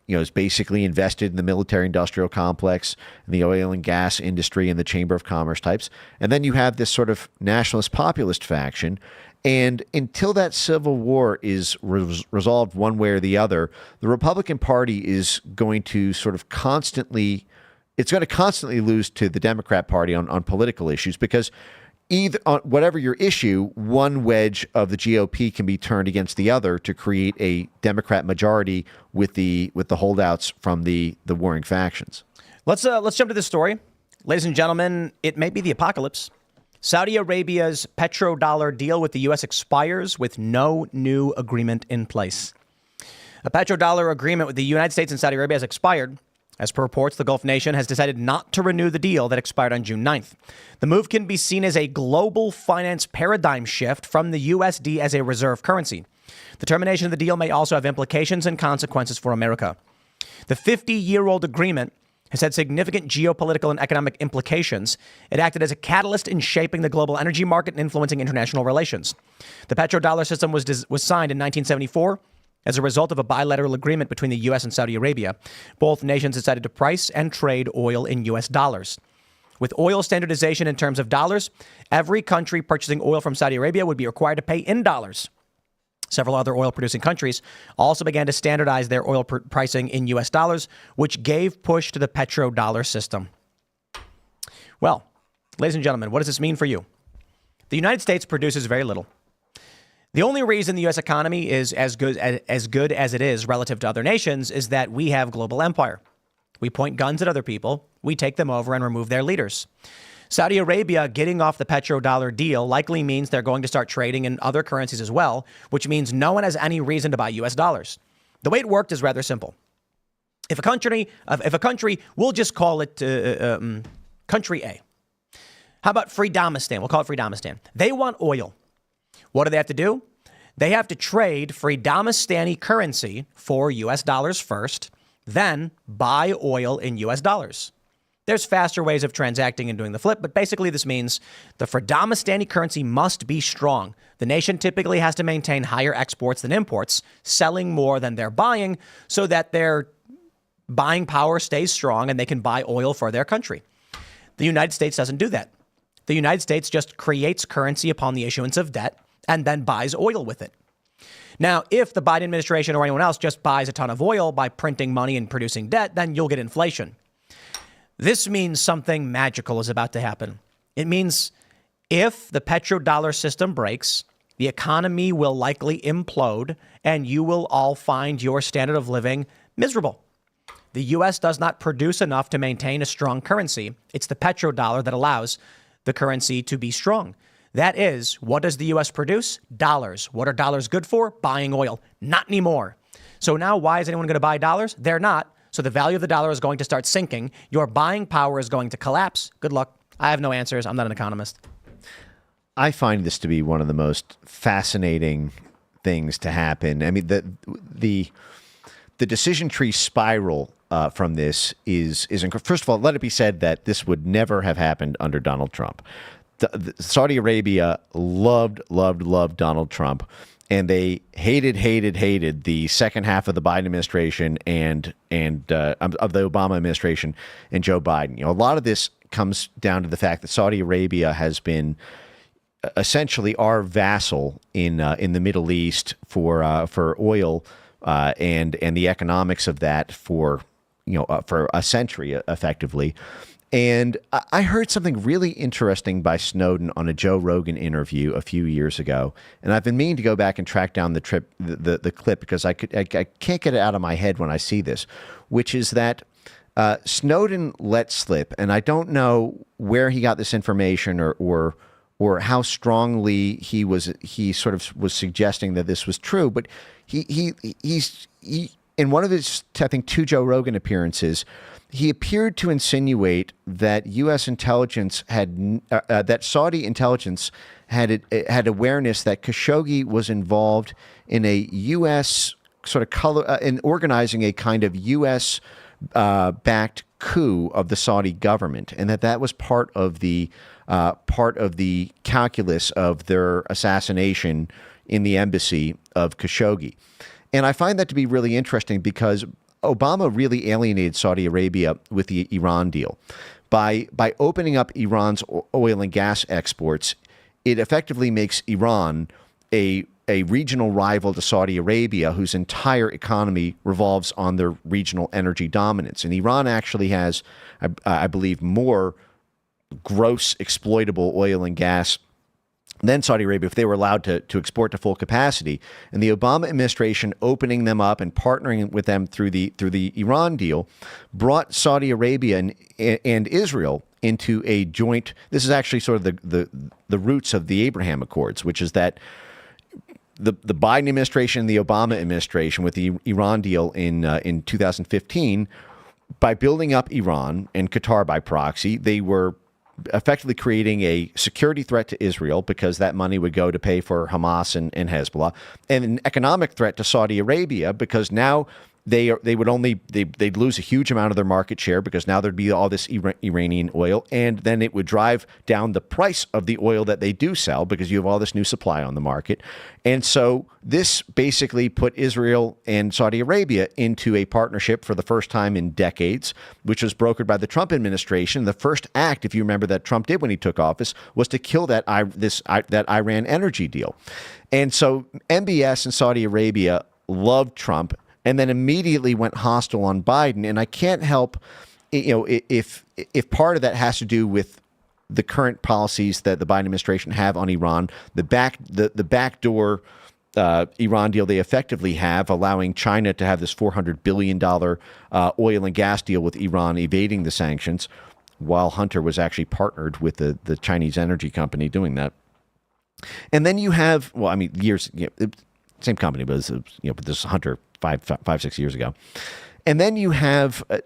is basically invested in the military-industrial complex and the oil and gas industry and the Chamber of Commerce types. And then you have this sort of nationalist populist faction. And until that civil war is resolved one way or the other, the Republican Party is going to constantly lose to the Democrat Party on political issues, because either on whatever your issue, one wedge of the GOP can be turned against the other to create a Democrat majority with the holdouts from the warring factions. Let's jump to this story. Ladies and gentlemen, it may be the apocalypse. Saudi Arabia's petrodollar deal with the U.S. expires with no new agreement in place. A petrodollar agreement with the United States and Saudi Arabia has expired. As per reports, the Gulf nation has decided not to renew the deal that expired on June 9th. The move can be seen as a global finance paradigm shift from the USD as a reserve currency. The termination of the deal may also have implications and consequences for America. The 50-year-old agreement has had significant geopolitical and economic implications. It acted as a catalyst in shaping the global energy market and influencing international relations. The petrodollar system was signed in 1974 as a result of a bilateral agreement between the U.S. and Saudi Arabia. Both nations decided to price and trade oil in U.S. dollars. With oil standardization in terms of dollars, every country purchasing oil from Saudi Arabia would be required to pay in dollars. Several other oil-producing countries also began to standardize their oil pricing in U.S. dollars, which gave push to the petrodollar system. Well, ladies and gentlemen, what does this mean for you? The United States produces very little. The only reason the U.S. economy is as good as it is relative to other nations is that we have global empire. We point guns at other people, we take them over and remove their leaders. Saudi Arabia getting off the petrodollar deal likely means they're going to start trading in other currencies as well, which means no one has any reason to buy U.S. dollars. The way it worked is rather simple. If a country, we'll just call it country A. How about Freedomistan? We'll call it Freedomistan. They want oil. What do they have to do? They have to trade Freedomistani currency for U.S. dollars first, then buy oil in U.S. dollars. There's faster ways of transacting and doing the flip, but basically this means the Freedomistani currency must be strong. The nation typically has to maintain higher exports than imports, selling more than they're buying so that their buying power stays strong and they can buy oil for their country. The United States doesn't do that. The United States just creates currency upon the issuance of debt and then buys oil with it. Now, if the Biden administration or anyone else just buys a ton of oil by printing money and producing debt, then you'll get inflation. This means something magical is about to happen. It means if the petrodollar system breaks, the economy will likely implode and you will all find your standard of living miserable. The U.S. does not produce enough to maintain a strong currency. It's the petrodollar that allows the currency to be strong. That is, what does the U.S. produce? Dollars. What are dollars good for? Buying oil. Not anymore. So now why is anyone going to buy dollars? They're not. So the value of the dollar is going to start sinking. Your buying power is going to collapse. Good luck. I have no answers. I'm not an economist. I find this to be one of the most fascinating things to happen. I mean, the decision tree spiral from this is first of all, let it be said that this would never have happened under Donald Trump. Saudi Arabia loved Donald Trump, and they hated the second half of the Biden administration and of the Obama administration and Joe Biden. You know, a lot of this comes down to the fact that Saudi Arabia has been essentially our vassal in the Middle East for oil and the economics of that for a century effectively. And I heard something really interesting by Snowden on a Joe Rogan interview a few years ago, and I've been meaning to go back and track down the clip because I can't get it out of my head when I see this, which is that Snowden let slip, and I don't know where he got this information or how strongly he sort of was suggesting that this was true, but he in one of his, I think, 2 Joe Rogan appearances, he appeared to insinuate that U.S. intelligence that Saudi intelligence had awareness that Khashoggi was involved in a U.S. sort of in organizing a kind of U.S. Backed coup of the Saudi government, and that was part of the calculus of their assassination in the embassy of Khashoggi. And I find that to be really interesting because Obama really alienated Saudi Arabia with the Iran deal. By opening up Iran's oil and gas exports, it effectively makes Iran a regional rival to Saudi Arabia, whose entire economy revolves on their regional energy dominance. And Iran actually has, I believe, more gross exploitable oil and gas than Saudi Arabia if they were allowed to export to full capacity. And the Obama administration opening them up and partnering with them through the Iran deal brought Saudi Arabia and Israel into a joint. This is actually sort of the roots of the Abraham Accords, which is that the Biden administration and the Obama administration with the Iran deal in 2015, by building up Iran and Qatar by proxy, they were effectively creating a security threat to Israel because that money would go to pay for Hamas and Hezbollah, and an economic threat to Saudi Arabia because now they'd lose a huge amount of their market share because now there'd be all this Iranian oil, and then it would drive down the price of the oil that they do sell because you have all this new supply on the market. And so this basically put Israel and Saudi Arabia into a partnership for the first time in decades, which was brokered by the Trump administration. The first act, if you remember, that Trump did when he took office was to kill that Iran energy deal. And so MBS and Saudi Arabia loved Trump and then immediately went hostile on Biden. And I can't help, if part of that has to do with the current policies that the Biden administration have on Iran, the backdoor Iran deal they effectively have, allowing China to have this $400 billion oil and gas deal with Iran, evading the sanctions, while Hunter was actually partnered with the Chinese energy company doing that. And then you have, same company, but this Hunter 5-6 years ago. And then you have, I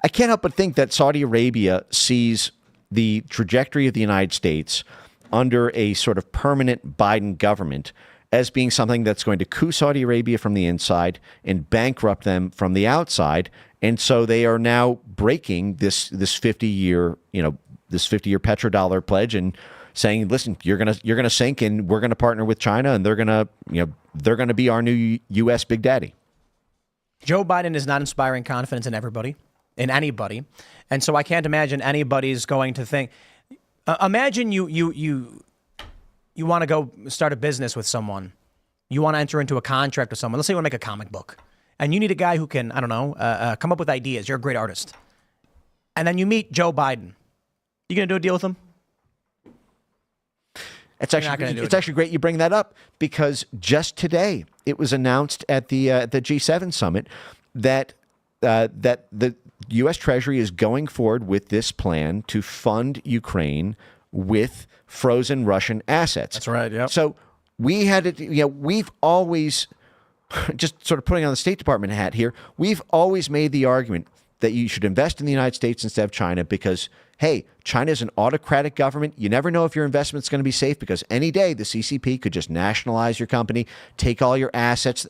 can't help but think that Saudi Arabia sees the trajectory of the United States under a sort of permanent Biden government as being something that's going to coup Saudi Arabia from the inside and bankrupt them from the outside. And so they are now breaking this 50-year petrodollar pledge and saying, listen, you're gonna sink, and we're gonna partner with China, and they're gonna be our new U.S. Big Daddy. Joe Biden is not inspiring confidence in anybody, and so I can't imagine anybody's going to think. Imagine you want to go start a business with someone, you want to enter into a contract with someone. Let's say you want to make a comic book, and you need a guy who can, come up with ideas. You're a great artist, and then you meet Joe Biden. You gonna do a deal with him? It's actually great you bring that up, because just today it was announced at the G7 summit that the U.S. Treasury is going forward with this plan to fund Ukraine with frozen Russian assets. That's right. Yeah. So we had it. We've always, just sort of putting on the State Department hat here, we've always made the argument that you should invest in the United States instead of China because, hey, China's an autocratic government. You never know if your investment's going to be safe because any day the CCP could just nationalize your company, take all your assets.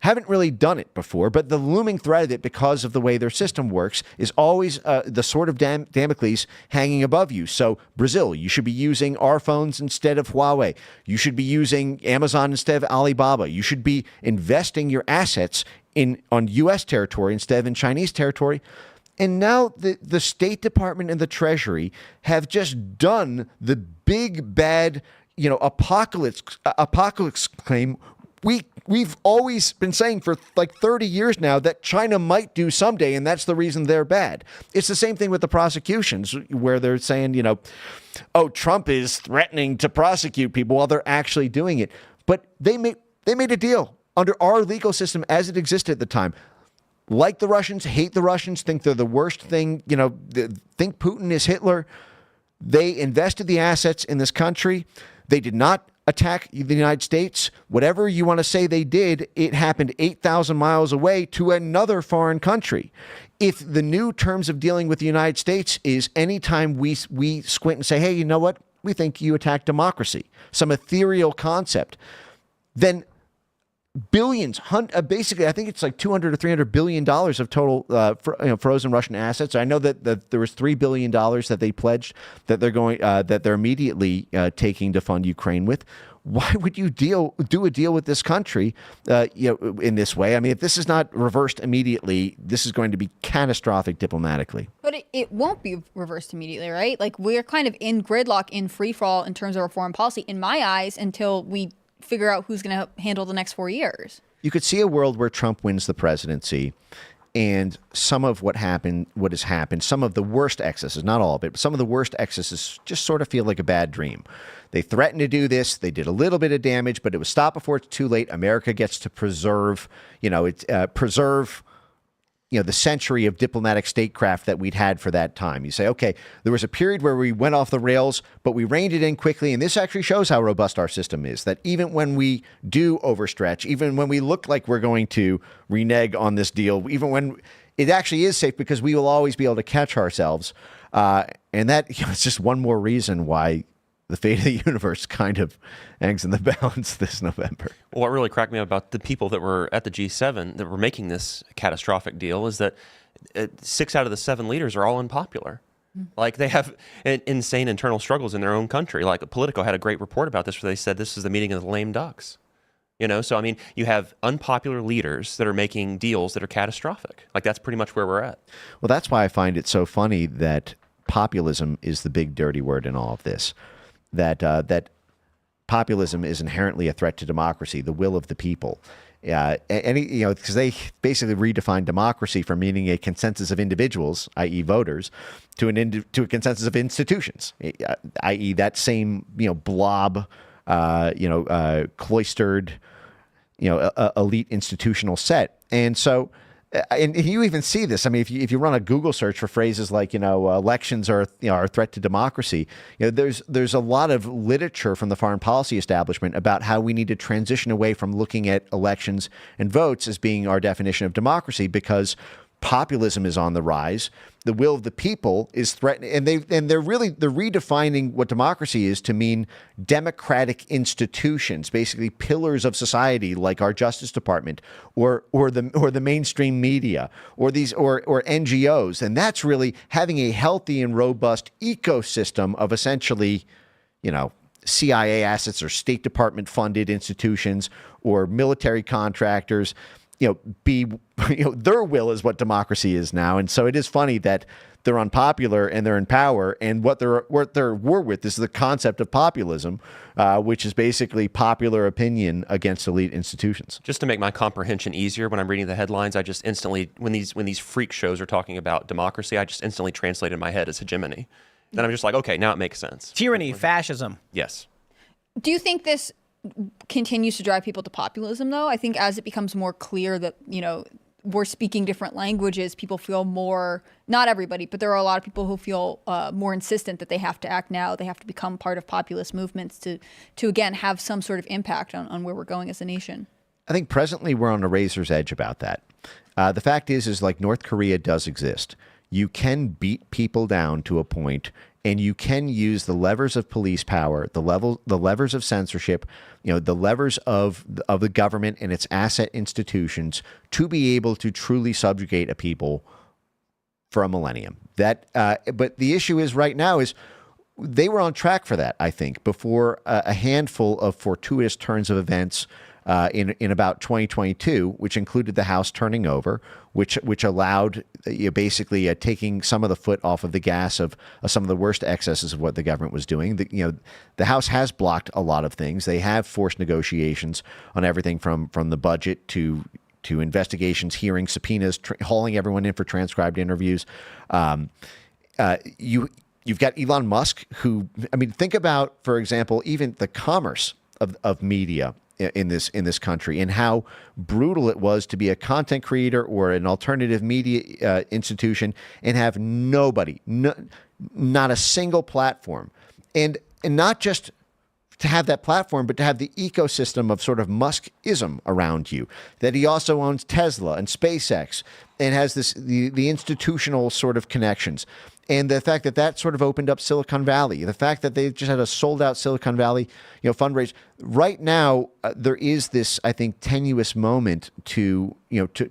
Haven't really done it before, but the looming threat of it, because of the way their system works, is always the sword of Damocles hanging above you. So Brazil, you should be using our phones instead of Huawei. You should be using Amazon instead of Alibaba. You should be investing your assets on U.S. territory instead of in Chinese territory. And now the State Department and the Treasury have just done the big bad, apocalypse claim. We've always been saying for like 30 years now that China might do someday, and that's the reason they're bad. It's the same thing with the prosecutions, where they're saying, oh, Trump is threatening to prosecute people while they're actually doing it. But they made a deal under our legal system as it existed at the time. Like the Russians, hate the Russians, think they're the worst thing, think Putin is Hitler. They invested the assets in this country. They did not attack the United States. Whatever you want to say they did, it happened 8,000 miles away to another foreign country. If the new terms of dealing with the United States is anytime we squint and say, hey, you know what? We think you attacked democracy, some ethereal concept, then billions, basically, I think it's like $200 or $300 billion of total frozen Russian assets. I know that there was $3 billion that they pledged that they're immediately taking to fund Ukraine with. Why would you do a deal with this country, in this way? I mean, if this is not reversed immediately, this is going to be catastrophic diplomatically. But it won't be reversed immediately, right? Like, we're kind of in gridlock, in free fall in terms of our foreign policy, in my eyes, until we figure out who's going to handle the next 4 years. You could see a world where Trump wins the presidency, and some of what has happened, some of the worst excesses, not all of it, but some of the worst excesses just sort of feel like a bad dream. They threatened to do this. They did a little bit of damage, but it was stopped before it's too late. America gets to preserve the century of diplomatic statecraft that we'd had for that time. You say, okay, there was a period where we went off the rails, but we reined it in quickly. And this actually shows how robust our system is, that even when we do overstretch, even when we look like we're going to renege on this deal, even when it actually is safe, because we will always be able to catch ourselves. And that it's just one more reason why the fate of the universe kind of hangs in the balance this November. Well, what really cracked me up about the people that were at the G7 that were making this catastrophic deal is that 6 out of the 7 leaders are all unpopular. Like, they have insane internal struggles in their own country. Like, Politico had a great report about this where they said this is the meeting of the lame ducks. So, I mean, you have unpopular leaders that are making deals that are catastrophic. Like, that's pretty much where we're at. Well, that's why I find it so funny that populism is the big dirty word in all of this. That populism is inherently a threat to democracy, the will of the people. Because they basically redefine democracy from meaning a consensus of individuals, i.e., voters, to a consensus of institutions, i.e., that same blob, cloistered, elite institutional set. And so. And you even see this. I mean, if you run a Google search for phrases like elections are a threat to democracy, there's a lot of literature from the foreign policy establishment about how we need to transition away from looking at elections and votes as being our definition of democracy, because populism is on the rise. The will of the people is threatened, and they're redefining what democracy is to mean democratic institutions, basically pillars of society like our Justice Department or the mainstream media or NGOs, and that's really having a healthy and robust ecosystem of essentially, CIA assets or State Department funded institutions or military contractors. Their will is what democracy is now. And so it is funny that they're unpopular and they're in power, and what they're at war with is the concept of populism, which is basically popular opinion against elite institutions. Just to make my comprehension easier, when I'm reading the headlines, I just instantly, when these freak shows are talking about democracy, I just instantly translate in my head as hegemony. Then I'm just like, okay, now it makes sense. Tyranny, fascism. Yes. Do you think this continues to drive people to populism, though? I think as it becomes more clear that, we're speaking different languages, people feel more, not everybody, but there are a lot of people who feel more insistent that they have to act now. They have to become part of populist movements to again, have some sort of impact on where we're going as a nation. I think presently we're on a razor's edge about that. The fact is like North Korea does exist. you can beat people down to a point, and you can use the levers of police power, the levers of censorship, the levers of the government and its asset institutions to be able to truly subjugate a people for a millennium. But the issue is right now is they were on track for that, I think, before a handful of fortuitous turns of events in about 2022, which included the House turning over, which allowed basically taking some of the foot off of the gas of some of the worst excesses of what the government was doing. The House has blocked a lot of things. They have forced negotiations on everything from the budget to investigations, hearings, subpoenas, hauling everyone in for transcribed interviews. You've got Elon Musk, who, think about, for example, even the commerce of media in this country and how brutal it was to be a content creator or an alternative media institution and have nobody, not a single platform, and not just to have that platform, but to have the ecosystem of sort of Muskism around you. That he also owns Tesla and SpaceX and has the institutional sort of connections. And the fact that sort of opened up Silicon Valley, the fact that they just had a sold-out Silicon Valley, fundraise. Right now, there is this, I think, tenuous moment to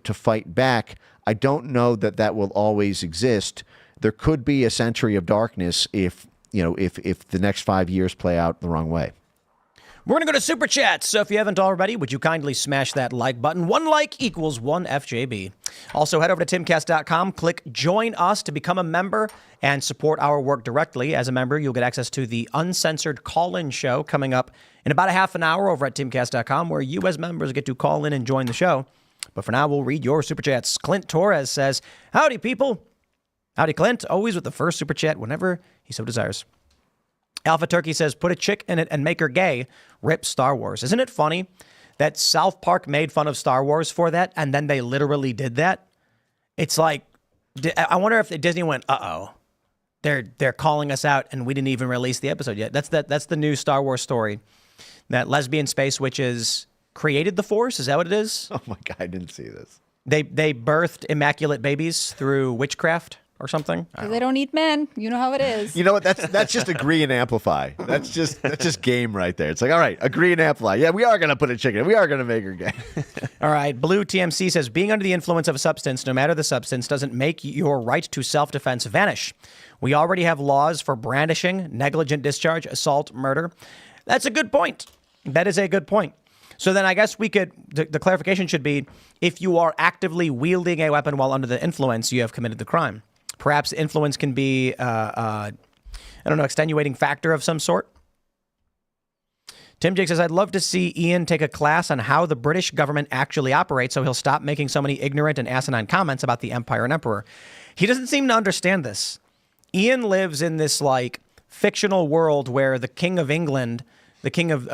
fight back. I don't know that will always exist. There could be a century of darkness if the next 5 years play out the wrong way. We're going to go to Super Chats, so if you haven't already, would you kindly smash that like button? 1 like equals 1 FJB. Also, head over to timcast.com, click Join Us to become a member and support our work directly. As a member, you'll get access to the uncensored call-in show coming up in about a half an hour over at timcast.com, where you as members get to call in and join the show. But for now, we'll read your Super Chats. Clint Torres says, "Howdy, people." Howdy, Clint. Always with the first Super Chat whenever he so desires. Alpha Turkey says, "Put a chick in it and make her gay. Rip Star Wars." Isn't it funny that South Park made fun of Star Wars for that, and then they literally did that? It's like, I wonder if Disney went, uh-oh, they're calling us out, and we didn't even release the episode yet. That's the new Star Wars story, that lesbian space witches created the Force. Is that what it is? Oh my God, I didn't see this. They birthed immaculate babies through witchcraft or something. They don't need men. You know how it is. You know what? That's just agree and amplify. That's just game right there. It's like, all right, agree and amplify. Yeah, we are going to put a chicken. We are going to make her gay. All right. Blue TMC says, "Being under the influence of a substance, no matter the substance, doesn't make your right to self-defense vanish. We already have laws for brandishing, negligent discharge, assault, murder." That's a good point. That is a good point. So then I guess the clarification should be, if you are actively wielding a weapon while under the influence, you have committed the crime. Perhaps influence can be, extenuating factor of some sort. Tim Jake says, "I'd love to see Ian take a class on how the British government actually operates so he'll stop making so many ignorant and asinine comments about the empire and emperor." He doesn't seem to understand this. Ian lives in this, fictional world where the King of England, the King of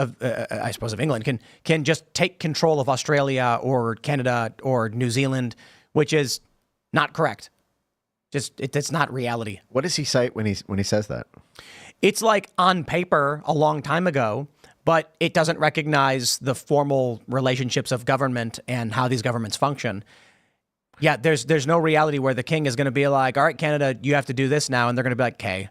England, can just take control of Australia or Canada or New Zealand, which is not correct. It's not reality. What does he cite when he says that? It's on paper a long time ago, but it doesn't recognize the formal relationships of government and how these governments function. Yeah, there's no reality where the king is going to be like, "All right, Canada, you have to do this now," and they're going to be like, "Okay."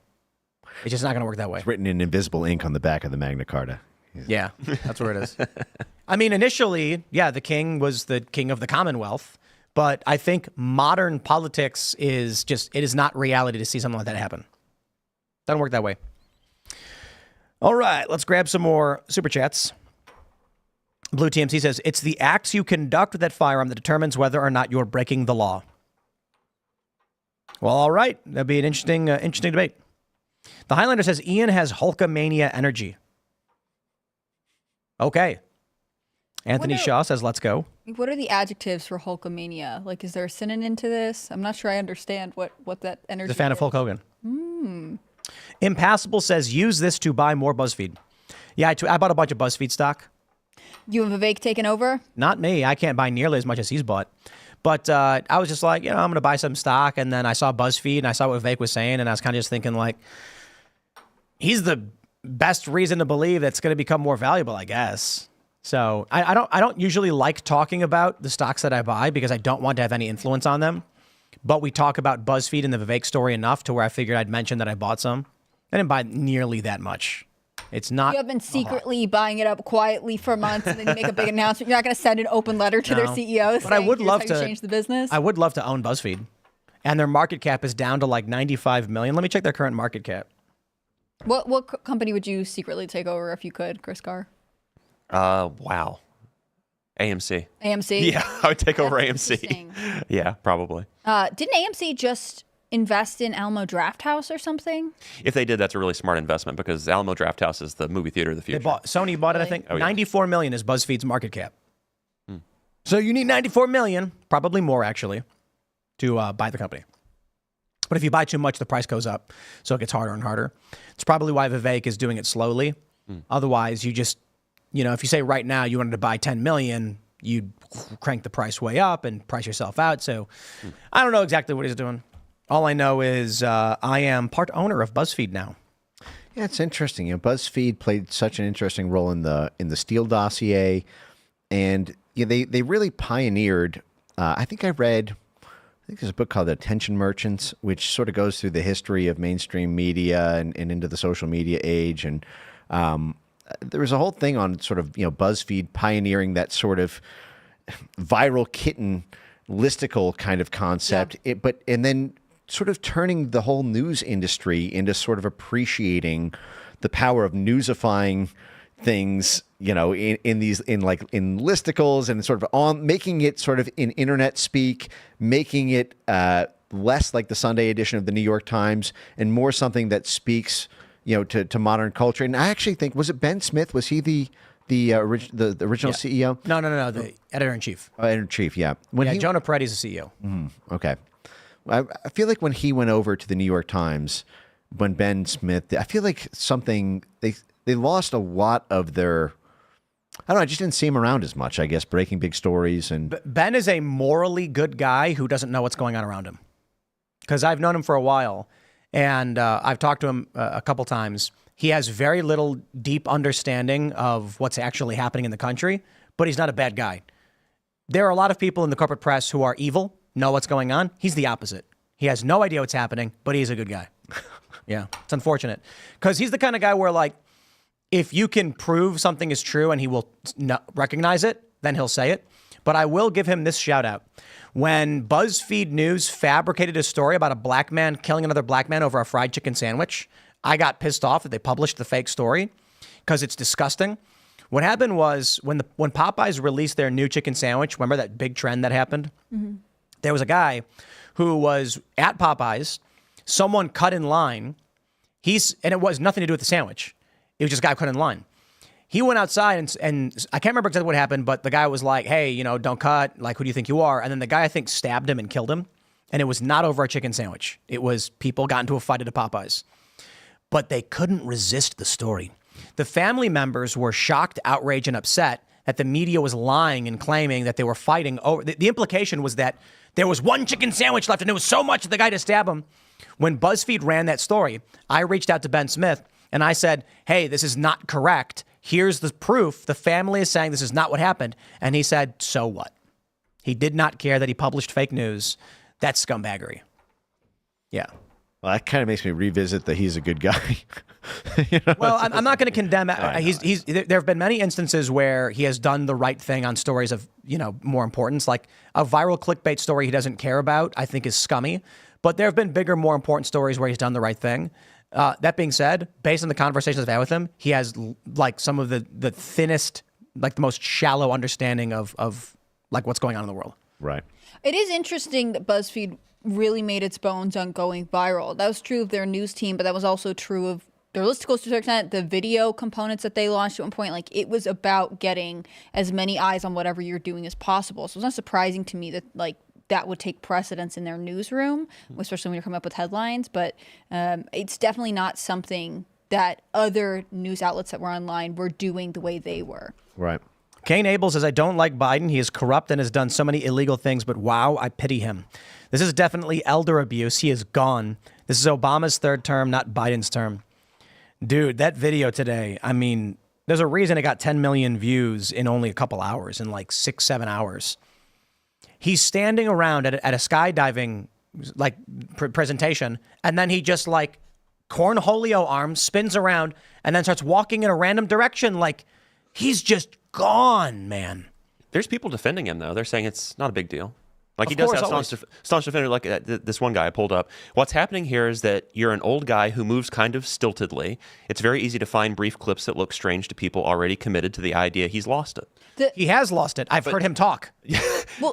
It's just not going to work that way. It's written in invisible ink on the back of the Magna Carta. Yeah, that's where it is. Initially, the king was the king of the Commonwealth. But I think modern politics it is not reality to see something like that happen. Doesn't work that way. All right, let's grab some more Super Chats. Blue TMC says, "It's the acts you conduct with that firearm that determines whether or not you're breaking the law." Well, all right. That'd be an interesting debate. The Highlander says, "Ian has Hulkamania energy." Okay. Anthony Shaw says, "Let's go." What are the adjectives for Hulkamania? Is there a synonym to this? I'm not sure I understand what that energy is. He's a fan of Hulk Hogan. Impassable says, "Use this to buy more BuzzFeed." Yeah, I bought a bunch of BuzzFeed stock. You have Vivek taken over? Not me. I can't buy nearly as much as he's bought. But I was just like, I'm going to buy some stock. And then I saw BuzzFeed and I saw what Vivek was saying. And I was kind of just thinking, he's the best reason to believe that's going to become more valuable, I guess. So I don't usually like talking about the stocks that I buy because I don't want to have any influence on them. but we talk about BuzzFeed and the Vivek story enough to where I figured I'd mention that I bought some. I didn't buy nearly that much. It's not. You have been secretly buying it up quietly for months, and then you make a big announcement. You're not going to send an open letter to their CEO. But I would love to change the business. I would love to own BuzzFeed, and their market cap is down to like 95 million. Let me check their current market cap. What company would you secretly take over if you could, Chris Carr? Wow. AMC. AMC? Yeah, I would take over That's AMC. interesting. Yeah, probably. Didn't AMC just invest in Alamo Drafthouse or something? If they did, that's a really smart investment because Alamo Drafthouse is the movie theater of the future. Sony bought it, I think. Oh, yeah. 94 million is BuzzFeed's market cap. So you need 94 million, probably more actually, to buy the company. But if you buy too much, the price goes up, so it gets harder and harder. It's probably why Vivek is doing it slowly. Otherwise, you just, if you say right now you wanted to buy 10 million, you'd crank the price way up and price yourself out. So I don't know exactly what he's doing. All I know is I am part owner of BuzzFeed now. Yeah, it's interesting. BuzzFeed played such an interesting role in the Steele dossier, and they really pioneered. I think there's a book called Attention Merchants, which sort of goes through the history of mainstream media and into the social media age. And there was a whole thing on sort of, BuzzFeed pioneering that sort of viral kitten listicle kind of concept, and then sort of turning the whole news industry into sort of appreciating the power of newsifying things, in listicles and sort of making it sort of in internet speak, making it less like the Sunday edition of the New York Times and more something that speaks, to modern culture. And I actually think, was it Ben Smith? Was he the original CEO? No, the editor-in-chief. Editor-in-chief, yeah. Jonah Peretti's the CEO. Okay. I feel like when he went over to the New York Times, when Ben Smith, I feel like they lost a lot of their, I don't know, I just didn't see him around as much, I guess, breaking big stories. And Ben is a morally good guy who doesn't know what's going on around him. Because I've known him for a while, and I've talked to him a couple times. He has very little deep understanding of what's actually happening in the country, but he's not a bad guy. There are a lot of people in the corporate press who are evil, know what's going on. He's the opposite. He has no idea what's happening, but he's a good guy. Yeah, it's unfortunate. Because he's the kind of guy where, like, if you can prove something is true and he will recognize it, then he'll say it. But I will give him this shout out. When BuzzFeed News fabricated a story about a black man killing another black man over a fried chicken sandwich, I got pissed off that they published the fake story because it's disgusting. What happened was when Popeyes released their new chicken sandwich, remember that big trend that happened? Mm-hmm. There was a guy who was at Popeyes. Someone cut in line. And it was nothing to do with the sandwich. It was just a guy cut in line. He went outside and I can't remember exactly what happened, but the guy was like, hey, don't cut. Like, who do you think you are? And then the guy, I think, stabbed him and killed him. And it was not over a chicken sandwich. It was people got into a fight at a Popeyes. But they couldn't resist the story. The family members were shocked, outraged, and upset that the media was lying and claiming that they were fighting over. The implication was that there was one chicken sandwich left and it was so much of the guy to stab him. When BuzzFeed ran that story, I reached out to Ben Smith and I said, hey, this is not correct. Here's the proof. The family is saying this is not what happened. And he said, so what? He did not care that he published fake news. That's scumbaggery. Yeah. Well, that kind of makes me revisit that he's a good guy. Well, I'm not going to condemn. There have been many instances where he has done the right thing on stories of, more importance. Like a viral clickbait story he doesn't care about, I think is scummy. But there have been bigger, more important stories where he's done the right thing. That being said, based on the conversations I've had with him, he has like some of the thinnest, like the most shallow understanding of like what's going on in the world. Right. It is interesting that BuzzFeed really made its bones on going viral. That was true of their news team, but that was also true of their listicles to a certain extent, the video components that they launched at one point. Like, it was about getting as many eyes on whatever you're doing as possible. So it's not surprising to me that, like, that would take precedence in their newsroom, especially when you're coming up with headlines. But it's definitely not something that other news outlets that were online were doing the way they were. Right. Kane Abel says, I don't like Biden. He is corrupt and has done so many illegal things, but wow, I pity him. This is definitely elder abuse. He is gone. This is Obama's third term, not Biden's term. Dude, that video today, I mean, there's a reason it got 10 million views in only a couple hours, in like 6-7 hours. He's standing around at a skydiving presentation, and then he just like cornholio arms, spins around, and then starts walking in a random direction. Like he's just gone, man. There's people defending him, though. They're saying it's not a big deal. Like, he Of does course, have staunch defender, like this one guy I pulled up. What's happening here is that you're an old guy who moves kind of stiltedly. It's very easy to find brief clips that look strange to people already committed to the idea he's lost it. He has lost it. I've heard him talk.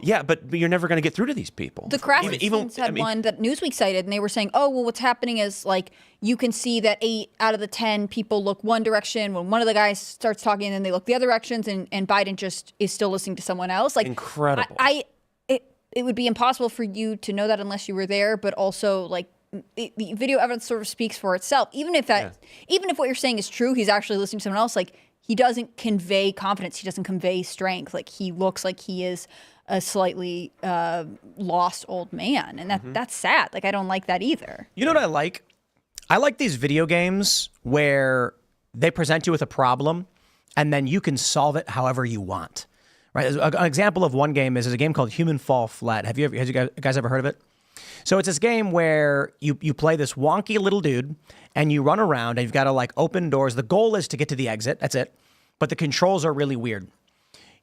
Yeah, but you're never going to get through to these people. The Krasensteins had one that Newsweek cited, and they were saying, oh, well, what's happening is, like, you can see that 8 out of the 10 people look one direction when one of the guys starts talking, and then they look the other directions, and Biden just is still listening to someone else. Like, incredible. It would be impossible for you to know that unless you were there, but also, like, the video evidence sort of speaks for itself. Even if what you're saying is true, he's actually listening to someone else, like, he doesn't convey confidence. He doesn't convey strength. Like, he looks like he is a slightly lost old man. And that's sad. Like, I don't like that either. You know what I like? I like these video games where they present you with a problem and then you can solve it however you want. Right? An example of one game is a game called Human Fall Flat. Has you guys ever heard of it? So it's this game where you play this wonky little dude and you run around and you've got to like open doors. The goal is to get to the exit. That's it. But the controls are really weird.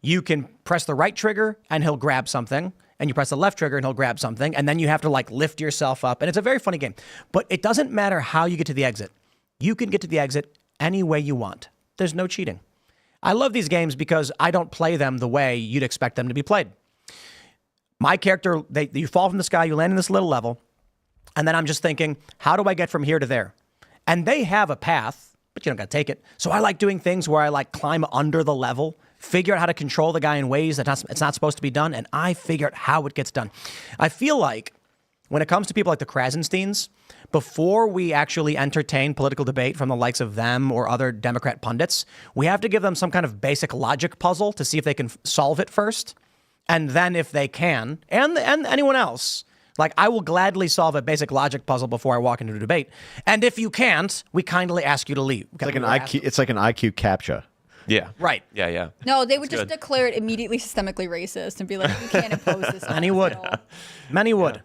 You can press the right trigger and he'll grab something, and you press the left trigger and he'll grab something, and then you have to like lift yourself up. And it's a very funny game. But it doesn't matter how you get to the exit. You can get to the exit any way you want. There's no cheating. I love these games because I don't play them the way you'd expect them to be played. My character, you fall from the sky, you land in this little level, and then I'm just thinking, how do I get from here to there? And they have a path, but you don't got to take it. So I like doing things where I like climb under the level, figure out how to control the guy in ways that it's not supposed to be done, and I figure out how it gets done. I feel like when it comes to people like the Krasensteins, before we actually entertain political debate from the likes of them or other Democrat pundits, we have to give them some kind of basic logic puzzle to see if they can solve it first. And then if they can, and anyone else, like I will gladly solve a basic logic puzzle before I walk into a debate. And if you can't, we kindly ask you to leave. It's like an IQ. It's like an IQ captcha. Yeah. Right. Yeah. No, they would just declare it immediately systemically racist and be like, you can't impose this on Many would. Many would.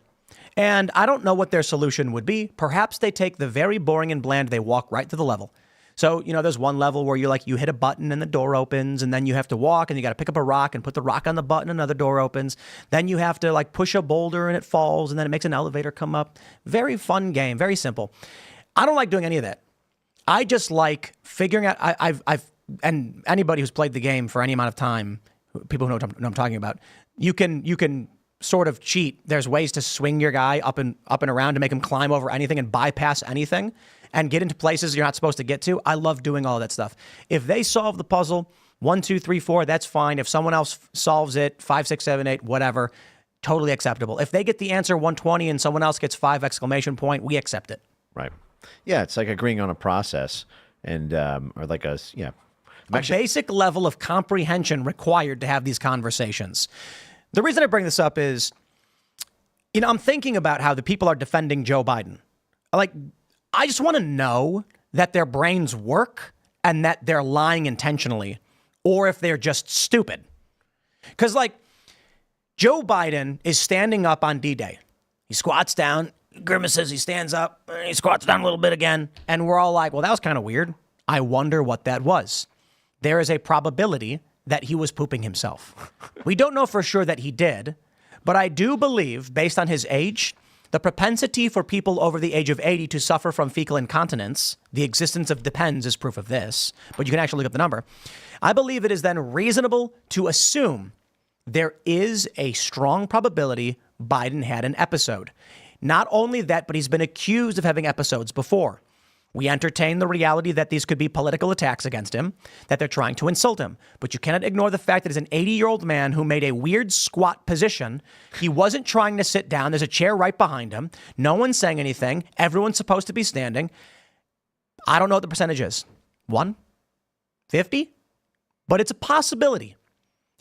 And I don't know what their solution would be. Perhaps they take the very boring and bland, they walk right to the level. So, there's one level where you hit a button and the door opens, and then you have to walk and you got to pick up a rock and put the rock on the button, another door opens. Then you have to like push a boulder and it falls, and then it makes an elevator come up. Very fun game, very simple. I don't like doing any of that. I just like figuring out, and anybody who's played the game for any amount of time, people who know what I'm talking about, you can sort of cheat. There's ways to swing your guy up and around to make him climb over anything and bypass anything and get into places you're not supposed to get to. I love doing all that stuff. If they solve the puzzle 1, 2, 3, 4, that's fine. If someone else solves it 5, 6, 7, 8, whatever, totally acceptable. If they get the answer 120 and someone else gets 5 exclamation point, we accept it. Right. Yeah, it's like agreeing on a process and or like a basic level of comprehension required to have these conversations. The reason I bring this up is, I'm thinking about how the people are defending Joe Biden. Like, I just want to know that their brains work and that they're lying intentionally, or if they're just stupid. Because, like, Joe Biden is standing up on D-Day. He squats down, grimaces, he stands up, he squats down a little bit again, and we're all like, well, that was kind of weird. I wonder what that was. There is a probability that he was pooping himself. We don't know for sure that he did, but I do believe, based on his age, the propensity for people over the age of 80 to suffer from fecal incontinence, the existence of depends is proof of this, but you can actually look up the number. I believe it is then reasonable to assume there is a strong probability Biden had an episode. Not only that, but he's been accused of having episodes before. We entertain the reality that these could be political attacks against him, that they're trying to insult him. But you cannot ignore the fact that he's an 80-year-old man who made a weird squat position. He wasn't trying to sit down. There's a chair right behind him. No one's saying anything. Everyone's supposed to be standing. I don't know what the percentage is. 1? 50? But it's a possibility.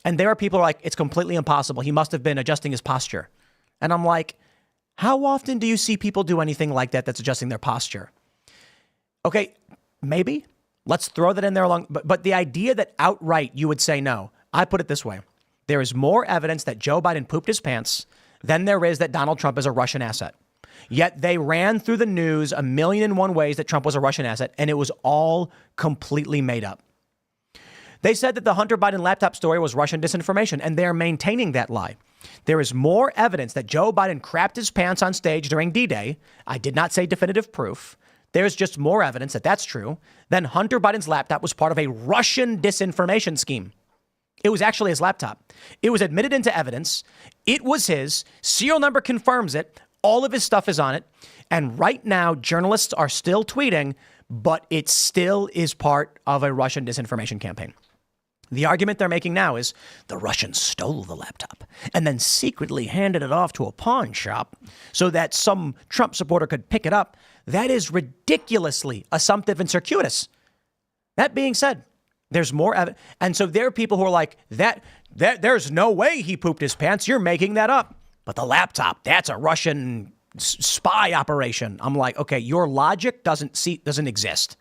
And there are people who are like, it's completely impossible. He must have been adjusting his posture. And I'm like, how often do you see people do anything like that that's adjusting their posture? Okay, maybe. Let's throw that in there along. But the idea that outright you would say no, I put it this way. There is more evidence that Joe Biden pooped his pants than there is that Donald Trump is a Russian asset. Yet they ran through the news 1,000,001 ways that Trump was a Russian asset, and it was all completely made up. They said that the Hunter Biden laptop story was Russian disinformation, and they're maintaining that lie. There is more evidence that Joe Biden crapped his pants on stage during D-Day. I did not say definitive proof. There's just more evidence that that's true. Then Hunter Biden's laptop was part of a Russian disinformation scheme. It was actually his laptop. It was admitted into evidence. It was his. Serial number confirms it. All of his stuff is on it. And right now, journalists are still tweeting, but it still is part of a Russian disinformation campaign. The argument they're making now is the Russians stole the laptop and then secretly handed it off to a pawn shop so that some Trump supporter could pick it up. That is ridiculously assumptive and circuitous. That being said, there's more evidence. And so there are people who are like, there's no way he pooped his pants. You're making that up. But the laptop, that's a Russian spy operation. I'm like, okay, your logic doesn't exist.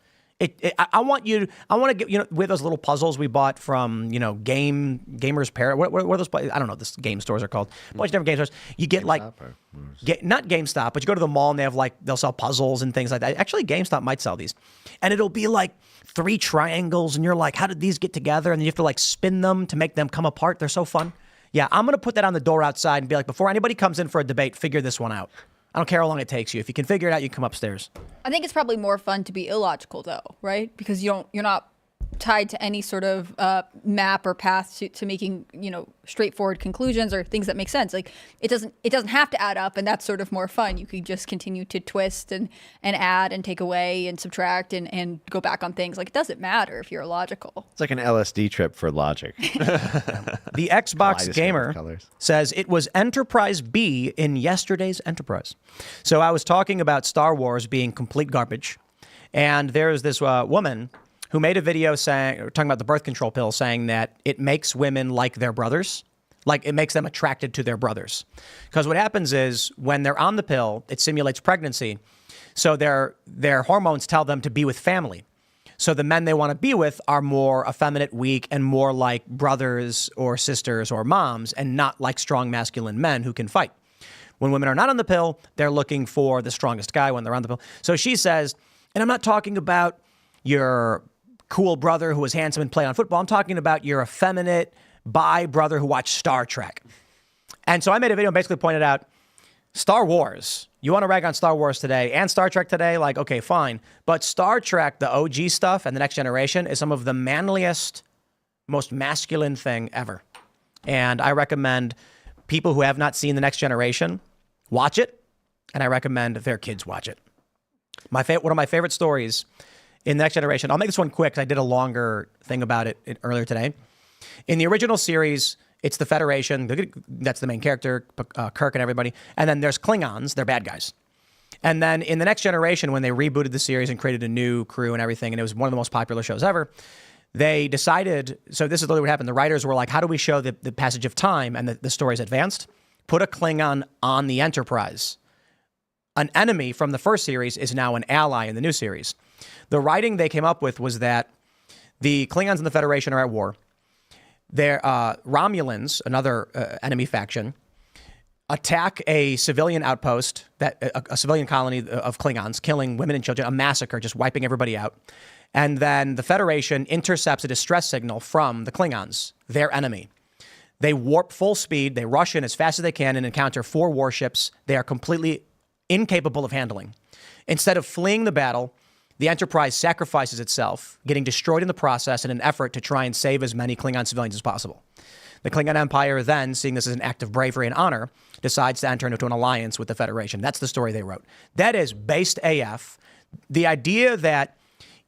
I want to get, with those little puzzles we bought from, Gamers Paradise. What are those? I don't know what this game stores are called. A bunch of different game stores. You get not GameStop, but you go to the mall and they have they'll sell puzzles and things like that. Actually, GameStop might sell these. And it'll be like 3 triangles and you're like, how did these get together? And then you have to spin them to make them come apart. They're so fun. Yeah, I'm going to put that on the door outside and be like, before anybody comes in for a debate, figure this one out. I don't care how long it takes you. If you can figure it out, you can come upstairs. I think it's probably more fun to be illogical, though, right? Because you're not tied to any sort of map or path to making straightforward conclusions or things that make sense. Like it doesn't have to add up, and that's sort of more fun. You could just continue to twist and add and take away and subtract and go back on things. Like it doesn't matter if you're illogical. It's like an LSD trip for logic. The Xbox Gamer says it was Enterprise B in yesterday's Enterprise. So I was talking about Star Wars being complete garbage, and there's this woman who made a video talking about the birth control pill, saying that it makes women like their brothers, like it makes them attracted to their brothers. Because what happens is when they're on the pill, it simulates pregnancy. So their hormones tell them to be with family. So the men they want to be with are more effeminate, weak, and more like brothers or sisters or moms, and not like strong masculine men who can fight. When women are not on the pill, they're looking for the strongest guy when they're on the pill. So she says, and I'm not talking about your cool brother who was handsome and played on football. I'm talking about your effeminate bi brother who watched Star Trek. And so I made a video and basically pointed out Star Wars. You want to rag on Star Wars today and Star Trek today? Like, okay, fine. But Star Trek, the OG stuff and the Next Generation is some of the manliest, most masculine thing ever. And I recommend people who have not seen the Next Generation watch it. And I recommend their kids watch it. One of my favorite stories in the Next Generation, I'll make this one quick because I did a longer thing about it earlier today. In the original series, it's the Federation. That's the main character, Kirk and everybody. And then there's Klingons. They're bad guys. And then in the Next Generation, when they rebooted the series and created a new crew and everything, and it was one of the most popular shows ever, they decided, so this is literally what happened. The writers were like, how do we show the passage of time and the story's advanced? Put a Klingon on the Enterprise. An enemy from the first series is now an ally in the new series. The writing they came up with was that the Klingons and the Federation are at war. Their Romulans, another enemy faction, attack a civilian outpost, a civilian colony of Klingons, killing women and children, a massacre, just wiping everybody out. And then the Federation intercepts a distress signal from the Klingons, their enemy. They warp full speed, they rush in as fast as they can and encounter 4 warships they are completely incapable of handling. Instead of fleeing the battle, the Enterprise sacrifices itself, getting destroyed in the process in an effort to try and save as many Klingon civilians as possible. The Klingon Empire then, seeing this as an act of bravery and honor, decides to enter into an alliance with the Federation. That's the story they wrote. That is based AF. The idea that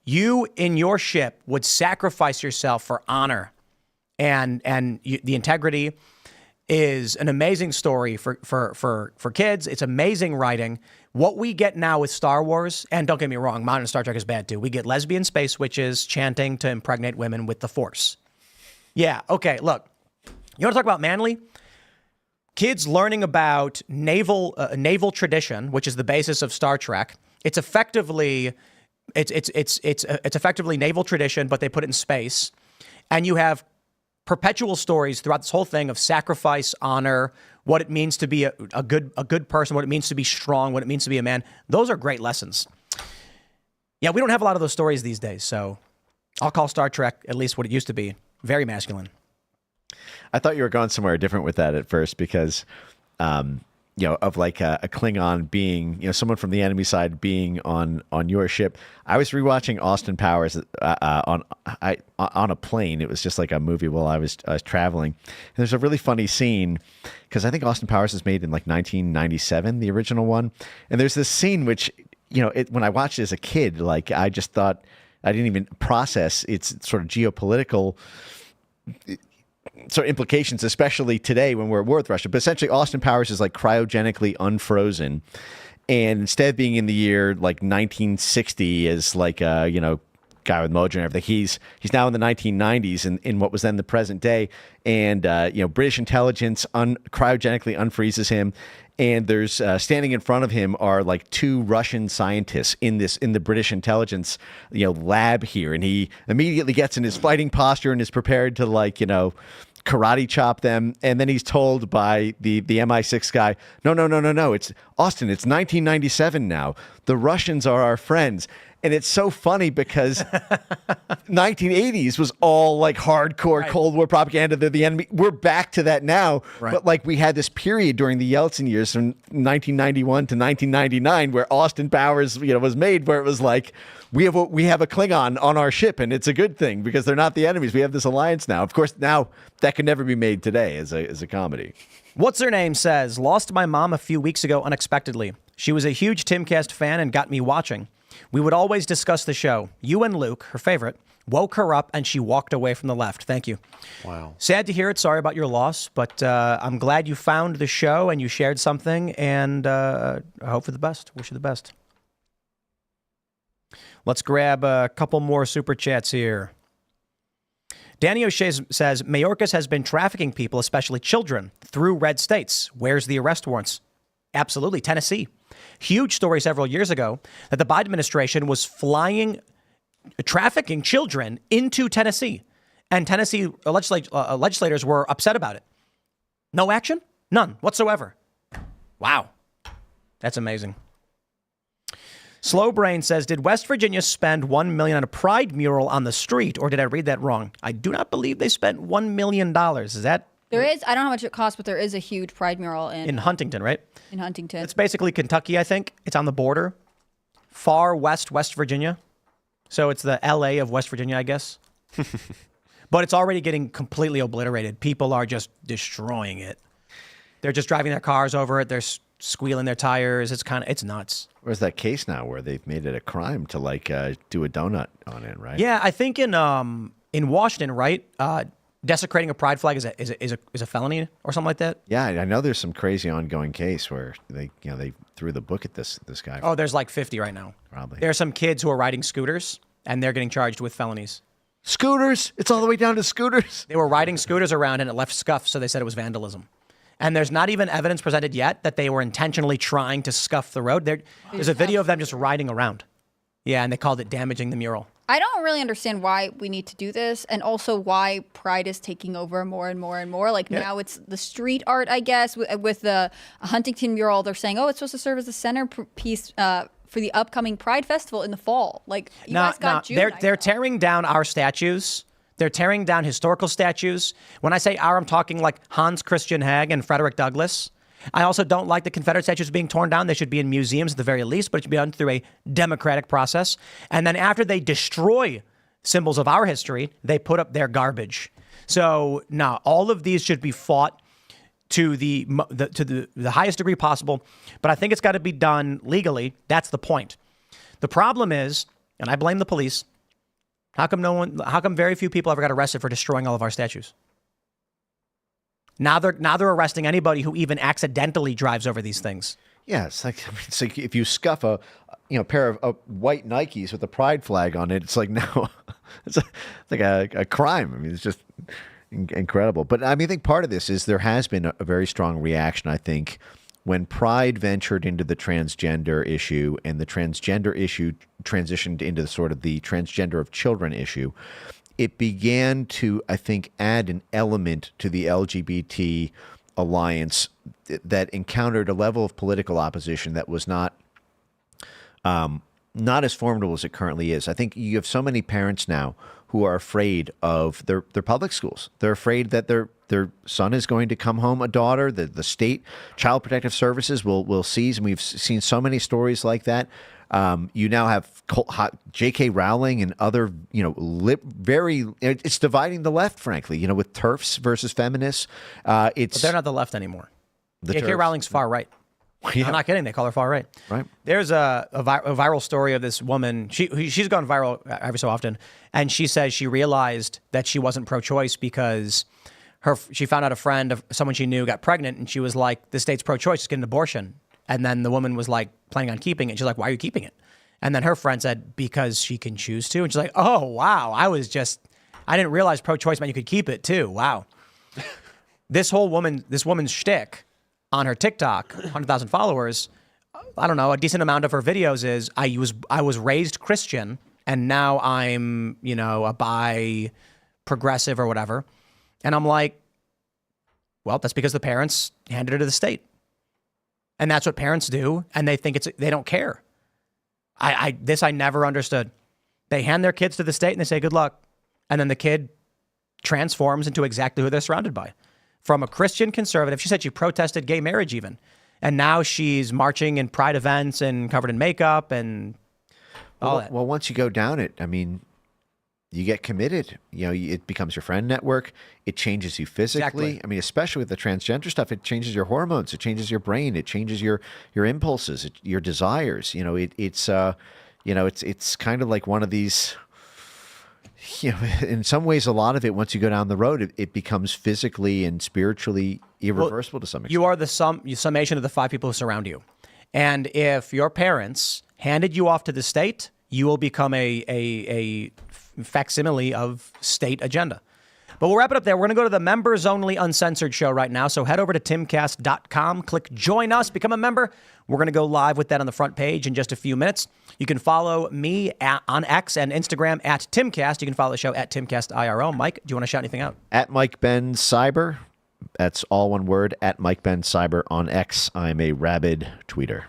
you in your ship would sacrifice yourself for honor and the integrity is an amazing story for kids. It's amazing writing. What we get now with Star Wars, and don't get me wrong, modern Star Trek is bad too. We get lesbian space witches chanting to impregnate women with the Force. Yeah, okay, look. You want to talk about manly? Kids learning about naval tradition, which is the basis of Star Trek. It's effectively naval tradition, but they put it in space. And you have perpetual stories throughout this whole thing of sacrifice, honor, what it means to be a good person, what it means to be strong, what it means to be a man. Those are great lessons. Yeah, we don't have a lot of those stories these days, so I'll call Star Trek, at least what it used to be, very masculine. I thought you were going somewhere different with that at first because, of like a Klingon being, someone from the enemy side being on your ship. I was rewatching Austin Powers on a plane. It was just like a movie while I was traveling. And there's a really funny scene because I think Austin Powers was made in like 1997, the original one. And there's this scene which, when I watched it as a kid, like I just thought I didn't even process its sort of geopolitical sort of implications, especially today when we're at war with Russia. But essentially, Austin Powers is like cryogenically unfrozen, and instead of being in the year like 1960 as like a guy with mojo and everything, he's now in the 1990s in what was then the present day, and British intelligence cryogenically unfreezes him. And there's standing in front of him are like two Russian scientists in the British intelligence lab here, and he immediately gets in his fighting posture and is prepared to karate chop them. And then he's told by the MI6 guy, no, it's Austin, it's 1997 now. The Russians are our friends. And it's so funny because 1980s was all like hardcore Cold War propaganda. They're the enemy. We're back to that now. Right. But like we had this period during the Yeltsin years from 1991 to 1999 where Austin Powers, was made, where it was like we have a Klingon on our ship and it's a good thing because they're not the enemies. We have this alliance now. Of course, now that could never be made today as a comedy. What's her name says, lost my mom a few weeks ago unexpectedly. She was a huge Timcast fan and got me watching. We would always discuss the show. You and Luke, her favorite, woke her up and she walked away from the left. Thank you. Wow. Sad to hear it. Sorry about your loss, but I'm glad you found the show and you shared something, and I hope for the best. Wish you the best. Let's grab a couple more super chats here. Danny O'Shea says, Mayorkas has been trafficking people, especially children, through red states. Where's the arrest warrants? Absolutely. Tennessee. Huge story several years ago that the Biden administration was trafficking children into Tennessee. And Tennessee legislators were upset about it. No action? None whatsoever. Wow. That's amazing. Slow Brain says, did West Virginia spend $1 million on a pride mural on the street, or did I read that wrong? I do not believe they spent $1 million. Is that? There is. I don't know how much it costs, but there is a huge pride mural in Huntington, right? In Huntington. It's basically Kentucky, I think. It's on the border. Far west, West Virginia. So it's the LA of West Virginia, I guess. But it's already getting completely obliterated. People are just destroying it. They're just driving their cars over it. They're squealing their tires. It's nuts. Where's that case now where they've made it a crime to do a donut on it, right? Yeah, I think in Washington, right? Desecrating a pride flag is a felony or something like that. Yeah, I know there's some crazy ongoing case where they threw the book at this guy. Oh, there's like 50 right now. Probably. There are some kids who are riding scooters and they're getting charged with felonies. Scooters? It's all the way down to scooters. They were riding scooters around and it left scuffs, so they said it was vandalism. And there's not even evidence presented yet that they were intentionally trying to scuff the road. There's a video of them just riding around. Yeah, and they called it damaging the mural. I don't really understand why we need to do this, and also why pride is taking over more and more and more. Like now it's the street art, I guess, with the Huntington mural. They're saying, it's supposed to serve as the centerpiece for the upcoming Pride Festival in the fall. Like you guys got June. They're tearing down our statues. They're tearing down historical statues. When I say our, I'm talking like Hans Christian Hag and Frederick Douglass. I also don't like the Confederate statues being torn down. They should be in museums at the very least, but it should be done through a democratic process. And then after they destroy symbols of our history, they put up their garbage. So now all of these should be fought to the highest degree possible. But I think it's got to be done legally. That's the point. The problem is, and I blame the police, how come very few people ever got arrested for destroying all of our statues? Now they're arresting anybody who even accidentally drives over these things. Yeah, it's like if you scuff a pair of white Nikes with a pride flag on it, it's like no, it's like a crime. I mean, it's just incredible. But I mean, I think part of this is there has been a very strong reaction. I think when Pride ventured into the transgender issue and the transgender issue transitioned into sort of the transgender of children issue, it began to, I think, add an element to the LGBT alliance that encountered a level of political opposition that was not as formidable as it currently is. I think you have so many parents now who are afraid of their public schools. They're afraid that their son is going to come home a daughter. The state child protective services will seize, and we've seen so many stories like that. You now have J.K. Rowling and other, it's dividing the left, frankly, with TERFs versus feminists. But they're not the left anymore. J.K. TERFs. Rowling's far right. Yeah. I'm not kidding. They call her far right. Right. There's a viral story of this woman. She's gone viral every so often, and she says she realized that she wasn't pro-choice because she found out a friend of someone she knew got pregnant, and she was like, "The state's pro-choice, just get an abortion." And then the woman was like planning on keeping it. She's like, "Why are you keeping it?" And then her friend said, "Because she can choose to." And she's like, "Oh wow, I didn't realize pro-choice meant you could keep it too. Wow." This woman's shtick on her TikTok, 100,000 followers, I don't know, a decent amount of her videos is I was raised Christian and now I'm, a bi progressive or whatever. And I'm like, well, that's because the parents handed it to the state. And that's what parents do, and they think they don't care. I never understood. They hand their kids to the state and they say good luck. And then the kid transforms into exactly who they're surrounded by. From a Christian conservative, she said she protested gay marriage even. And now she's marching in pride events and covered in makeup and all that. Well, once you go down it, you get committed. It becomes your friend network. It changes you physically. Exactly. Especially with the transgender stuff, it changes your hormones. It changes your brain. It changes your impulses, your desires. It's kind of like one of these. In some ways, a lot of it, once you go down the road, it becomes physically and spiritually irreversible to some extent. You are the summation of the 5 people who surround you. And if your parents handed you off to the state, you will become a facsimile of state agenda. But we'll wrap it up there. We're going to go to the members only uncensored show right now. So head over to timcast.com, click join us, become a member. We're going to go live with that on the front page in just a few minutes. You can follow me on X and Instagram at Timcast. You can follow the show at Timcast IRL. Mike, do you want to shout anything out? At Mike Ben Cyber. That's all one word. At Mike Ben Cyber on X. I'm a rabid tweeter.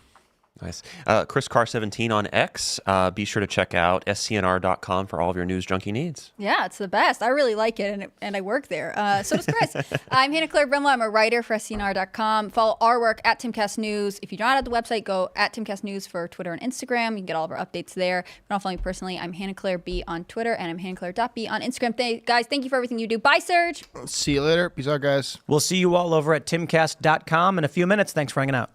Nice. Chris Carr 17 on X. Be sure to check out scnr.com for all of your news junkie needs. Yeah, it's the best. I really like it, and I work there. So does Chris. I'm Hannah Claire Brimlow. I'm a writer for scnr.com. Follow our work at Timcast News. If you're not at the website, go at Timcast News for Twitter and Instagram. You can get all of our updates there. If you don't follow me personally, I'm Hannah Claire B on Twitter, and I'm hannahclaire.b on Instagram. Guys, thank you for everything you do. Bye, Serge. See you later. Peace out, guys. We'll see you all over at timcast.com in a few minutes. Thanks for hanging out.